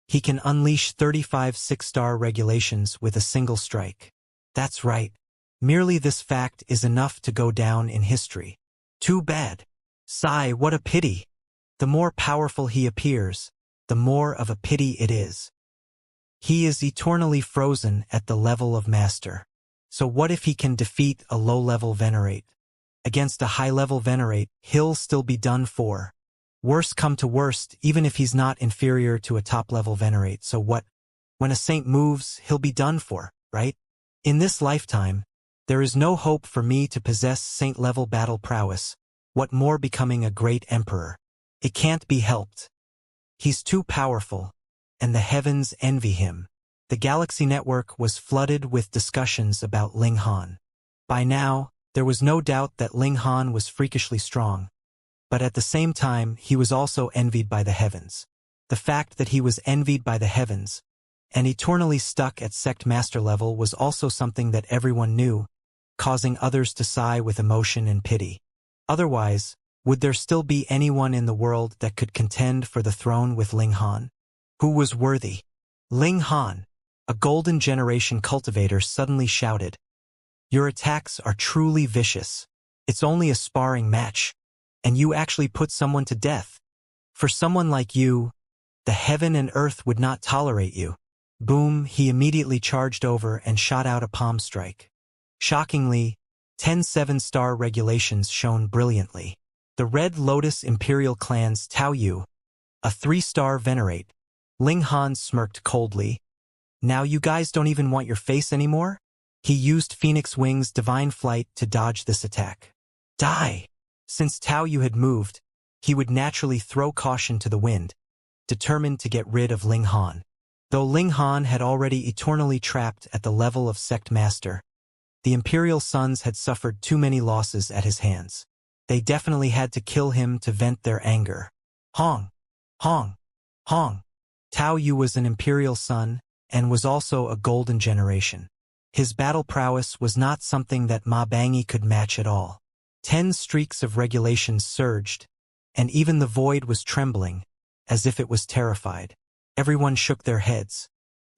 He can unleash 35 6-star regulations with a single strike. That's right. Merely this fact is enough to go down in history. Too bad. Sigh, what a pity. The more powerful he appears, the more of a pity it is. He is eternally frozen at the level of master. So what if he can defeat a low-level venerate? Against a high-level venerate, he'll still be done for. Worst come to worst, even if he's not inferior to a top-level venerate, so what? When a saint moves, he'll be done for, right? In this lifetime, there is no hope for me to possess saint-level battle prowess, what more becoming a great emperor. It can't be helped. He's too powerful, and the heavens envy him. The Galaxy Network was flooded with discussions about Ling Han. By now, there was no doubt that Ling Han was freakishly strong, but at the same time he was also envied by the heavens. The fact that he was envied by the heavens, and eternally stuck at sect master level was also something that everyone knew, causing others to sigh with emotion and pity. Otherwise, would there still be anyone in the world that could contend for the throne with Ling Han? Who was worthy? Ling Han, a golden generation cultivator, suddenly shouted, "Your attacks are truly vicious. It's only a sparring match, and you actually put someone to death. For someone like you, the heaven and earth would not tolerate you." Boom, he immediately charged over and shot out a palm strike. Shockingly, 10 7-star regulations shone brilliantly. The Red Lotus Imperial Clan's Tao Yu, a 3-star venerate. Ling Han smirked coldly. Now you guys don't even want your face anymore? He used Phoenix Wing's divine flight to dodge this attack. Die! Since Tao Yu had moved, he would naturally throw caution to the wind, determined to get rid of Ling Han. Though Ling Han had already eternally trapped at the level of sect master, the Imperial Sons had suffered too many losses at his hands. They definitely had to kill him to vent their anger. Hong! Hong! Hong! Tao Yu was an Imperial Son, and was also a golden generation. His battle prowess was not something that Ma Bangyi could match at all. 10 streaks of regulations surged, and even the void was trembling, as if it was terrified. Everyone shook their heads.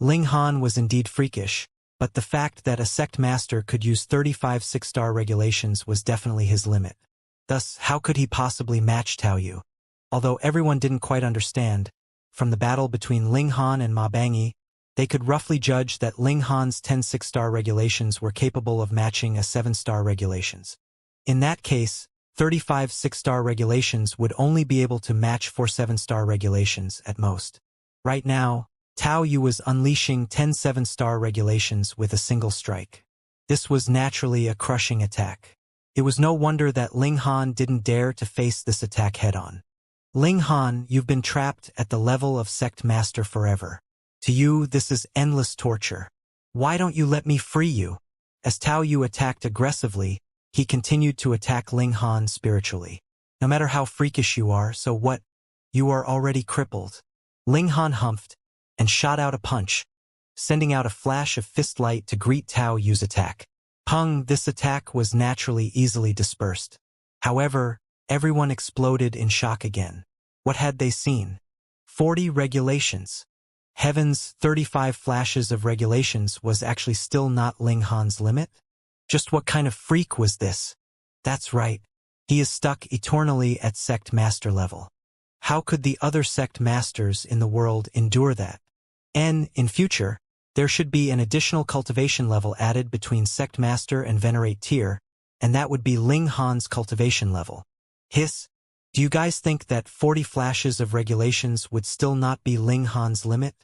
Ling Han was indeed freakish, but the fact that a sect master could use 35 6-star regulations was definitely his limit. Thus, how could he possibly match Tao Yu? Although everyone didn't quite understand, from the battle between Ling Han and Ma Bangyi, they could roughly judge that Ling Han's 10 6-star regulations were capable of matching a 7-star regulations. In that case, 35 6-star regulations would only be able to match 4 7-star regulations at most. Right now, Tao Yu was unleashing 10 7-star regulations with a single strike. This was naturally a crushing attack. It was no wonder that Ling Han didn't dare to face this attack head-on. Ling Han, you've been trapped at the level of sect master forever. To you, this is endless torture. Why don't you let me free you? As Tao Yu attacked aggressively, he continued to attack Ling Han spiritually. No matter how freakish you are, so what? You are already crippled. Ling Han humphed and shot out a punch, sending out a flash of fist light to greet Tao Yu's attack. Pung, this attack was naturally easily dispersed. However, everyone exploded in shock again. What had they seen? 40 regulations. Heavens, 35 flashes of regulations was actually still not Ling Han's limit? Just what kind of freak was this? That's right. He is stuck eternally at sect master level. How could the other sect masters in the world endure that? And, in future, there should be an additional cultivation level added between sect master and venerate tier, and that would be Ling Han's cultivation level. Hiss, do you guys think that 40 flashes of regulations would still not be Ling Han's limit?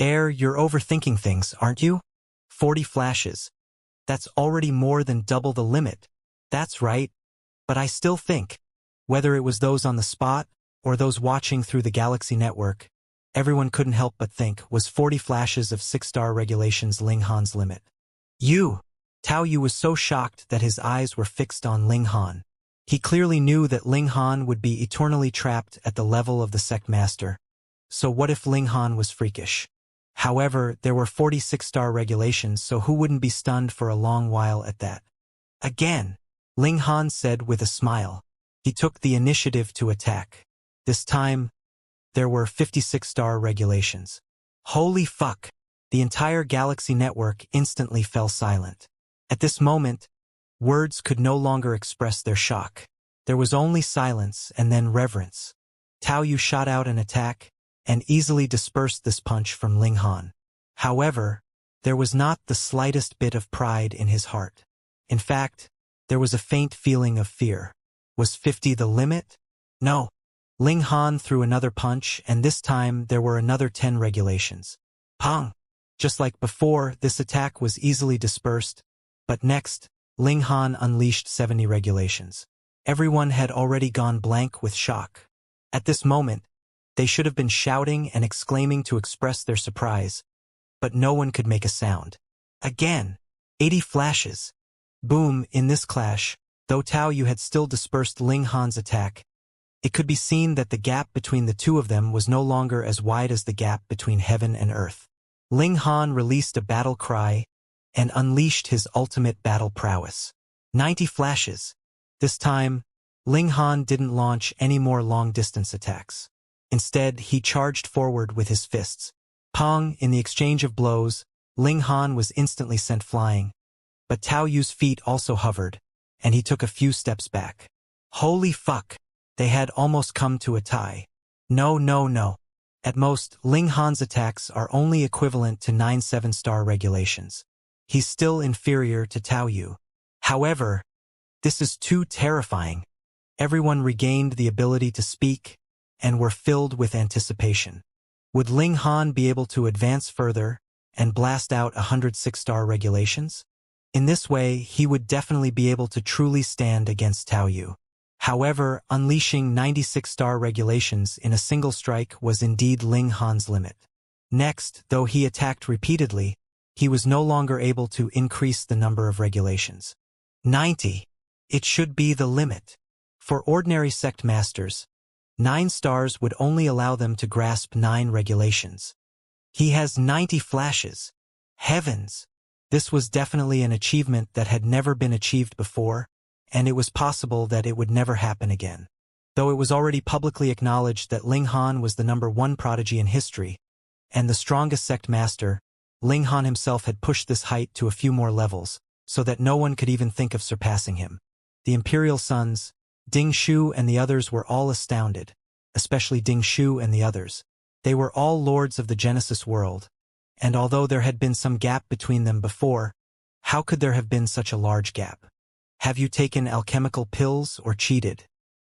You're overthinking things, aren't you? 40 flashes. That's already more than double the limit. That's right. But I still think, whether it was those on the spot, or those watching through the Galaxy network, everyone couldn't help but think, was 40 flashes of 6-star regulations Ling Han's limit. Tao Yu was so shocked that his eyes were fixed on Ling Han. He clearly knew that Ling Han would be eternally trapped at the level of the sect master. So what if Ling Han was freakish? However, there were 46-star regulations, so who wouldn't be stunned for a long while at that? Again, Ling Han said with a smile. He took the initiative to attack. This time, there were 56-star regulations. Holy fuck! The entire Galaxy network instantly fell silent. At this moment, words could no longer express their shock. There was only silence and then reverence. Tao Yu shot out an attack and easily dispersed this punch from Ling Han. However, there was not the slightest bit of pride in his heart. In fact, there was a faint feeling of fear. Was 50 the limit? No. Ling Han threw another punch, and this time there were another 10 regulations. Pong! Just like before, this attack was easily dispersed, but next, Ling Han unleashed 70 regulations. Everyone had already gone blank with shock. At this moment, they should have been shouting and exclaiming to express their surprise, but no one could make a sound. Again, 80 flashes. Boom, in this clash, though Tao Yu had still dispersed Ling Han's attack, it could be seen that the gap between the two of them was no longer as wide as the gap between heaven and earth. Ling Han released a battle cry and unleashed his ultimate battle prowess. 90 flashes. This time, Ling Han didn't launch any more long-distance attacks. Instead, he charged forward with his fists. Pong, in the exchange of blows, Ling Han was instantly sent flying. But Tao Yu's feet also hovered, and he took a few steps back. Holy fuck! They had almost come to a tie. No. At most, Ling Han's attacks are only equivalent to 9 7-star regulations. He's still inferior to Tao Yu. However, this is too terrifying. Everyone regained the ability to speak, and were filled with anticipation. Would Ling Han be able to advance further and blast out 106-star regulations? In this way, he would definitely be able to truly stand against Tao Yu. However, unleashing 96-star regulations in a single strike was indeed Ling Han's limit. Next, though he attacked repeatedly, he was no longer able to increase the number of regulations. 90. It should be the limit. For ordinary sect masters, 9 stars would only allow them to grasp 9 regulations. He has 90 flashes. Heavens! This was definitely an achievement that had never been achieved before, and it was possible that it would never happen again. Though it was already publicly acknowledged that Ling Han was the #1 prodigy in history, and the strongest sect master, Ling Han himself had pushed this height to a few more levels, so that no one could even think of surpassing him. The imperial sons, Ding Shu and the others were all astounded, especially Ding Shu and the others. They were all lords of the Genesis world, and although there had been some gap between them before, how could there have been such a large gap? Have you taken alchemical pills or cheated?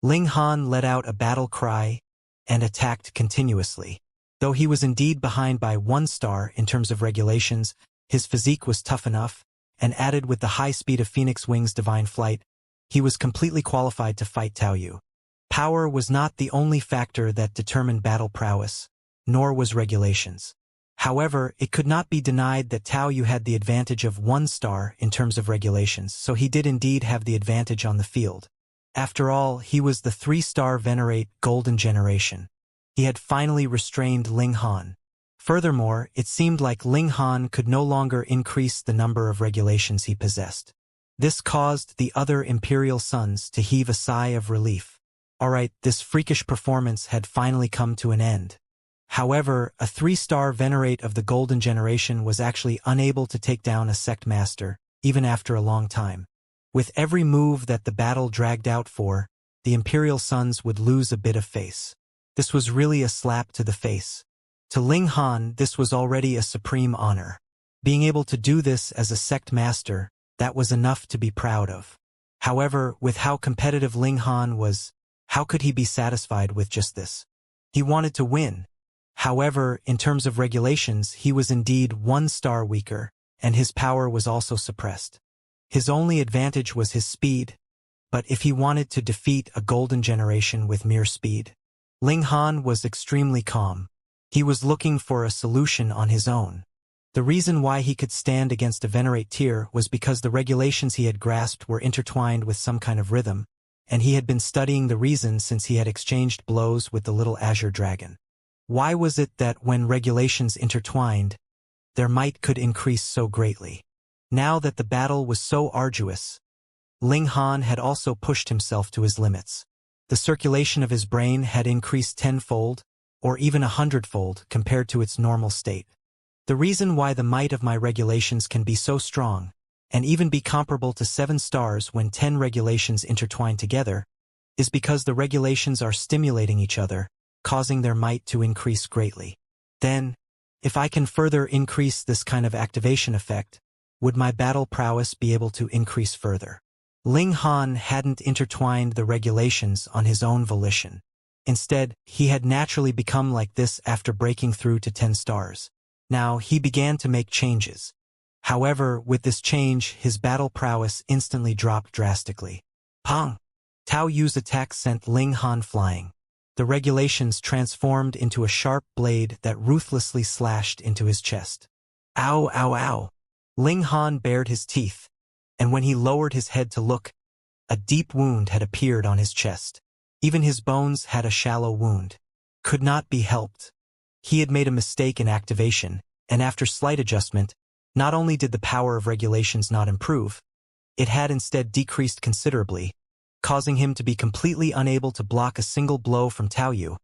Ling Han let out a battle cry and attacked continuously. Though he was indeed behind by 1 star in terms of regulations, his physique was tough enough, and added with the high speed of Phoenix Wing's divine flight, he was completely qualified to fight Tao Yu. Power was not the only factor that determined battle prowess, nor was regulations. However, it could not be denied that Tao Yu had the advantage of 1 star in terms of regulations, so he did indeed have the advantage on the field. After all, he was the 3-star Venerate Golden Generation. He had finally restrained Ling Han. Furthermore, it seemed like Ling Han could no longer increase the number of regulations he possessed. This caused the other imperial sons to heave a sigh of relief. Alright, this freakish performance had finally come to an end. However, a 3-star Venerate of the Golden Generation was actually unable to take down a sect master, even after a long time. With every move that the battle dragged out for, the imperial sons would lose a bit of face. This was really a slap to the face. To Ling Han, this was already a supreme honor. Being able to do this as a sect master, that was enough to be proud of. However, with how competitive Ling Han was, how could he be satisfied with just this? He wanted to win. However, in terms of regulations, he was indeed 1 star weaker, and his power was also suppressed. His only advantage was his speed, but if he wanted to defeat a golden generation with mere speed, Ling Han was extremely calm. He was looking for a solution on his own. The reason why he could stand against a Venerate tier was because the regulations he had grasped were intertwined with some kind of rhythm, and he had been studying the reason since he had exchanged blows with the little azure dragon. Why was it that when regulations intertwined, their might could increase so greatly? Now that the battle was so arduous, Ling Han had also pushed himself to his limits. The circulation of his brain had increased 10-fold, or even 100-fold compared to its normal state. The reason why the might of my regulations can be so strong, and even be comparable to 7 stars when 10 regulations intertwine together, is because the regulations are stimulating each other, causing their might to increase greatly. Then, if I can further increase this kind of activation effect, would my battle prowess be able to increase further? Ling Han hadn't intertwined the regulations on his own volition. Instead, he had naturally become like this after breaking through to 10 stars. Now, he began to make changes. However, with this change, his battle prowess instantly dropped drastically. Pong! Tao Yu's attack sent Ling Han flying. The regulations transformed into a sharp blade that ruthlessly slashed into his chest. Ow, ow, ow! Ling Han bared his teeth, and when he lowered his head to look, a deep wound had appeared on his chest. Even his bones had a shallow wound. Could not be helped. He had made a mistake in activation, and after slight adjustment, not only did the power of regulations not improve, it had instead decreased considerably, causing him to be completely unable to block a single blow from Tao Yu,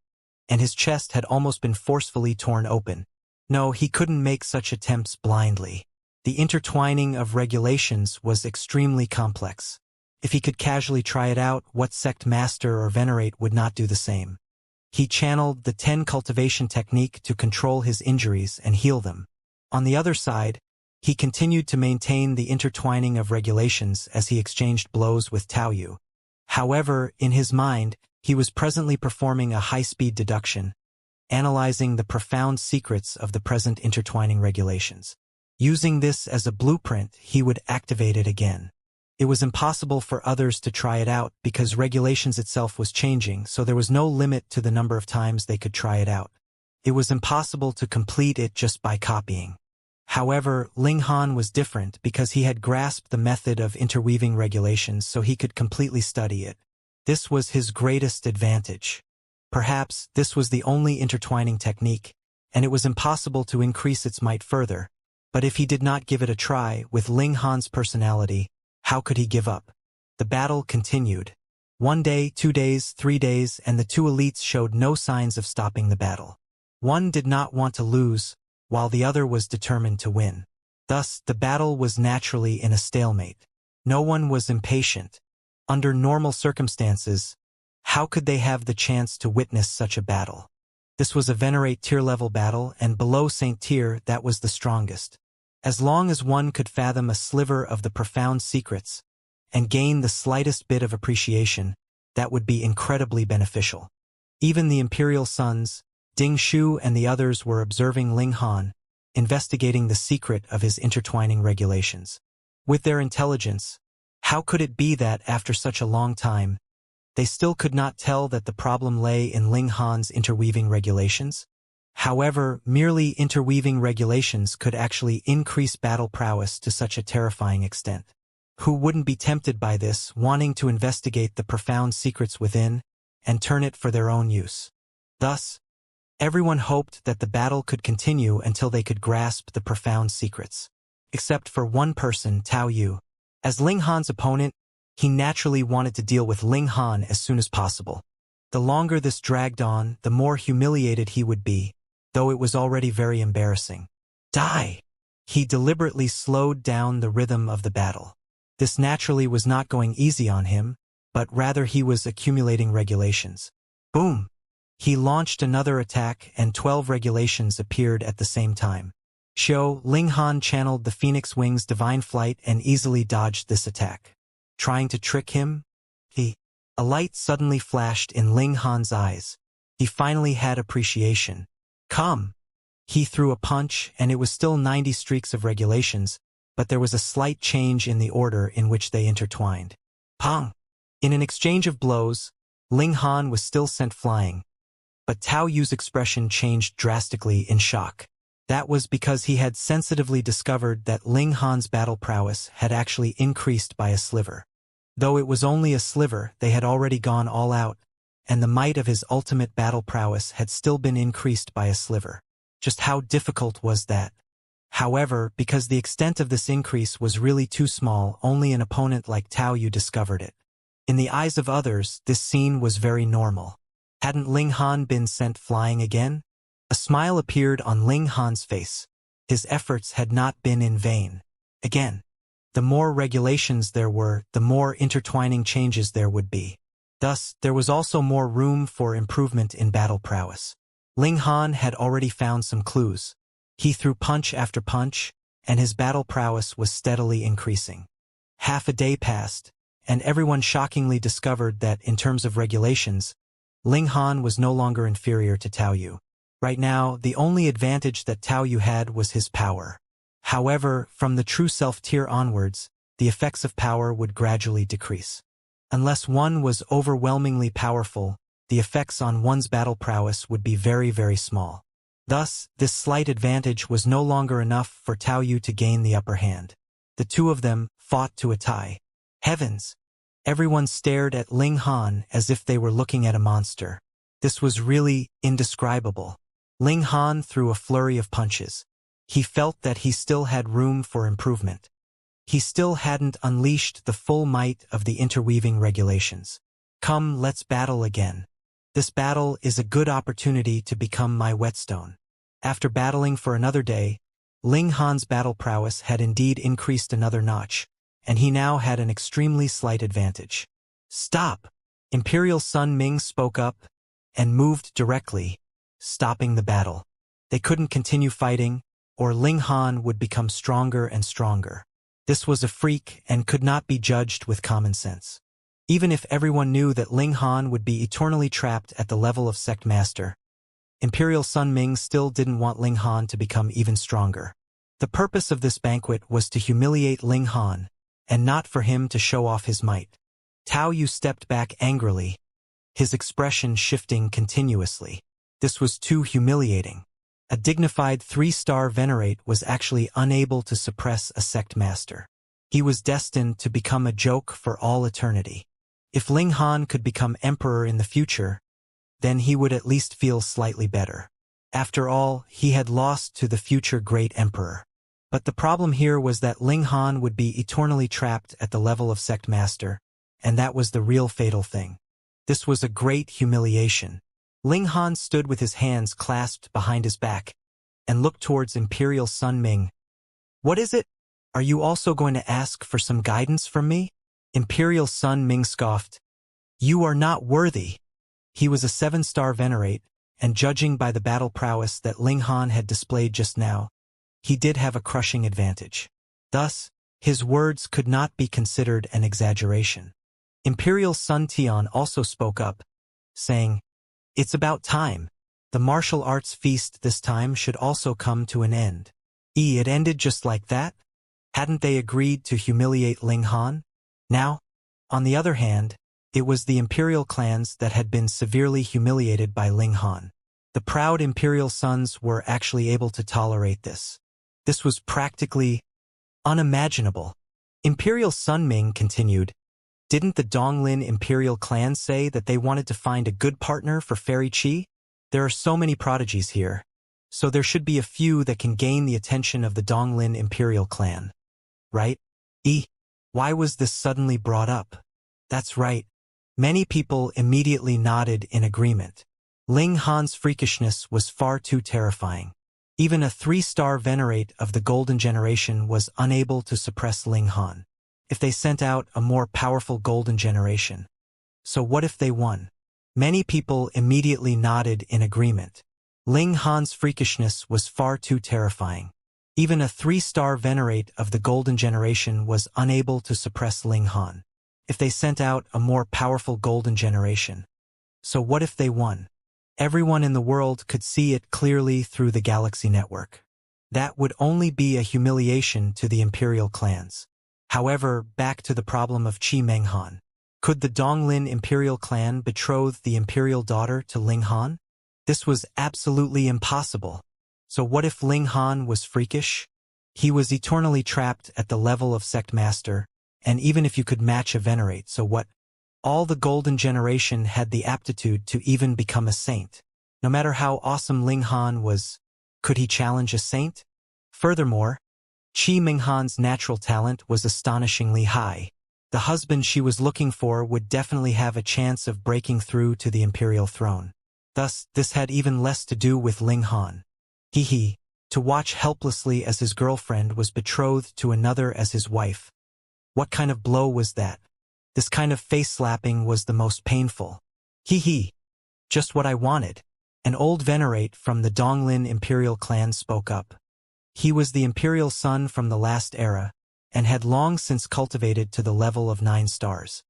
and his chest had almost been forcefully torn open. No, he couldn't make such attempts blindly. The intertwining of regulations was extremely complex. If he could casually try it out, what sect master or venerate would not do the same? He channeled the 10 cultivation technique to control his injuries and heal them. On the other side, he continued to maintain the intertwining of regulations as he exchanged blows with Tao Yu. However, in his mind, he was presently performing a high-speed deduction, analyzing the profound secrets of the present intertwining regulations. Using this as a blueprint, he would activate it again. It was impossible for others to try it out because regulations itself was changing, so there was no limit to the number of times they could try it out. It was impossible to complete it just by copying. However, Ling Han was different because he had grasped the method of interweaving regulations so he could completely study it. This was his greatest advantage. Perhaps this was the only intertwining technique, and it was impossible to increase its might further. But if he did not give it a try, with Ling Han's personality, how could he give up? The battle continued. 1 day, 2 days, 3 days, and the 2 elites showed no signs of stopping the battle. One did not want to lose, while the other was determined to win. Thus, the battle was naturally in a stalemate. No one was impatient. Under normal circumstances, how could they have the chance to witness such a battle? This was a Venerate tier-level battle, and below Saint tier, that was the strongest. As long as one could fathom a sliver of the profound secrets and gain the slightest bit of appreciation, that would be incredibly beneficial. Even the Imperial Sons, Ding Shu and the others were observing Ling Han, investigating the secret of his intertwining regulations. With their intelligence, how could it be that, after such a long time, they still could not tell that the problem lay in Ling Han's interweaving regulations? However, merely interweaving regulations could actually increase battle prowess to such a terrifying extent. Who wouldn't be tempted by this, wanting to investigate the profound secrets within and turn it for their own use? Thus, everyone hoped that the battle could continue until they could grasp the profound secrets. Except for one person, Tao Yu. As Ling Han's opponent, he naturally wanted to deal with Ling Han as soon as possible. The longer this dragged on, the more humiliated he would be, though it was already very embarrassing. Die! He deliberately slowed down the rhythm of the battle. This naturally was not going easy on him, but rather he was accumulating regulations. Boom! He launched another attack and 12 regulations appeared at the same time. Ling Han channeled the Phoenix Wing's divine flight and easily dodged this attack. Trying to trick him? A light suddenly flashed in Ling Han's eyes. He finally had appreciation. Come! He threw a punch, and it was still 90 streaks of regulations, but there was a slight change in the order in which they intertwined. Pong! In an exchange of blows, Ling Han was still sent flying, but Tao Yu's expression changed drastically in shock. That was because he had sensitively discovered that Ling Han's battle prowess had actually increased by a sliver. Though it was only a sliver, they had already gone all out, and the might of his ultimate battle prowess had still been increased by a sliver. Just how difficult was that? However, because the extent of this increase was really too small, only an opponent like Tao Yu discovered it. In the eyes of others, this scene was very normal. Hadn't Ling Han been sent flying again? A smile appeared on Ling Han's face. His efforts had not been in vain. Again. The more regulations there were, the more intertwining changes there would be. Thus, there was also more room for improvement in battle prowess. Ling Han had already found some clues. He threw punch after punch, and his battle prowess was steadily increasing. Half a day passed, and everyone shockingly discovered that, in terms of regulations, Ling Han was no longer inferior to Tao Yu. Right now, the only advantage that Tao Yu had was his power. However, from the true self tier onwards, the effects of power would gradually decrease. Unless one was overwhelmingly powerful, the effects on one's battle prowess would be very, very small. Thus, this slight advantage was no longer enough for Tao Yu to gain the upper hand. The two of them fought to a tie. Heavens! Everyone stared at Ling Han as if they were looking at a monster. This was really indescribable. Ling Han threw a flurry of punches. He felt that he still had room for improvement. He still hadn't unleashed the full might of the interweaving regulations. Come, let's battle again. This battle is a good opportunity to become my whetstone. After battling for another day, Ling Han's battle prowess had indeed increased another notch, and he now had an extremely slight advantage. Stop! Imperial Sun Ming spoke up and moved directly, stopping the battle. They couldn't continue fighting, or Ling Han would become stronger and stronger. This was a freak and could not be judged with common sense. Even if everyone knew that Ling Han would be eternally trapped at the level of Sect Master, Imperial Sun Ming still didn't want Ling Han to become even stronger. The purpose of this banquet was to humiliate Ling Han, and not for him to show off his might. Tao Yu stepped back angrily, his expression shifting continuously. This was too humiliating. A dignified 3-star Venerate was actually unable to suppress a Sect Master. He was destined to become a joke for all eternity. If Ling Han could become Emperor in the future, then he would at least feel slightly better. After all, he had lost to the future Great Emperor. But the problem here was that Ling Han would be eternally trapped at the level of Sect Master, and that was the real fatal thing. This was a great humiliation. Ling Han stood with his hands clasped behind his back and looked towards Imperial Sun Ming. What is it? Are you also going to ask for some guidance from me? Imperial Sun Ming scoffed. You are not worthy. He was a 7-star venerate, and judging by the battle prowess that Ling Han had displayed just now, he did have a crushing advantage. Thus, his words could not be considered an exaggeration. Imperial Sun Tian also spoke up, saying, It's about time. The martial arts feast this time should also come to an end. It ended just like that? Hadn't they agreed to humiliate Ling Han? Now, on the other hand, it was the imperial clans that had been severely humiliated by Ling Han. The proud imperial sons were actually able to tolerate this. This was practically unimaginable. Imperial Sun Ming continued, Didn't the Donglin imperial clan say that they wanted to find a good partner for Fairy Qi? There are so many prodigies here, so there should be a few that can gain the attention of the Donglin imperial clan. Right? Why was this suddenly brought up? That's right. Many people immediately nodded in agreement. Ling Han's freakishness was far too terrifying. Even a 3-star venerate of the Golden Generation was unable to suppress Ling Han. If they sent out a more powerful Golden Generation. So what if they won? Many people immediately nodded in agreement. Ling Han's freakishness was far too terrifying. Even a 3-star venerate of the Golden Generation was unable to suppress Ling Han. If they sent out a more powerful Golden Generation. So what if they won? Everyone in the world could see it clearly through the galaxy network. That would only be a humiliation to the imperial clans. However, back to the problem of Qi Menghan. Could the Donglin imperial clan betroth the imperial daughter to Ling Han? This was absolutely impossible. So what if Ling Han was freakish? He was eternally trapped at the level of sect master, and even if you could match a venerate, so what? All the Golden Generation had the aptitude to even become a saint. No matter how awesome Ling Han was, could he challenge a saint? Furthermore, Qi Menghan's natural talent was astonishingly high. The husband she was looking for would definitely have a chance of breaking through to the imperial throne. Thus, this had even less to do with Ling Han. To watch helplessly as his girlfriend was betrothed to another as his wife. What kind of blow was that? This kind of face-slapping was the most painful. Just what I wanted. An old venerate from the Donglin imperial clan spoke up. He was the imperial son from the last era, and had long since cultivated to the level of 9 stars.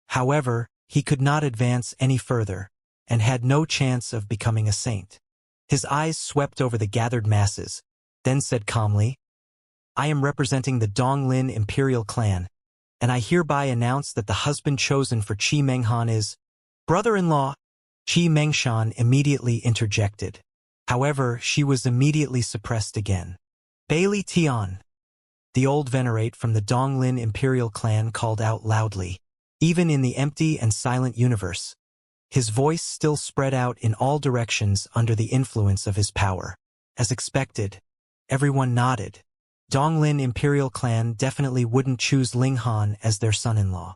However, he could not advance any further, and had no chance of becoming a saint. His eyes swept over the gathered masses, then said calmly, I am representing the Donglin imperial clan, and I hereby announce that the husband chosen for Qi Menghan is brother-in-law. Qi Mengshan immediately interjected. However, she was immediately suppressed again. Bailey Tian. The old venerate from the Donglin imperial clan called out loudly, even in the empty and silent universe. His voice still spread out in all directions under the influence of his power. As expected, everyone nodded. Donglin imperial clan definitely wouldn't choose Ling Han as their son-in-law.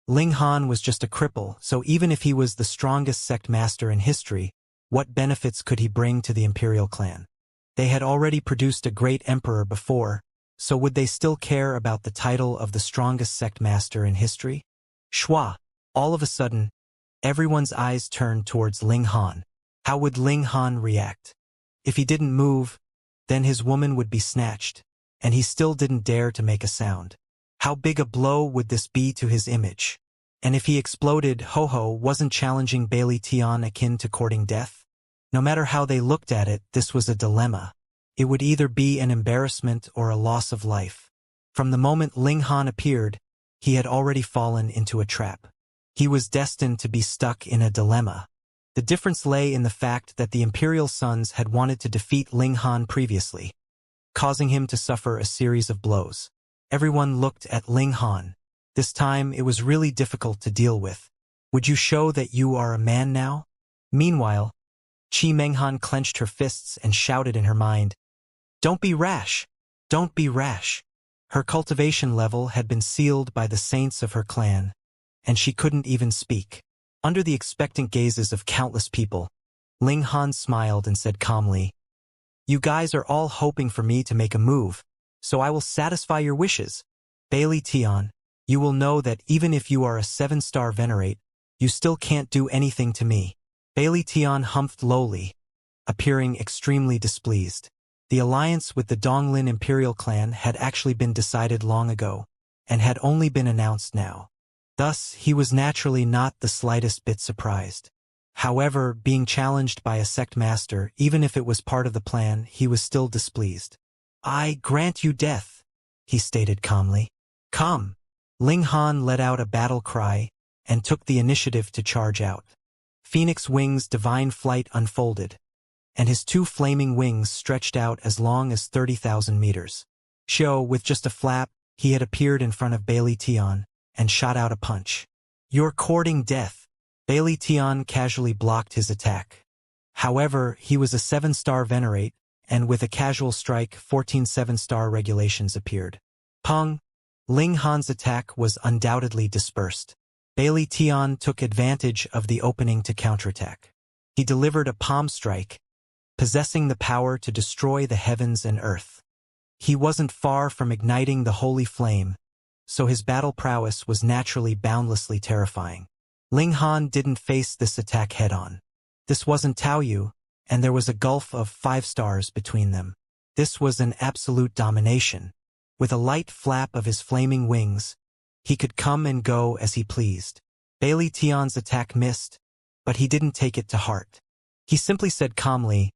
Ling Han was just a cripple, so even if he was the strongest sect master in history, what benefits could he bring to the imperial clan? They had already produced a great emperor before, so would they still care about the title of the strongest sect master in history? Shua. All of a sudden, everyone's eyes turned towards Ling Han. How would Ling Han react? If he didn't move, then his woman would be snatched, and he still didn't dare to make a sound. How big a blow would this be to his image? And if he exploded, Ho-Ho wasn't challenging Bailey Tian akin to courting death? No matter how they looked at it, this was a dilemma. It would either be an embarrassment or a loss of life. From the moment Ling Han appeared, he had already fallen into a trap. He was destined to be stuck in a dilemma. The difference lay in the fact that the imperial sons had wanted to defeat Ling Han previously, causing him to suffer a series of blows. Everyone looked at Ling Han. This time it was really difficult to deal with. Would you show that you are a man now? Meanwhile, Qi Menghan clenched her fists and shouted in her mind, Don't be rash! Don't be rash! Her cultivation level had been sealed by the saints of her clan, and she couldn't even speak. Under the expectant gazes of countless people, Ling Han smiled and said calmly, "You guys are all hoping for me to make a move, so I will satisfy your wishes. Bailey Tian, you will know that even if you are a 7-star venerate, you still can't do anything to me." Bailey Tian humphed lowly, appearing extremely displeased. The alliance with the Donglin Imperial clan had actually been decided long ago, and had only been announced now. Thus, he was naturally not the slightest bit surprised. However, being challenged by a sect master, even if it was part of the plan, he was still displeased. "I grant you death," he stated calmly. "Come." Ling Han let out a battle cry, and took the initiative to charge out. Phoenix Wings' divine flight unfolded, and his 2 flaming wings stretched out as long as 30,000 meters. With just a flap, he had appeared in front of Bailey Tian, and shot out a punch. "You're courting death." Bailey Tian casually blocked his attack. However, he was a 7-star venerate, and with a casual strike, 14 7-star regulations appeared. Pung! Ling Han's attack was undoubtedly dispersed. Bailey Tian took advantage of the opening to counterattack. He delivered a palm strike, possessing the power to destroy the heavens and earth. He wasn't far from igniting the holy flame, so his battle prowess was naturally boundlessly terrifying. Ling Han didn't face this attack head-on. This wasn't Taoyu, and there was a gulf of 5 stars between them. This was an absolute domination. With a light flap of his flaming wings, he could come and go as he pleased. Bailey Tian's attack missed, but he didn't take it to heart. He simply said calmly,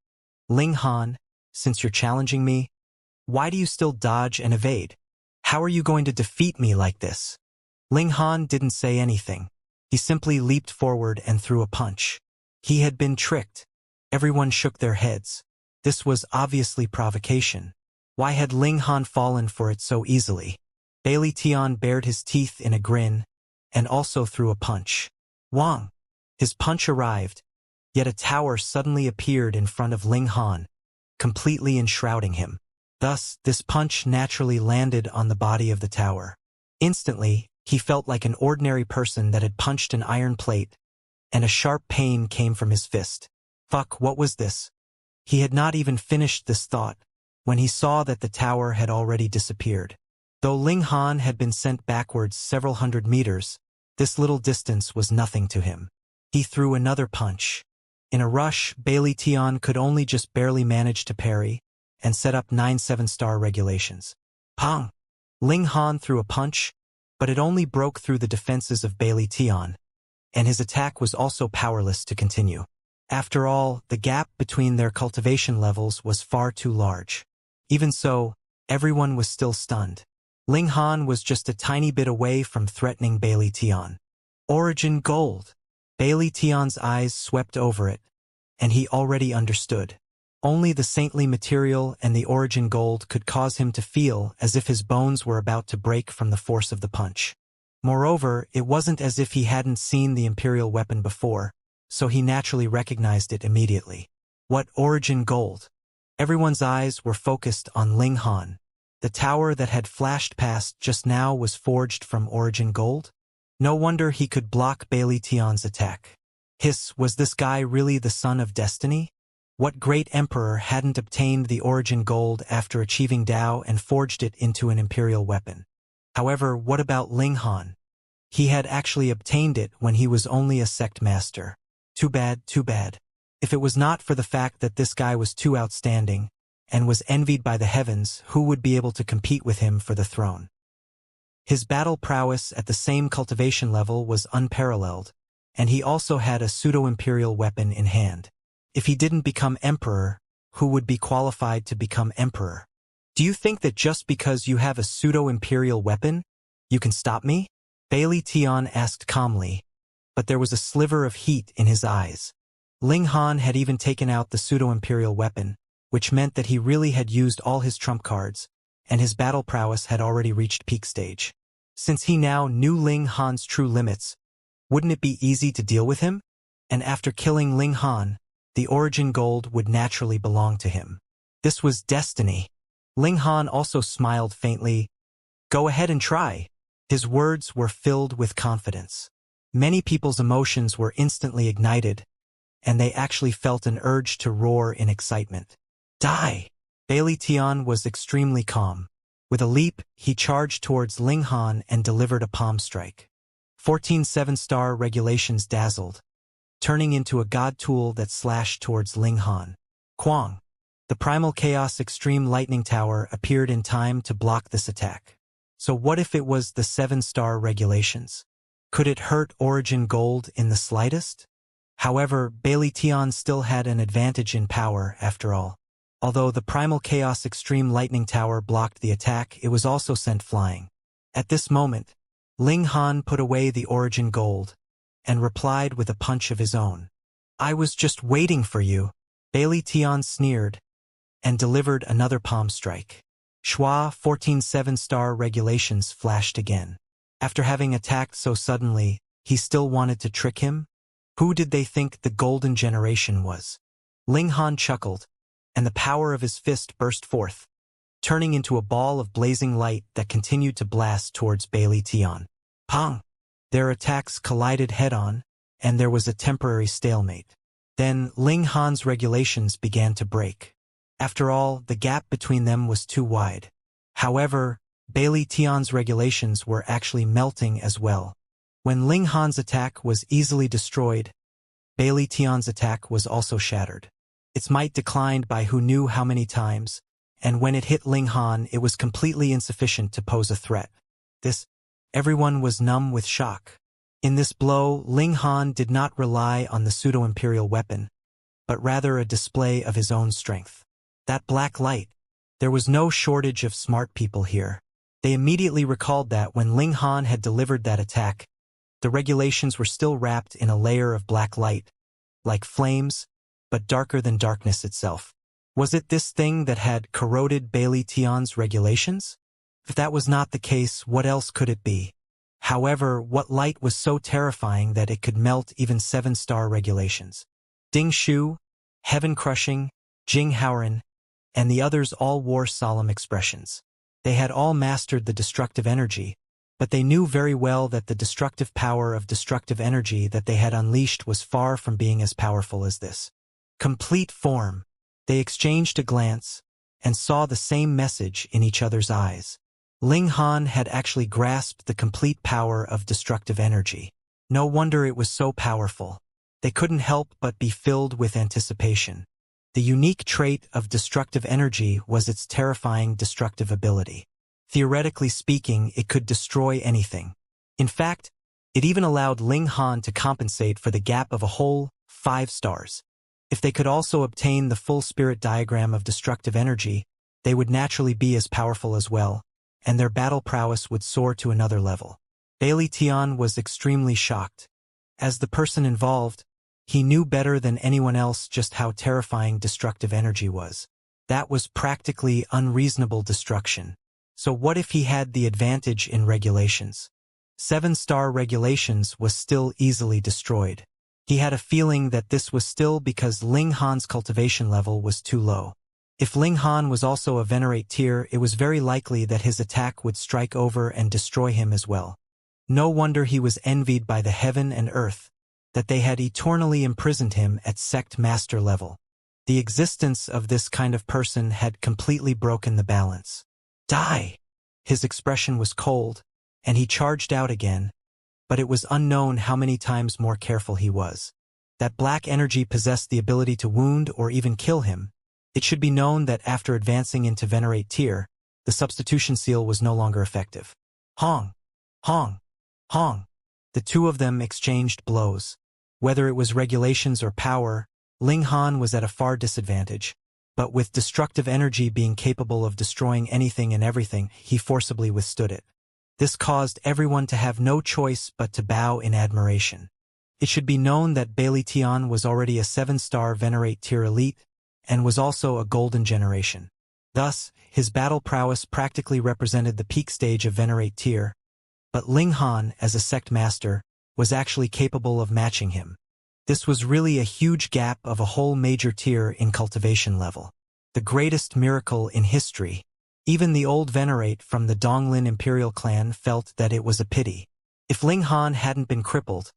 "Ling Han, since you're challenging me, why do you still dodge and evade? How are you going to defeat me like this?" Ling Han didn't say anything. He simply leaped forward and threw a punch. He had been tricked. Everyone shook their heads. This was obviously provocation. Why had Ling Han fallen for it so easily? Bailey Tian bared his teeth in a grin, and also threw a punch. Wang! His punch arrived, yet a tower suddenly appeared in front of Ling Han, completely enshrouding him. Thus, this punch naturally landed on the body of the tower. Instantly, he felt like an ordinary person that had punched an iron plate, and a sharp pain came from his fist. Fuck, what was this? He had not even finished this thought, when he saw that the tower had already disappeared. Though Ling Han had been sent backwards several hundred meters, this little distance was nothing to him. He threw another punch. In a rush, Bailey Tian could only just barely manage to parry, and set up 9 7-star regulations. Pong! Ling Han threw a punch, but it only broke through the defenses of Bailey Tian, and his attack was also powerless to continue. After all, the gap between their cultivation levels was far too large. Even so, everyone was still stunned. Ling Han was just a tiny bit away from threatening Bailey Tian. Origin Gold! Bailey Tian's eyes swept over it, and he already understood. Only the saintly material and the origin gold could cause him to feel as if his bones were about to break from the force of the punch. Moreover, it wasn't as if he hadn't seen the imperial weapon before, so he naturally recognized it immediately. What origin gold? Everyone's eyes were focused on Ling Han. The tower that had flashed past just now was forged from origin gold? No wonder he could block Bailey Tian's attack. Was this guy really the son of destiny? What great emperor hadn't obtained the origin gold after achieving Tao and forged it into an imperial weapon? However, what about Ling Han? He had actually obtained it when he was only a sect master. Too bad, too bad. If it was not for the fact that this guy was too outstanding, and was envied by the heavens, who would be able to compete with him for the throne? His battle prowess at the same cultivation level was unparalleled, and he also had a pseudo-imperial weapon in hand. If he didn't become emperor, who would be qualified to become emperor? Do you think that just because you have a pseudo-imperial weapon, you can stop me? Bailey Tian asked calmly, but there was a sliver of heat in his eyes. Ling Han had even taken out the pseudo-imperial weapon, which meant that he really had used all his trump cards, and his battle prowess had already reached peak stage. Since he now knew Ling Han's true limits, wouldn't it be easy to deal with him? And after killing Ling Han, the origin gold would naturally belong to him. This was destiny. Ling Han also smiled faintly. Go ahead and try. His words were filled with confidence. Many people's emotions were instantly ignited, and they actually felt an urge to roar in excitement. Die! Bailey Tian was extremely calm. With a leap, he charged towards Ling Han and delivered a palm strike. 14 7-star regulations dazzled, turning into a god tool that slashed towards Ling Han. Quang! The Primal Chaos Extreme Lightning Tower appeared in time to block this attack. So what if it was the 7-star regulations? Could it hurt Origin Gold in the slightest? However, Bailey Tian still had an advantage in power after all. Although the Primal Chaos Extreme Lightning Tower blocked the attack, it was also sent flying. At this moment, Ling Han put away the Origin Gold and replied with a punch of his own. I was just waiting for you. Bailey Tian sneered and delivered another palm strike. Schwa 14 7-star regulations flashed again. After having attacked so suddenly, he still wanted to trick him? Who did they think the Golden Generation was? Ling Han chuckled, and the power of his fist burst forth, turning into a ball of blazing light that continued to blast towards Bailey Tian. Pong! Their attacks collided head-on, and there was a temporary stalemate. Then Ling Han's regulations began to break. After all, the gap between them was too wide. However, Bailey Tian's regulations were actually melting as well. When Ling Han's attack was easily destroyed, Bailey Tian's attack was also shattered. Its might declined by who knew how many times, and when it hit Ling Han, it was completely insufficient to pose a threat. Everyone was numb with shock. In this blow, Ling Han did not rely on the pseudo-imperial weapon, but rather a display of his own strength. That black light. There was no shortage of smart people here. They immediately recalled that when Ling Han had delivered that attack, the regulations were still wrapped in a layer of black light, like flames, but darker than darkness itself. Was it this thing that had corroded Bailey Tian's regulations? If that was not the case, what else could it be? However, what light was so terrifying that it could melt even 7-star regulations? Ding Shu, Heaven Crushing, Jing Haoran, and the others all wore solemn expressions. They had all mastered the destructive energy, but they knew very well that the destructive power of destructive energy that they had unleashed was far from being as powerful as this. Complete form. They exchanged a glance and saw the same message in each other's eyes. Ling Han had actually grasped the complete power of destructive energy. No wonder it was so powerful. They couldn't help but be filled with anticipation. The unique trait of destructive energy was its terrifying destructive ability. Theoretically speaking, it could destroy anything. In fact, it even allowed Ling Han to compensate for the gap of a whole 5 stars. If they could also obtain the full spirit diagram of destructive energy, they would naturally be as powerful as well, and their battle prowess would soar to another level. Bailey Tian was extremely shocked. As the person involved, he knew better than anyone else just how terrifying destructive energy was. That was practically unreasonable destruction. So what if he had the advantage in regulations? 7-star regulations was still easily destroyed. He had a feeling that this was still because Ling Han's cultivation level was too low. If Ling Han was also a Venerate tier, it was very likely that his attack would strike over and destroy him as well. No wonder he was envied by the heaven and earth, that they had eternally imprisoned him at sect master level. The existence of this kind of person had completely broken the balance. Die! His expression was cold, and he charged out again, but it was unknown how many times more careful he was. That black energy possessed the ability to wound or even kill him. It should be known that after advancing into Venerate tier, the substitution seal was no longer effective. Hong! Hong! Hong! The two of them exchanged blows. Whether it was regulations or power, Ling Han was at a far disadvantage, but with destructive energy being capable of destroying anything and everything, he forcibly withstood it. This caused everyone to have no choice but to bow in admiration. It should be known that Bailey Tian was already a 7-star Venerate tier elite, and was also a golden generation. Thus, his battle prowess practically represented the peak stage of Venerate tier, but Ling Han, as a sect master, was actually capable of matching him. This was really a huge gap of a whole major tier in cultivation level. The greatest miracle in history. Even the old Venerate from the Donglin Imperial clan felt that it was a pity. If Ling Han hadn't been crippled,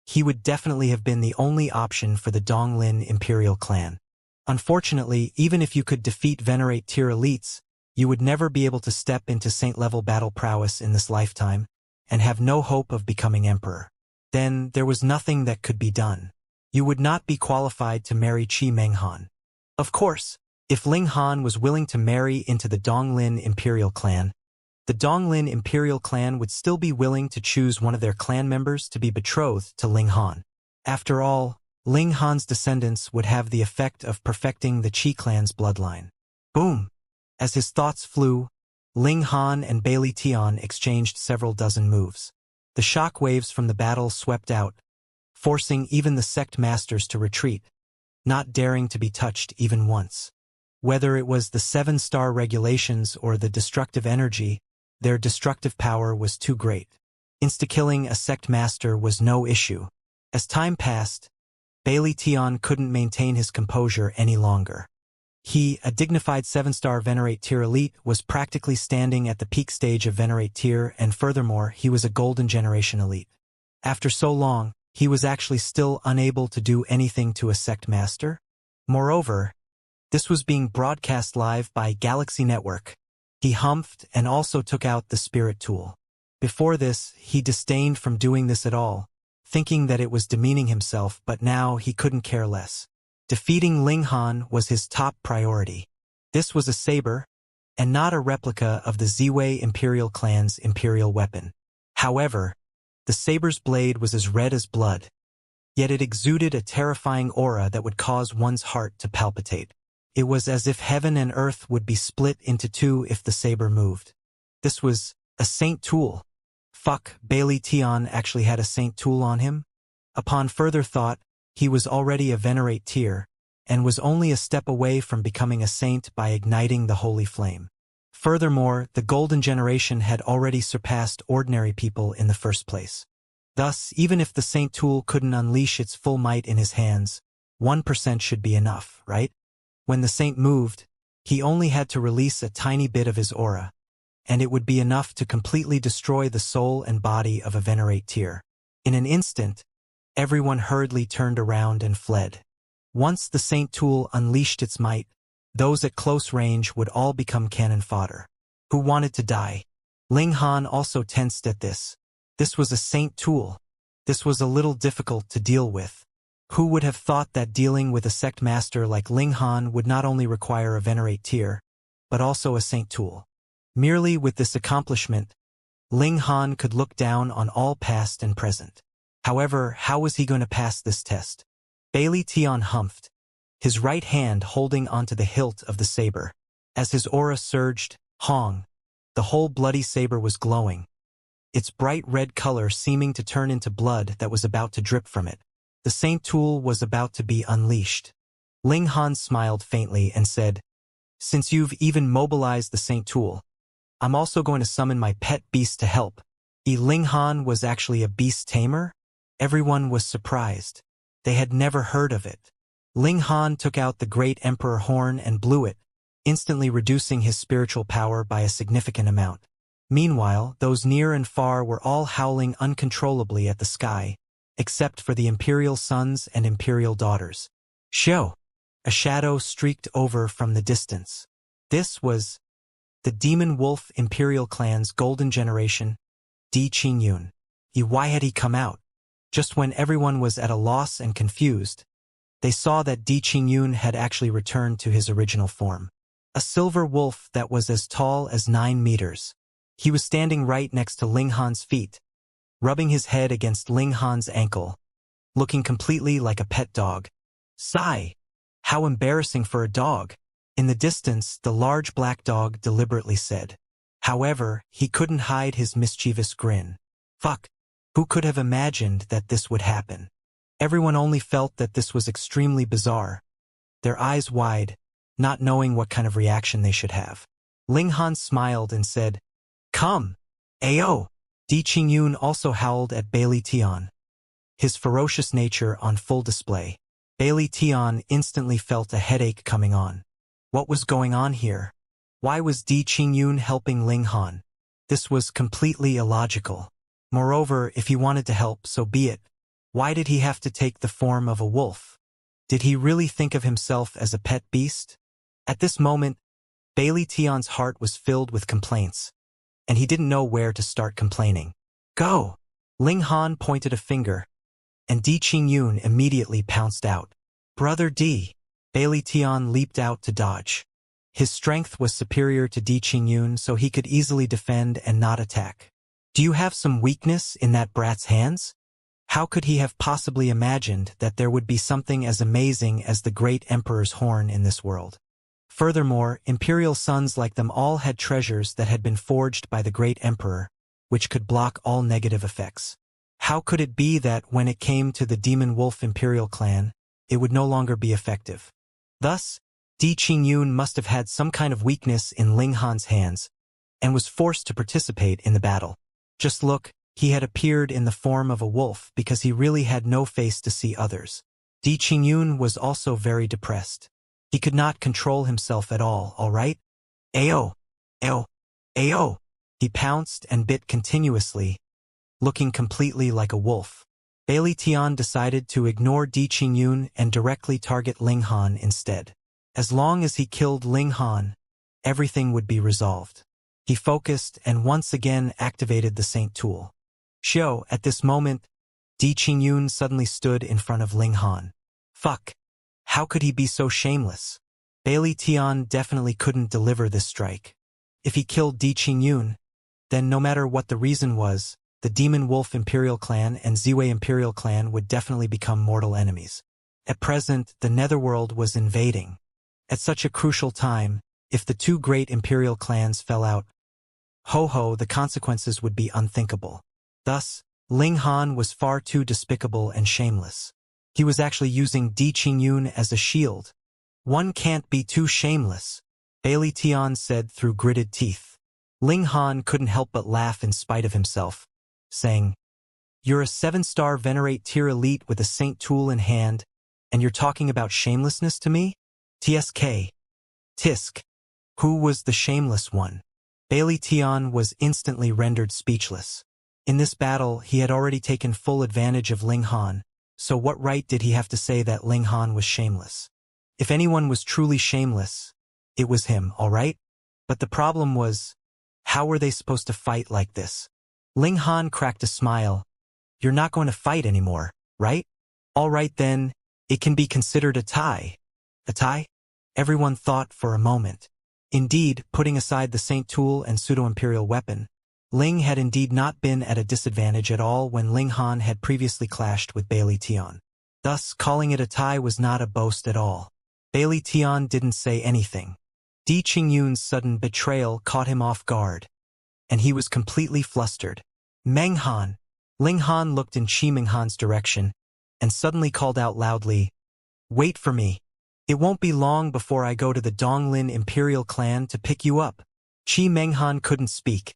he would definitely have been the only option for the Donglin Imperial clan. Unfortunately, even if you could defeat Venerate tier elites, you would never be able to step into saint-level battle prowess in this lifetime, and have no hope of becoming emperor. Then there was nothing that could be done. You would not be qualified to marry Qi Menghan. Of course, if Ling Han was willing to marry into the Donglin Imperial clan, the Donglin Imperial clan would still be willing to choose one of their clan members to be betrothed to Ling Han. After all, Ling Han's descendants would have the effect of perfecting the Qi clan's bloodline. Boom! As his thoughts flew, Ling Han and Bailey Tian exchanged several dozen moves. The shock waves from the battle swept out, forcing even the sect masters to retreat, not daring to be touched even once. Whether it was the 7-star regulations or the destructive energy, their destructive power was too great. Insta-killing a sect master was no issue. As time passed, Bailey Tian couldn't maintain his composure any longer. He, a dignified 7-star Venerate tier elite, was practically standing at the peak stage of Venerate tier, and furthermore, he was a Golden Generation elite. After so long, he was actually still unable to do anything to a sect master. Moreover, this was being broadcast live by Galaxy Network. He humphed and also took out the spirit tool. Before this, he disdained from doing this at all, thinking that it was demeaning himself, but now he couldn't care less. Defeating Ling Han was his top priority. This was a saber, and not a replica of the Ziwei Imperial clan's imperial weapon. However, the saber's blade was as red as blood, yet it exuded a terrifying aura that would cause one's heart to palpitate. It was as if heaven and earth would be split into two if the saber moved. This was a saint tool. Fuck, Bailey Tian actually had a saint tool on him? Upon further thought, he was already a Venerate tier, and was only a step away from becoming a saint by igniting the holy flame. Furthermore, the Golden Generation had already surpassed ordinary people in the first place. Thus, even if the saint tool couldn't unleash its full might in his hands, 1% should be enough, right? When the saint moved, he only had to release a tiny bit of his aura, and it would be enough to completely destroy the soul and body of a Venerate tier. In an instant, everyone hurriedly turned around and fled. Once the saint tool unleashed its might, those at close range would all become cannon fodder. Who wanted to die? Ling Han also tensed at this. This was a saint tool. This was a little difficult to deal with. Who would have thought that dealing with a sect master like Ling Han would not only require a Venerate tier, but also a saint tool? Merely with this accomplishment, Ling Han could look down on all past and present. However, how was he going to pass this test? Bailey Tian humphed, his right hand holding onto the hilt of the saber. As his aura surged, Hong, the whole bloody saber was glowing, its bright red color seeming to turn into blood that was about to drip from it. The saint tool was about to be unleashed. Ling Han smiled faintly and said, "Since you've even mobilized the saint tool, I'm also going to summon my pet beast to help." Ling Han was actually a beast tamer? Everyone was surprised. They had never heard of it. Ling Han took out the Great Emperor horn and blew it, instantly reducing his spiritual power by a significant amount. Meanwhile, those near and far were all howling uncontrollably at the sky, except for the imperial sons and imperial daughters. Show! A shadow streaked over from the distance. This was the Demon Wolf Imperial clan's Golden Generation, Di Qingyun. Why had he come out? Just when everyone was at a loss and confused, they saw that Di Qingyun had actually returned to his original form. A silver wolf that was as tall as 9 meters. He was standing right next to Ling Han's feet, rubbing his head against Ling Han's ankle, looking completely like a pet dog. Sigh! How embarrassing for a dog! In the distance, the large black dog deliberately said. However, he couldn't hide his mischievous grin. Fuck! Who could have imagined that this would happen? Everyone only felt that this was extremely bizarre, their eyes wide, not knowing what kind of reaction they should have. Ling Han smiled and said, "Come! Ayo!" Di Qingyun also howled at Bailey Tian, his ferocious nature on full display. Bailey Tian instantly felt a headache coming on. What was going on here? Why was Di Qingyun helping Ling Han? This was completely illogical. Moreover, if he wanted to help, so be it. Why did he have to take the form of a wolf? Did he really think of himself as a pet beast? At this moment, Bailey Tian's heart was filled with complaints, and he didn't know where to start complaining. Go! Ling Han pointed a finger, and Di Qingyun immediately pounced out. Brother Di! Bailey Tian leaped out to dodge. His strength was superior to Di Qingyun, so he could easily defend and not attack. Do you have some weakness in that brat's hands? How could he have possibly imagined that there would be something as amazing as the great emperor's horn in this world? Furthermore, imperial sons like them all had treasures that had been forged by the great emperor, which could block all negative effects. How could it be that when it came to the demon wolf imperial clan, it would no longer be effective? Thus, Di Qingyun must have had some kind of weakness in Ling Han's hands, and was forced to participate in the battle. Just look, he had appeared in the form of a wolf because he really had no face to see others. Di Qingyun was also very depressed. He could not control himself at all right? Ayo! Ayo! Ayo! He pounced and bit continuously, looking completely like a wolf. Bailey Tian decided to ignore Di Qingyun and directly target Ling Han instead. As long as he killed Ling Han, everything would be resolved. He focused and once again activated the Saint tool. Xiao, at this moment, Di Qingyun suddenly stood in front of Ling Han. Fuck! How could he be so shameless? Bailey Tian definitely couldn't deliver this strike. If he killed Di Qingyun, then no matter what the reason was, the Demon Wolf Imperial Clan and Ziwei Imperial Clan would definitely become mortal enemies. At present, the Netherworld was invading. At such a crucial time, if the two great Imperial clans fell out, the consequences would be unthinkable. Thus, Ling Han was far too despicable and shameless. He was actually using Di Qingyun as a shield. One can't be too shameless, Bailey Tian said through gritted teeth. Ling Han couldn't help but laugh in spite of himself, saying, "You're a 7-star Venerate tier elite with a Saint tool in hand, and you're talking about shamelessness to me? TSK. Tisk. Who was the shameless one?" Bailey Tian was instantly rendered speechless. In this battle, he had already taken full advantage of Ling Han, so what right did he have to say that Ling Han was shameless? If anyone was truly shameless, it was him, alright? But the problem was, how were they supposed to fight like this? Ling Han cracked a smile. "You're not going to fight anymore, right? Alright then, it can be considered a tie." A tie? Everyone thought for a moment. Indeed, putting aside the Saint tool and pseudo-imperial weapon, Ling had indeed not been at a disadvantage at all when Ling Han had previously clashed with Bailey Tian. Thus, calling it a tie was not a boast at all. Bailey Tian didn't say anything. Di Qingyun's sudden betrayal caught him off guard, and he was completely flustered. "Meng Han!" Ling Han looked in Qi Menghan's direction, and suddenly called out loudly, "Wait for me. It won't be long before I go to the Donglin Imperial Clan to pick you up." Qi Menghan couldn't speak,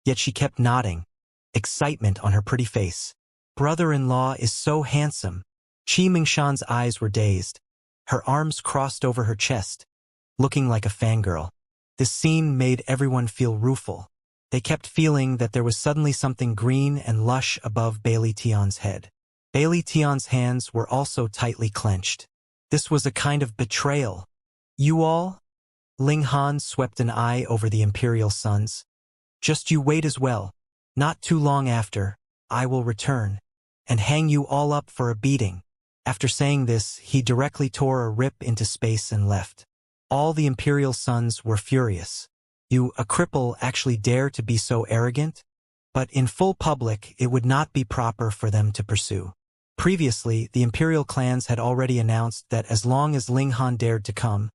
yet she kept nodding, excitement on her pretty face. "Brother-in-law is so handsome." Qi Mengshan's eyes were dazed. Her arms crossed over her chest, looking like a fangirl. This scene made everyone feel rueful. They kept feeling that there was suddenly something green and lush above Bailey Tian's head. Bailey Tian's hands were also tightly clenched. This was a kind of betrayal. "You all?" Ling Han swept an eye over the Imperial sons. "Just you wait as well. Not too long after, I will return, and hang you all up for a beating." After saying this, he directly tore a rip into space and left. All the Imperial sons were furious. You, a cripple, actually dare to be so arrogant? But in full public, it would not be proper for them to pursue. Previously, the Imperial clans had already announced that as long as Ling Han dared to come,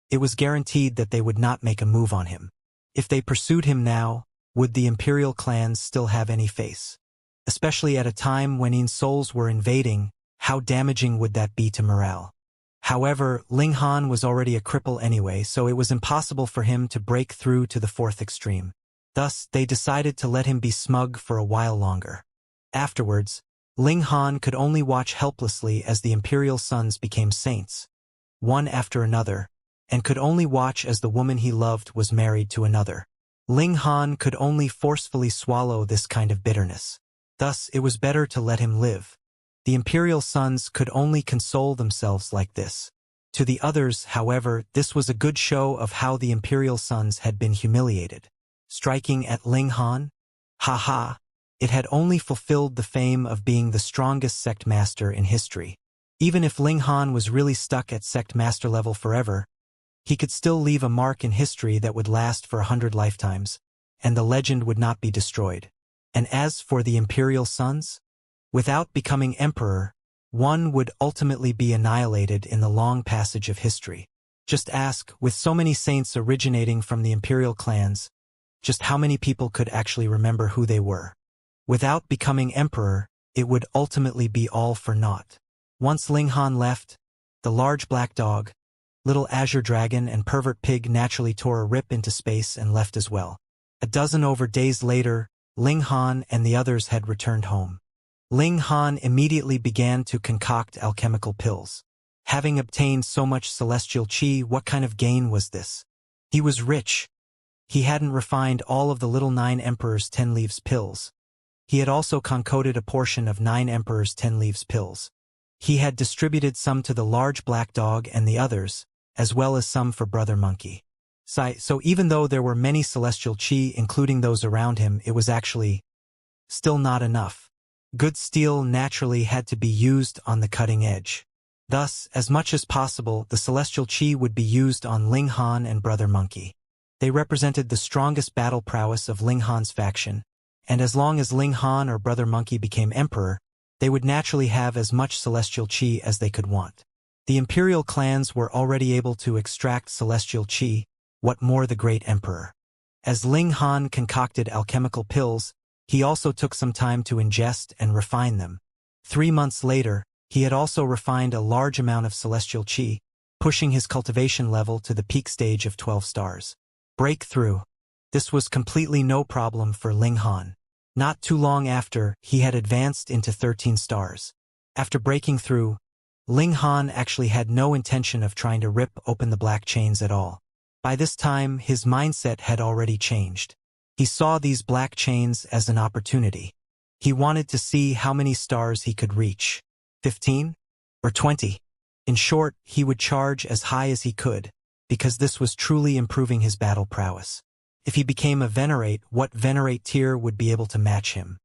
it was guaranteed that they would not make a move on him. If they pursued him now, would the Imperial clans still have any face? Especially at a time when souls were invading, how damaging would that be to morale? However, Ling Han was already a cripple anyway, so it was impossible for him to break through to the fourth extreme. Thus, they decided to let him be smug for a while longer. Afterwards, Ling Han could only watch helplessly as the Imperial sons became saints, one after another, and could only watch as the woman he loved was married to another. Ling Han could only forcefully swallow this kind of bitterness. Thus, it was better to let him live. The imperial sons could only console themselves like this. To the others, however, this was a good show of how the imperial sons had been humiliated. Striking at Ling Han? Ha ha! It had only fulfilled the fame of being the strongest sect master in history. Even if Ling Han was really stuck at sect master level forever, he could still leave a mark in history that would last for 100 lifetimes, and the legend would not be destroyed. And as for the imperial sons? Without becoming emperor, one would ultimately be annihilated in the long passage of history. Just ask, with so many saints originating from the imperial clans, just how many people could actually remember who they were? Without becoming emperor, it would ultimately be all for naught. Once Ling Han left, the large black dog, little azure dragon and pervert pig naturally tore a rip into space and left as well. A dozen over days later, Ling Han and the others had returned home. Ling Han immediately began to concoct alchemical pills. Having obtained so much celestial qi, what kind of gain was this? He was rich. He hadn't refined all of the little 9 Emperor's 10 Leaves pills. He had also concocted a portion of 9 Emperor's 10 Leaves pills. He had distributed some to the large black dog and the others, as well as some for Brother Monkey. So even though there were many celestial qi, including those around him, it was actually still not enough. Good steel naturally had to be used on the cutting edge. Thus, as much as possible, the celestial qi would be used on Ling Han and Brother Monkey. They represented the strongest battle prowess of Ling Han's faction, and as long as Ling Han or Brother Monkey became emperor, they would naturally have as much celestial qi as they could want. The imperial clans were already able to extract celestial qi, what more the great emperor. As Ling Han concocted alchemical pills, he also took some time to ingest and refine them. 3 months later, he had also refined a large amount of celestial qi, pushing his cultivation level to the peak stage of 12 stars. Breakthrough. This was completely no problem for Ling Han. Not too long after, he had advanced into 13 stars. After breaking through, Ling Han actually had no intention of trying to rip open the black chains at all. By this time, his mindset had already changed. He saw these black chains as an opportunity. He wanted to see how many stars he could reach. 15? Or 20? In short, he would charge as high as he could, because this was truly improving his battle prowess. If he became a venerate, what venerate tier would be able to match him?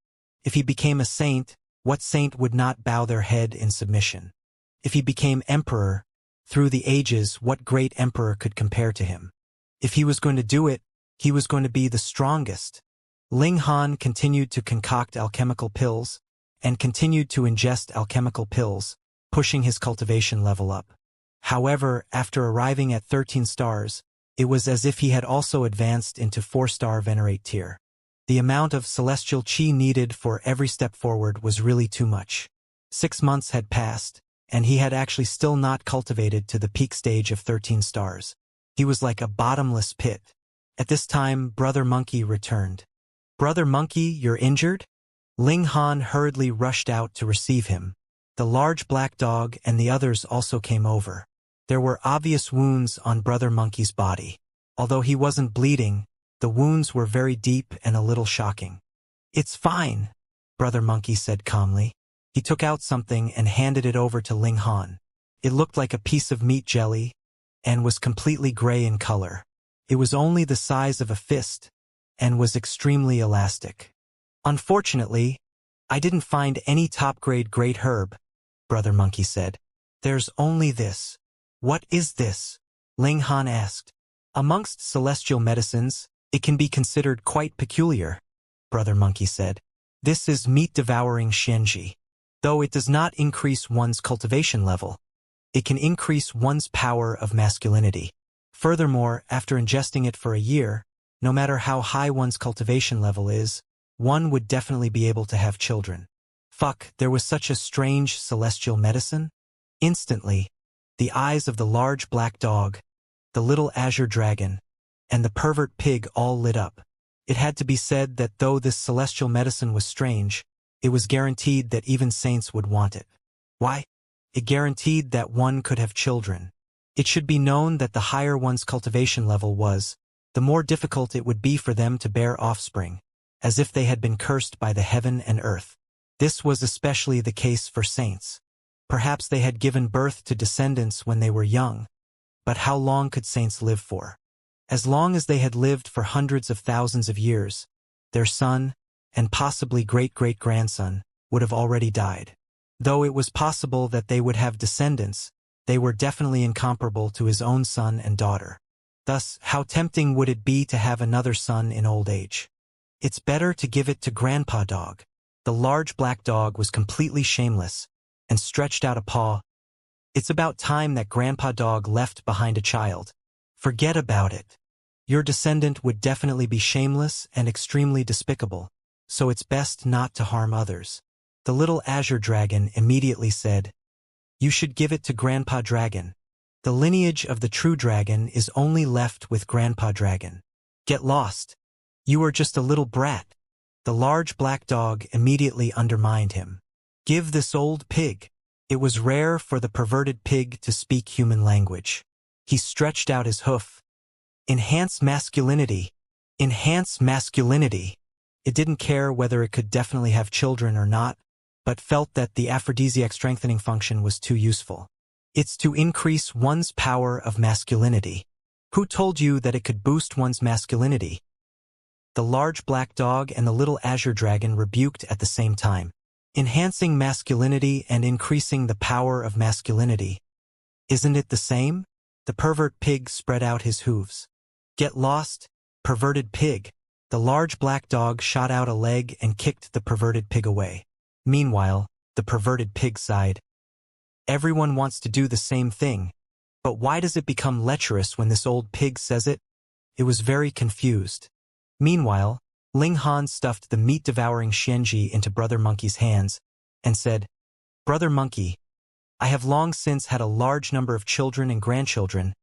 If he became a saint, what saint would not bow their head in submission? If he became emperor, through the ages, what great emperor could compare to him? If he was going to do it, he was going to be the strongest. Ling Han continued to concoct alchemical pills, and continued to ingest alchemical pills, pushing his cultivation level up. However, after arriving at 13 stars, it was as if he had also advanced into 4-star venerate tier. The amount of celestial qi needed for every step forward was really too much. 6 months had passed, and he had actually still not cultivated to the peak stage of 13 stars. He was like a bottomless pit. At this time, Brother Monkey returned. "Brother Monkey, you're injured?" Ling Han hurriedly rushed out to receive him. The large black dog and the others also came over. There were obvious wounds on Brother Monkey's body. Although he wasn't bleeding, the wounds were very deep and a little shocking. "It's fine," Brother Monkey said calmly. He took out something and handed it over to Ling Han. It looked like a piece of meat jelly, and was completely gray in color. It was only the size of a fist, and was extremely elastic. "Unfortunately, I didn't find any top-grade great herb," Brother Monkey said. "There's only this." "What is this?" Ling Han asked. "Amongst celestial medicines, it can be considered quite peculiar," Brother Monkey said. "This is meat-devouring Xianxia. Though it does not increase one's cultivation level, it can increase one's power of masculinity. Furthermore, after ingesting it for a year, no matter how high one's cultivation level is, one would definitely be able to have children." Fuck, there was such a strange celestial medicine? Instantly, the eyes of the large black dog, the little azure dragon, and the pervert pig all lit up. It had to be said that though this celestial medicine was strange, it was guaranteed that even saints would want it. Why? It guaranteed that one could have children. It should be known that the higher one's cultivation level was, the more difficult it would be for them to bear offspring, as if they had been cursed by the heaven and earth. This was especially the case for saints. Perhaps they had given birth to descendants when they were young, but how long could saints live for? As long as they had lived for hundreds of thousands of years, their son, and possibly great-great-grandson, would have already died. Though it was possible that they would have descendants, they were definitely incomparable to his own son and daughter. Thus, how tempting would it be to have another son in old age? It's better to give it to Grandpa Dog. The large black dog was completely shameless, and stretched out a paw. It's about time that Grandpa Dog left behind a child. Forget about it. Your descendant would definitely be shameless and extremely despicable, so it's best not to harm others. The little azure dragon immediately said, "You should give it to Grandpa Dragon. The lineage of the true dragon is only left with Grandpa Dragon. Get lost. You are just a little brat." The large black dog immediately undermined him. "Give this old pig." It was rare for the perverted pig to speak human language. He stretched out his hoof. "Enhance masculinity. Enhance masculinity." It didn't care whether it could definitely have children or not, but felt that the aphrodisiac strengthening function was too useful. It's to increase one's power of masculinity. Who told you that it could boost one's masculinity? The large black dog and the little azure dragon rebuked at the same time. Enhancing masculinity and increasing the power of masculinity. Isn't it the same? The pervert pig spread out his hooves. "Get lost, perverted pig." The large black dog shot out a leg and kicked the perverted pig away. Meanwhile, the perverted pig sighed. "Everyone wants to do the same thing, but why does it become lecherous when this old pig says it?" It was very confused. Meanwhile, Ling Han stuffed the meat-devouring Xianxia into Brother Monkey's hands and said, "Brother Monkey, I have long since had a large number of children and grandchildren,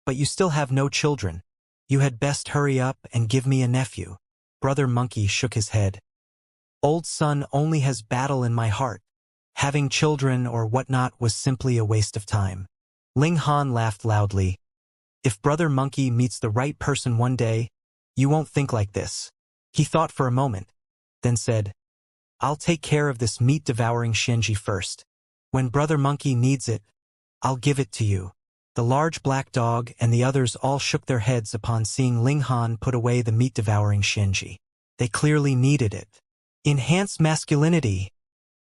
but you still have no children. You had best hurry up and give me a nephew." Brother Monkey shook his head. "Old son only has battle in my heart. Having children or whatnot was simply a waste of time." Ling Han laughed loudly. "If Brother Monkey meets the right person one day, you won't think like this." He thought for a moment, then said, "I'll take care of this meat-devouring Xianxia first. When Brother Monkey needs it, I'll give it to you." The large black dog and the others all shook their heads upon seeing Ling Han put away the meat-devouring Xianxia. They clearly needed it. "Enhance masculinity,"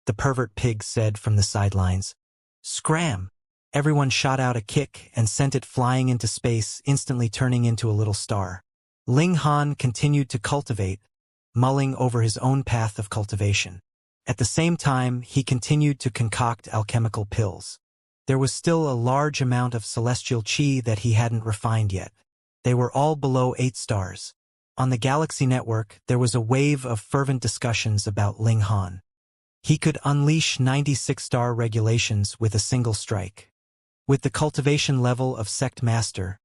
the pervert pig said from the sidelines. Scram! Everyone shot out a kick and sent it flying into space, instantly turning into a little star. Ling Han continued to cultivate, mulling over his own path of cultivation. At the same time, he continued to concoct alchemical pills. There was still a large amount of celestial chi that he hadn't refined yet. They were all below 8 stars. On the Galaxy Network, there was a wave of fervent discussions about Ling Han. He could unleash 96-star regulations with a single strike. With the cultivation level of Sect Master,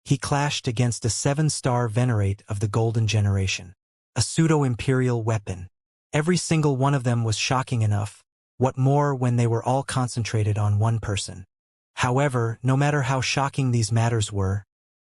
he clashed against a 7-star Venerate of the Golden Generation, a pseudo-imperial weapon. Every single one of them was shocking enough, what more when they were all concentrated on one person. However, no matter how shocking these matters were,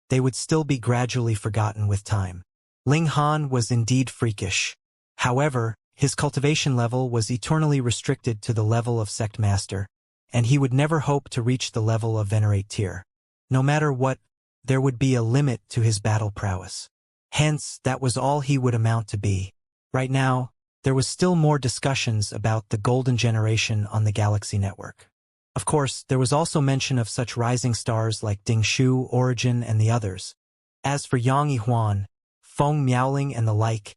they would still be gradually forgotten with time. Ling Han was indeed freakish. However, his cultivation level was eternally restricted to the level of Sect Master, and he would never hope to reach the level of Venerate tier. No matter what, there would be a limit to his battle prowess. Hence, that was all he would amount to be. Right now, there was still more discussions about the Golden Generation on the Galaxy Network. Of course, there was also mention of such rising stars like Ding Shu, Origin, and the others. As for Yang Yihuan, Feng Miaoling, and the like,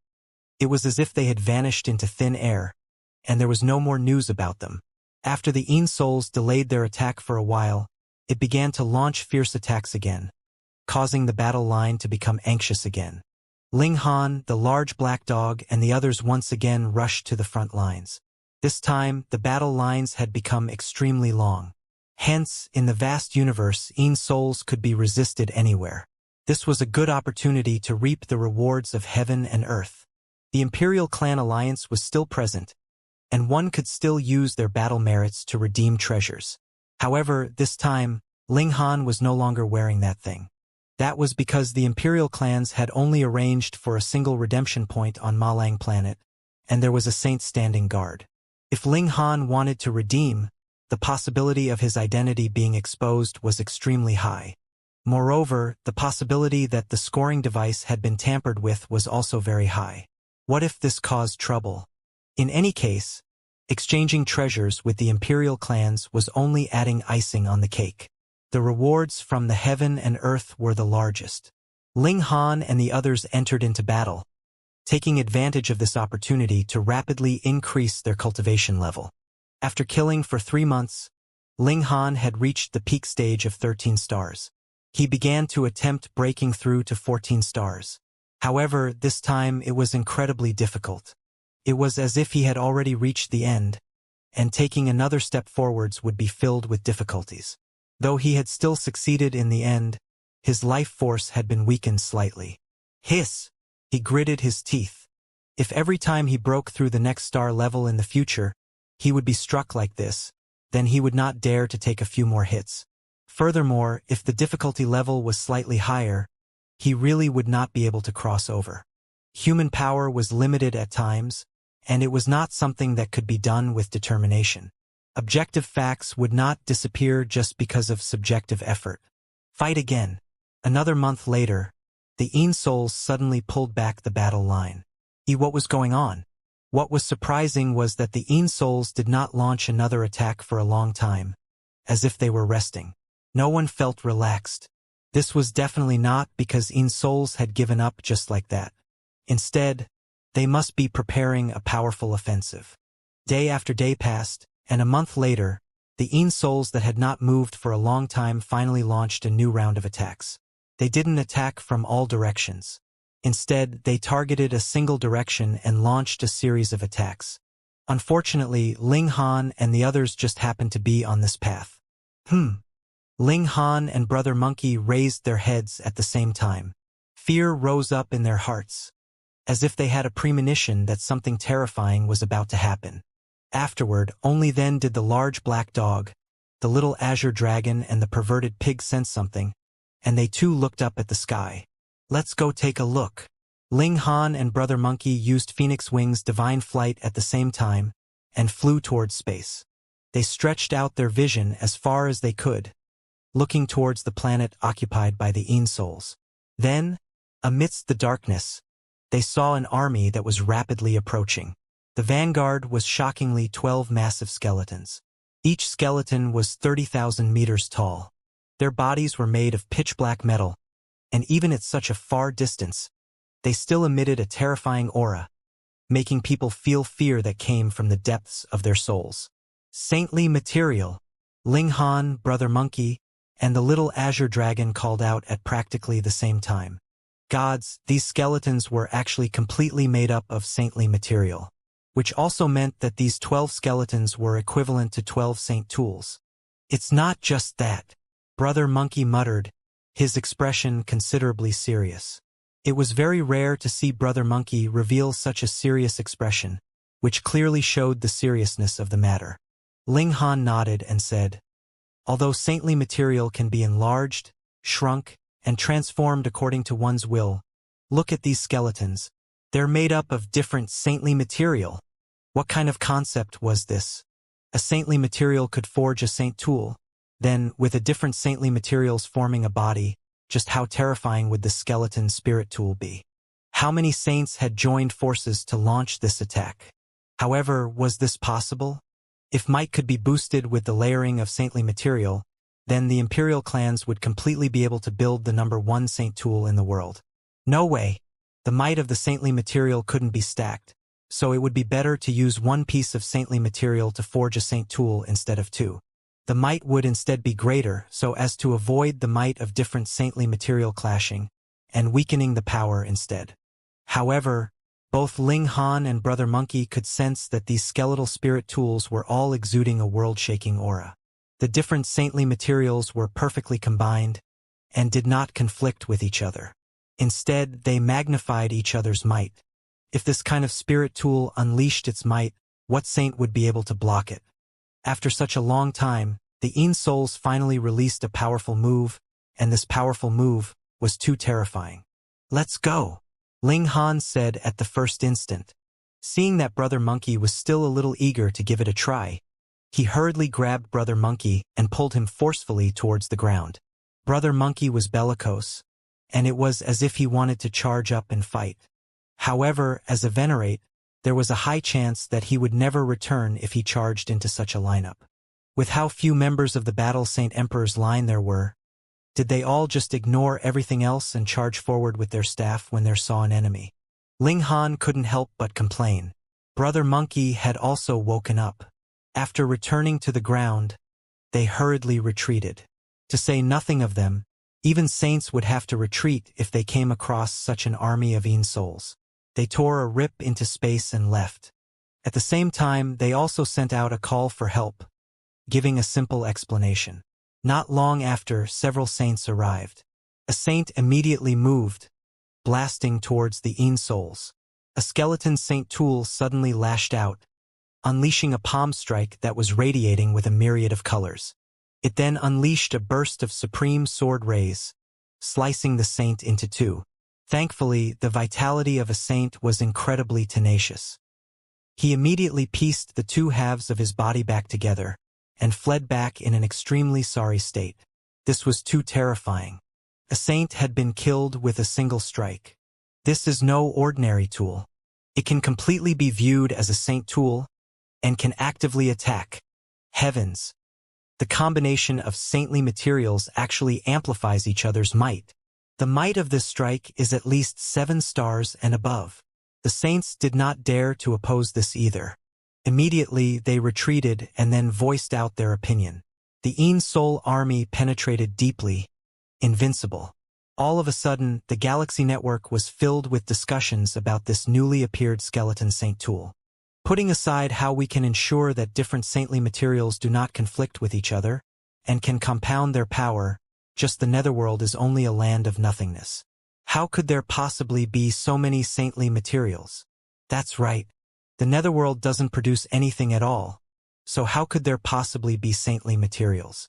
it was as if they had vanished into thin air, and there was no more news about them. After the Yin Souls delayed their attack for a while, it began to launch fierce attacks again, causing the battle line to become anxious again. Ling Han, the large black dog, and the others once again rushed to the front lines. This time, the battle lines had become extremely long. Hence, in the vast universe, Yin Souls could be resisted anywhere. This was a good opportunity to reap the rewards of heaven and earth. The Imperial Clan Alliance was still present, and one could still use their battle merits to redeem treasures. However, this time, Ling Han was no longer wearing that thing. That was because the Imperial clans had only arranged for a single redemption point on Malang planet, and there was a saint standing guard. If Ling Han wanted to redeem, the possibility of his identity being exposed was extremely high. Moreover, the possibility that the scoring device had been tampered with was also very high. What if this caused trouble? In any case, exchanging treasures with the imperial clans was only adding icing on the cake. The rewards from the heaven and earth were the largest. Ling Han and the others entered into battle, taking advantage of this opportunity to rapidly increase their cultivation level. After killing for 3 months, Ling Han had reached the peak stage of 13 stars. He began to attempt breaking through to 14 stars. However, this time it was incredibly difficult. It was as if he had already reached the end, and taking another step forwards would be filled with difficulties. Though he had still succeeded in the end, his life force had been weakened slightly. Hiss! He gritted his teeth. If every time he broke through the next star level in the future, he would be struck like this, then he would not dare to take a few more hits. Furthermore, if the difficulty level was slightly higher, he really would not be able to cross over. Human power was limited at times, and it was not something that could be done with determination. Objective facts would not disappear just because of subjective effort. Fight again. Another month later, the Een Souls suddenly pulled back the battle line. What was going on? What was surprising was that the Een Souls did not launch another attack for a long time, as if they were resting. No one felt relaxed. This was definitely not because Een Souls had given up just like that. Instead, they must be preparing a powerful offensive. Day after day passed, and a month later, the Een Souls that had not moved for a long time finally launched a new round of attacks. They didn't attack from all directions. Instead, they targeted a single direction and launched a series of attacks. Unfortunately, Ling Han and the others just happened to be on this path. Ling Han and Brother Monkey raised their heads at the same time. Fear rose up in their hearts, as if they had a premonition that something terrifying was about to happen. Afterward, only then did the large black dog, the little azure dragon and the perverted pig sense something, and they too looked up at the sky. Let's go take a look. Ling Han and Brother Monkey used Phoenix Wing's divine flight at the same time and flew towards space. They stretched out their vision as far as they could, looking towards the planet occupied by the Een Souls. Then, amidst the darkness, they saw an army that was rapidly approaching. The vanguard was shockingly 12 massive skeletons. Each skeleton was 30,000 meters tall. Their bodies were made of pitch-black metal, and even at such a far distance, they still emitted a terrifying aura, making people feel fear that came from the depths of their souls. Saintly material, Ling Han, Brother Monkey, and the little azure dragon called out at practically the same time. Gods, these skeletons were actually completely made up of saintly material, which also meant that these 12 skeletons were equivalent to 12 saint tools. It's not just that, Brother Monkey muttered, his expression considerably serious. It was very rare to see Brother Monkey reveal such a serious expression, which clearly showed the seriousness of the matter. Ling Han nodded and said, although saintly material can be enlarged, shrunk, and transformed according to one's will, look at these skeletons. They're made up of different saintly material. What kind of concept was this? A saintly material could forge a saint tool. Then, with a different saintly materials forming a body, just how terrifying would the skeleton spirit tool be? How many saints had joined forces to launch this attack? However, was this possible? If might could be boosted with the layering of saintly material, then the imperial clans would completely be able to build the #1 saint tool in the world. No way. The might of the saintly material couldn't be stacked, so it would be better to use one piece of saintly material to forge a saint tool instead of two. The might would instead be greater so as to avoid the might of different saintly material clashing and weakening the power instead. However, both Ling Han and Brother Monkey could sense that these skeletal spirit tools were all exuding a world-shaking aura. The different saintly materials were perfectly combined and did not conflict with each other. Instead, they magnified each other's might. If this kind of spirit tool unleashed its might, what saint would be able to block it? After such a long time, the Een Souls finally released a powerful move, and this powerful move was too terrifying. Let's go, Ling Han said at the first instant. Seeing that Brother Monkey was still a little eager to give it a try, he hurriedly grabbed Brother Monkey and pulled him forcefully towards the ground. Brother Monkey was bellicose, and it was as if he wanted to charge up and fight. However, as a Venerate, there was a high chance that he would never return if he charged into such a lineup. With how few members of the Battle Saint Emperor's line there were, did they all just ignore everything else and charge forward with their staff when they saw an enemy? Ling Han couldn't help but complain. Brother Monkey had also woken up. After returning to the ground, they hurriedly retreated. To say nothing of them, even saints would have to retreat if they came across such an army of souls. They tore a rip into space and left. At the same time, they also sent out a call for help, giving a simple explanation. Not long after, several saints arrived. A saint immediately moved, blasting towards the souls. A skeleton Saint Tool suddenly lashed out, unleashing a palm strike that was radiating with a myriad of colors. It then unleashed a burst of supreme sword rays, slicing the saint into two. Thankfully, the vitality of a saint was incredibly tenacious. He immediately pieced the two halves of his body back together and fled back in an extremely sorry state. This was too terrifying. A saint had been killed with a single strike. This is no ordinary tool. It can completely be viewed as a saint tool and can actively attack. Heavens! The combination of saintly materials actually amplifies each other's might. The might of this strike is at least 7 stars and above. The saints did not dare to oppose this either. Immediately, they retreated and then voiced out their opinion. The Soul army penetrated deeply, invincible. All of a sudden, the Galaxy Network was filled with discussions about this newly appeared skeleton saint tool. Putting aside how we can ensure that different saintly materials do not conflict with each other and can compound their power, just the netherworld is only a land of nothingness. How could there possibly be so many saintly materials? That's right. The netherworld doesn't produce anything at all, so how could there possibly be saintly materials?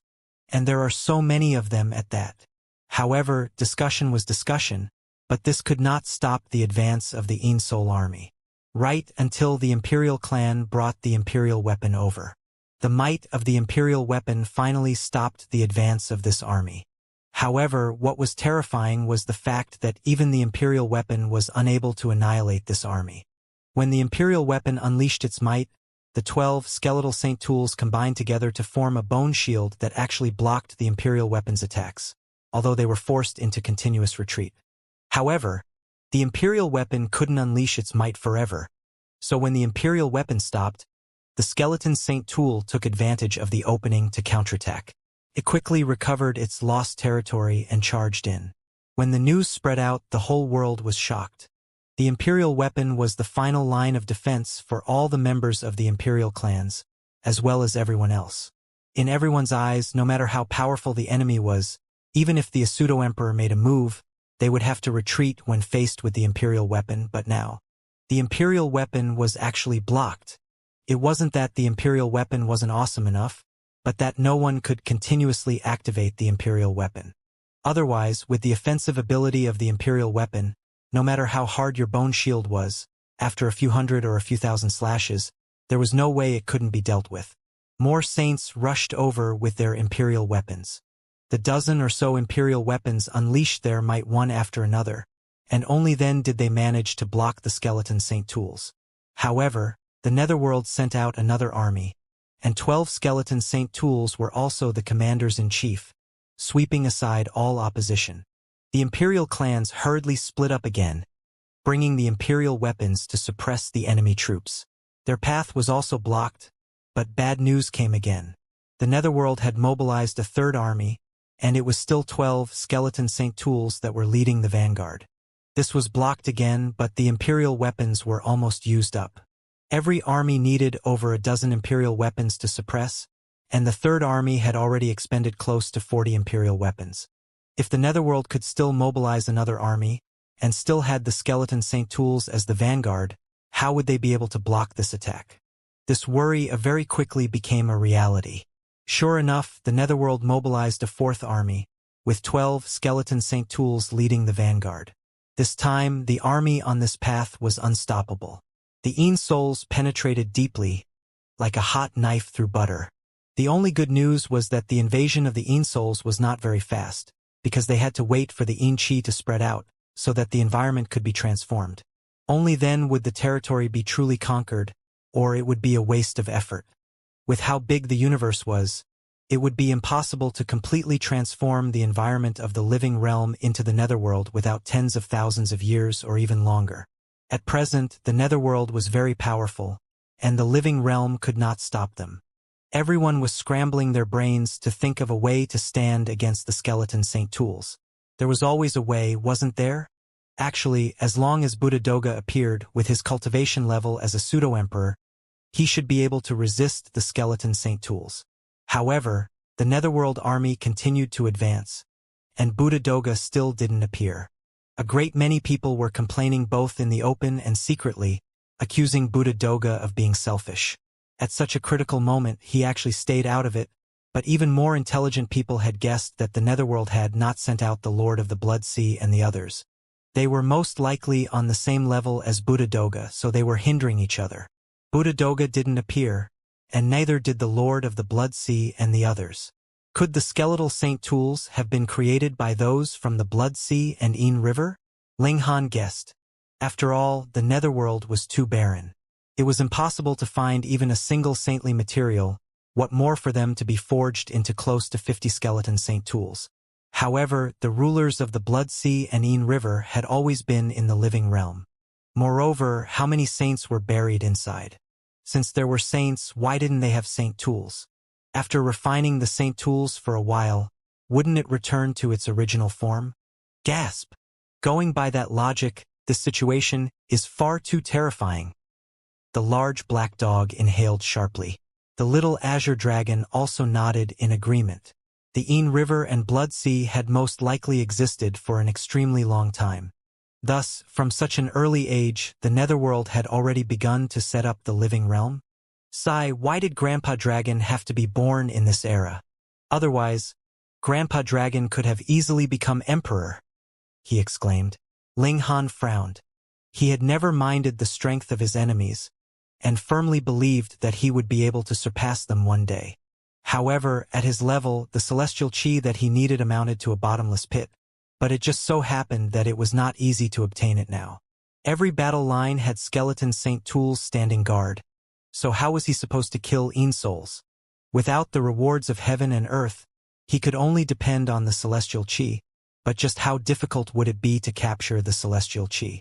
And there are so many of them at that. However, discussion was discussion, but this could not stop the advance of the Soul army. Right until the Imperial clan brought the Imperial weapon over. The might of the Imperial weapon finally stopped the advance of this army. However, what was terrifying was the fact that even the Imperial weapon was unable to annihilate this army. When the Imperial weapon unleashed its might, the 12 skeletal saint tools combined together to form a bone shield that actually blocked the Imperial weapon's attacks, although they were forced into continuous retreat. However, the Imperial weapon couldn't unleash its might forever, so when the Imperial weapon stopped, the skeleton saint tool took advantage of the opening to counterattack. It quickly recovered its lost territory and charged in. When the news spread out, the whole world was shocked. The Imperial weapon was the final line of defense for all the members of the Imperial clans, as well as everyone else. In everyone's eyes, no matter how powerful the enemy was, even if the Pseudo-Emperor made a move, they would have to retreat when faced with the Imperial weapon, but now, the Imperial weapon was actually blocked. It wasn't that the Imperial weapon wasn't awesome enough, but that no one could continuously activate the Imperial weapon. Otherwise, with the offensive ability of the Imperial weapon, no matter how hard your bone shield was, after a few hundred or a few thousand slashes, there was no way it couldn't be dealt with. More saints rushed over with their Imperial weapons. The dozen or so Imperial weapons unleashed their might one after another, and only then did they manage to block the skeleton saint tools. However, the netherworld sent out another army, and 12 skeleton saint tools were also the commanders-in-chief, sweeping aside all opposition. The Imperial clans hurriedly split up again, bringing the Imperial weapons to suppress the enemy troops. Their path was also blocked, but bad news came again. The netherworld had mobilized a third army, and it was still 12 skeleton saint tools that were leading the vanguard. This was blocked again, but the Imperial weapons were almost used up. Every army needed over a dozen Imperial weapons to suppress, and the third army had already expended close to 40 Imperial weapons. If the netherworld could still mobilize another army, and still had the skeleton saint tools as the vanguard, how would they be able to block this attack? This worry very quickly became a reality. Sure enough, the netherworld mobilized a fourth army, with 12 skeleton saint tools leading the vanguard. This time, the army on this path was unstoppable. The Een souls penetrated deeply, like a hot knife through butter. The only good news was that the invasion of the Een souls was not very fast, because they had to wait for the Een chi to spread out, so that the environment could be transformed. Only then would the territory be truly conquered, or it would be a waste of effort. With how big the universe was, it would be impossible to completely transform the environment of the living realm into the netherworld without tens of thousands of years or even longer. At present, the netherworld was very powerful, and the living realm could not stop them. Everyone was scrambling their brains to think of a way to stand against the skeleton Saint Tools. There was always a way, wasn't there? Actually, as long as Buddha Doga appeared with his cultivation level as a pseudo-emperor, he should be able to resist the skeleton Saint Tools. However, the netherworld army continued to advance, and Buddha Doga still didn't appear. A great many people were complaining both in the open and secretly, accusing Buddha Doga of being selfish. At such a critical moment, he actually stayed out of it, but even more intelligent people had guessed that the netherworld had not sent out the Lord of the Blood Sea and the others. They were most likely on the same level as Buddha Doga, so they were hindering each other. Buddha Doga didn't appear, and neither did the Lord of the Blood Sea and the others. Could the skeletal Saint Tools have been created by those from the Blood Sea and Een River? Ling Han guessed. After all, the netherworld was too barren. It was impossible to find even a single saintly material, what more for them to be forged into close to 50 skeleton Saint Tools. However, the rulers of the Blood Sea and Een River had always been in the living realm. Moreover, how many saints were buried inside? Since there were saints, why didn't they have Saint Tools? After refining the Saint Tools for a while, wouldn't it return to its original form? Gasp! Going by that logic, this situation is far too terrifying. The large black dog inhaled sharply. The little azure dragon also nodded in agreement. The Een River and Blood Sea had most likely existed for an extremely long time. Thus, from such an early age, the netherworld had already begun to set up the living realm. Sai, why did Grandpa Dragon have to be born in this era? Otherwise, Grandpa Dragon could have easily become emperor, he exclaimed. Ling Han frowned. He had never minded the strength of his enemies, and firmly believed that he would be able to surpass them one day. However, at his level, the celestial chi that he needed amounted to a bottomless pit, but it just so happened that it was not easy to obtain it now. Every battle line had skeleton Saint Tools standing guard, so how was he supposed to kill Een souls? Without the rewards of heaven and earth, he could only depend on the celestial chi, but just how difficult would it be to capture the celestial chi?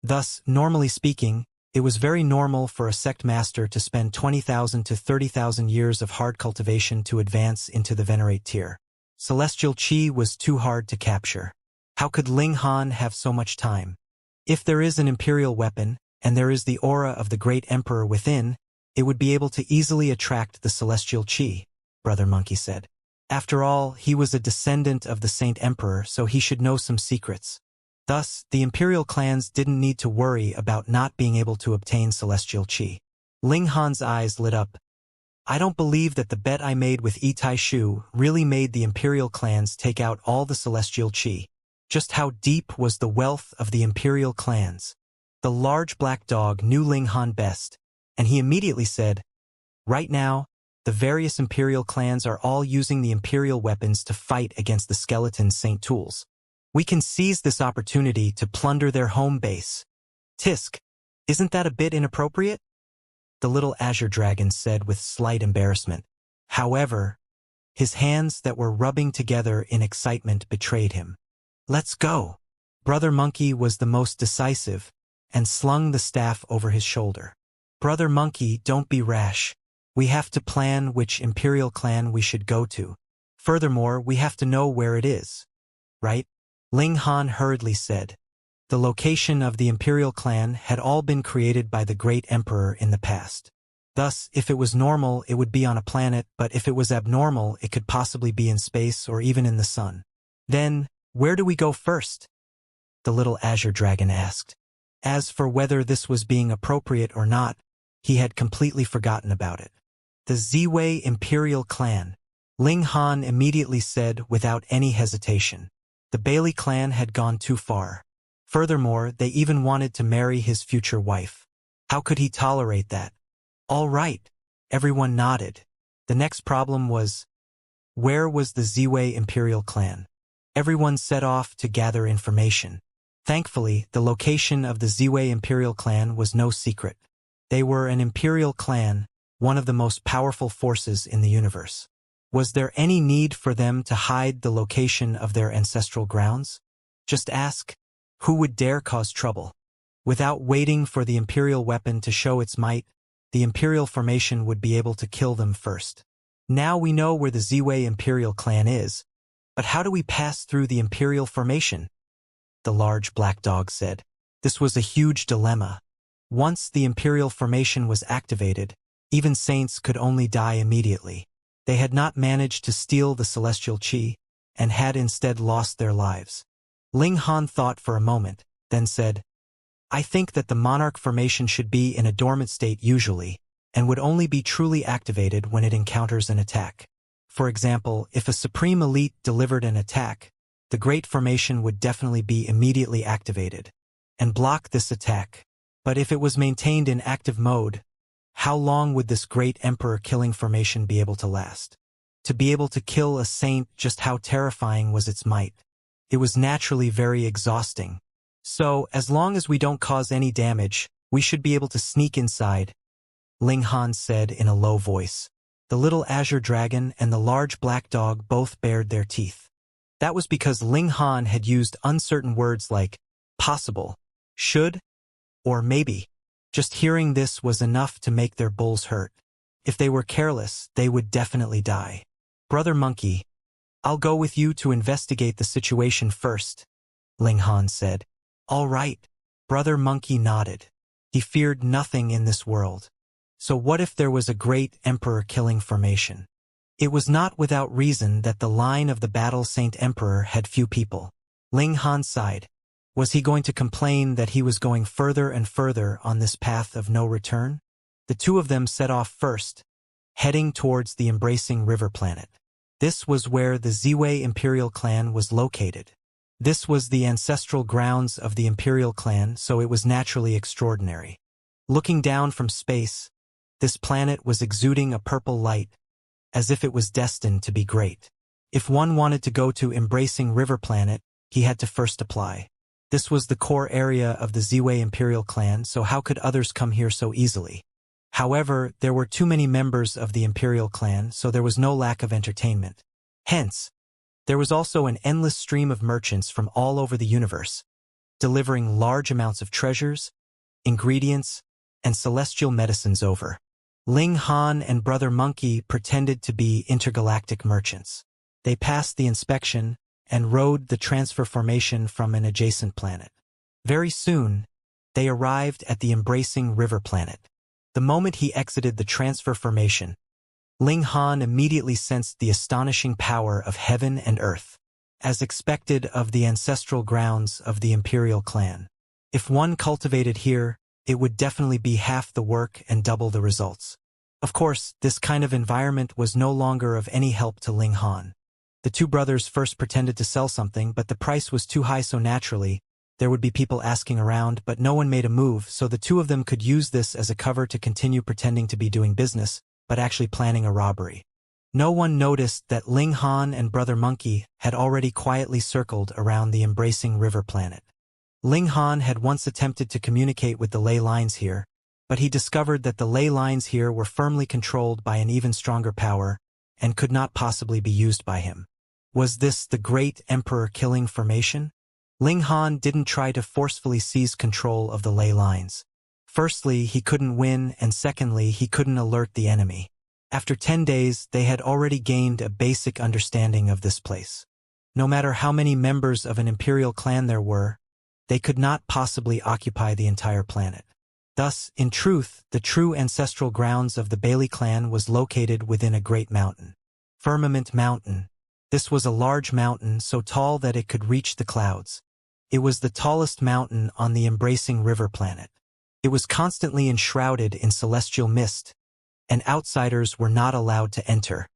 Thus, normally speaking, it was very normal for a sect master to spend 20,000 to 30,000 years of hard cultivation to advance into the Venerate tier. Celestial chi was too hard to capture. How could Ling Han have so much time? If there is an imperial weapon, and there is the aura of the great emperor within, it would be able to easily attract the celestial chi, Brother Monkey said. After all, he was a descendant of the Saint Emperor, so he should know some secrets. Thus, the imperial clans didn't need to worry about not being able to obtain celestial chi. Ling Han's eyes lit up. I don't believe that the bet I made with Yitai Shu really made the imperial clans take out all the celestial chi. Just how deep was the wealth of the imperial clans? The large black dog knew Ling Han best, and he immediately said, right now, the various imperial clans are all using the imperial weapons to fight against the skeleton Saint Tools. We can seize this opportunity to plunder their home base. Tisk, isn't that a bit inappropriate? The little azure dragon said with slight embarrassment. However, his hands that were rubbing together in excitement betrayed him. Let's go. Brother Monkey was the most decisive, and slung the staff over his shoulder. Brother Monkey, don't be rash. We have to plan which imperial clan we should go to. Furthermore, we have to know where it is. Right? Ling Han hurriedly said. The location of the imperial clan had all been created by the great emperor in the past. Thus, if it was normal, it would be on a planet, but if it was abnormal, it could possibly be in space or even in the sun. Then, where do we go first? The little azure dragon asked. As for whether this was being appropriate or not, he had completely forgotten about it. The Ziwei Imperial Clan, Ling Han immediately said without any hesitation. The Bailey clan had gone too far. Furthermore, they even wanted to marry his future wife. How could he tolerate that? All right. Everyone nodded. The next problem was, where was the Ziwei Imperial clan? Everyone set off to gather information. Thankfully, the location of the Ziwei Imperial clan was no secret. They were an imperial clan, one of the most powerful forces in the universe. Was there any need for them to hide the location of their ancestral grounds? Just ask, who would dare cause trouble? Without waiting for the imperial weapon to show its might, the imperial formation would be able to kill them first. Now we know where the Ziwei Imperial clan is, but how do we pass through the imperial formation? The large black dog said. This was a huge dilemma. Once the imperial formation was activated, even saints could only die immediately. They had not managed to steal the celestial qi, and had instead lost their lives. Ling Han thought for a moment, then said, I think that the monarch formation should be in a dormant state usually, and would only be truly activated when it encounters an attack. For example, if a supreme elite delivered an attack, the great formation would definitely be immediately activated, and block this attack. But if it was maintained in active mode, how long would this great emperor-killing formation be able to last? To be able to kill a saint, just how terrifying was its might? It was naturally very exhausting. So, as long as we don't cause any damage, we should be able to sneak inside, Ling Han said in a low voice. The little azure dragon and the large black dog both bared their teeth. That was because Ling Han had used uncertain words like possible, should, or maybe. Just hearing this was enough to make their bulls hurt. If they were careless, they would definitely die. Brother Monkey, I'll go with you to investigate the situation first, Ling Han said. All right. Brother Monkey nodded. He feared nothing in this world. So what if there was a great emperor-killing formation? It was not without reason that the line of the battle Saint Emperor had few people. Ling Han sighed. Was he going to complain that he was going further and further on this path of no return? The two of them set off first, heading towards the embracing river planet. This was where the Ziwei Imperial clan was located. This was the ancestral grounds of the Imperial clan, so it was naturally extraordinary. Looking down from space, this planet was exuding a purple light, as if it was destined to be great. If one wanted to go to Embracing River Planet, he had to first apply. This was the core area of the Ziwei Imperial clan, so how could others come here so easily? However, there were too many members of the Imperial clan, so there was no lack of entertainment. Hence, there was also an endless stream of merchants from all over the universe, delivering large amounts of treasures, ingredients, and celestial medicines over. Ling Han and Brother Monkey pretended to be intergalactic merchants. They passed the inspection and rode the transfer formation from an adjacent planet. Very soon, they arrived at the Embracing River Planet. The moment he exited the transfer formation, Ling Han immediately sensed the astonishing power of heaven and earth, as expected of the ancestral grounds of the Imperial clan. If one cultivated here, it would definitely be half the work and double the results. Of course, this kind of environment was no longer of any help to Ling Han. The two brothers first pretended to sell something, but the price was too high, so naturally, there would be people asking around, but no one made a move, so the two of them could use this as a cover to continue pretending to be doing business, but actually planning a robbery. No one noticed that Ling Han and Brother Monkey had already quietly circled around the Embracing River Planet. Ling Han had once attempted to communicate with the ley lines here, but he discovered that the ley lines here were firmly controlled by an even stronger power and could not possibly be used by him. Was this the great emperor-killing formation? Ling Han didn't try to forcefully seize control of the ley lines. Firstly, he couldn't win, and secondly, he couldn't alert the enemy. After 10 days, they had already gained a basic understanding of this place. No matter how many members of an imperial clan there were, they could not possibly occupy the entire planet. Thus, in truth, the true ancestral grounds of the Bailey clan was located within a great mountain. Firmament Mountain. This was a large mountain so tall that it could reach the clouds. It was the tallest mountain on the Embracing River Planet. It was constantly enshrouded in celestial mist, and outsiders were not allowed to enter.